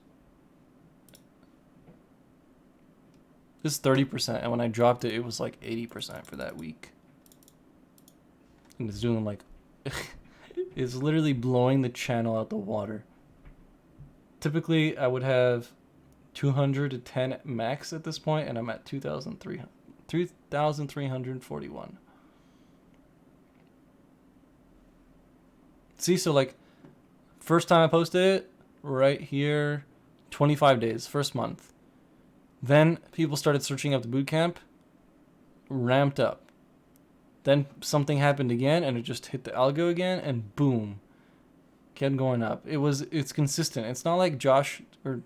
This is 30%, and when I dropped it, it was like 80% for that week. And it's doing like, it's literally blowing the channel out the water. Typically, I would have 210 max at this point, and I'm at 2,341. See, so like, first time I posted it, right here, 25 days, first month. Then people started searching up the bootcamp, ramped up. Then something happened again, and it just hit the algo again, and boom, kept going up. It's consistent. It's not like Josh, or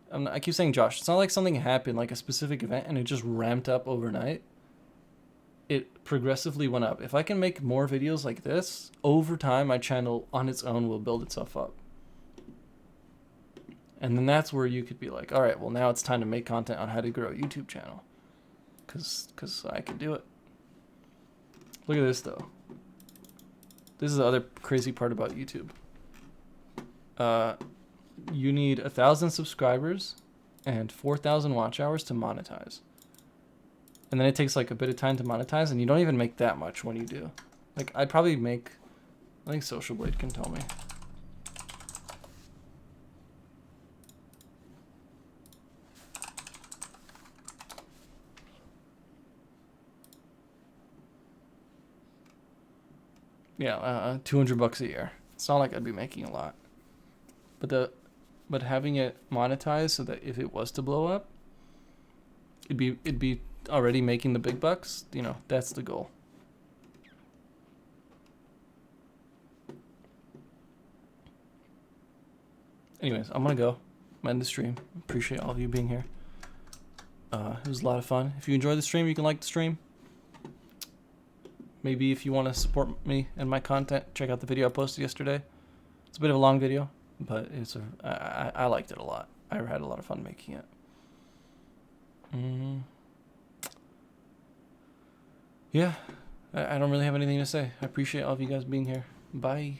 I keep saying Josh. It's not like something happened, like a specific event, and it just ramped up overnight. it progressively went up. If I can make more videos like this, over time, my channel on its own will build itself up. And then that's where you could be like, all right, well, now it's time to make content on how to grow a YouTube channel. Because I can do it. Look at this, though. This is the other crazy part about YouTube. You need 1,000 subscribers and 4,000 watch hours to monetize. And then it takes like a bit of time to monetize, and you don't even make that much when you do. Like, I'd probably make, I think Social Blade can tell me. Yeah, $200 a year. It's not like I'd be making a lot. But having it monetized so that if it was to blow up, it'd be already making the big bucks. You know, that's the goal. Anyways, I'm gonna go. I'm ending the stream. Appreciate all of you being here. It was a lot of fun. If you enjoyed the stream, you can like the stream. Maybe if you want to support me and my content, check out the video I posted yesterday. It's a bit of a long video, but I liked it a lot. I had a lot of fun making it. Yeah, I don't really have anything to say. I appreciate all of you guys being here. Bye.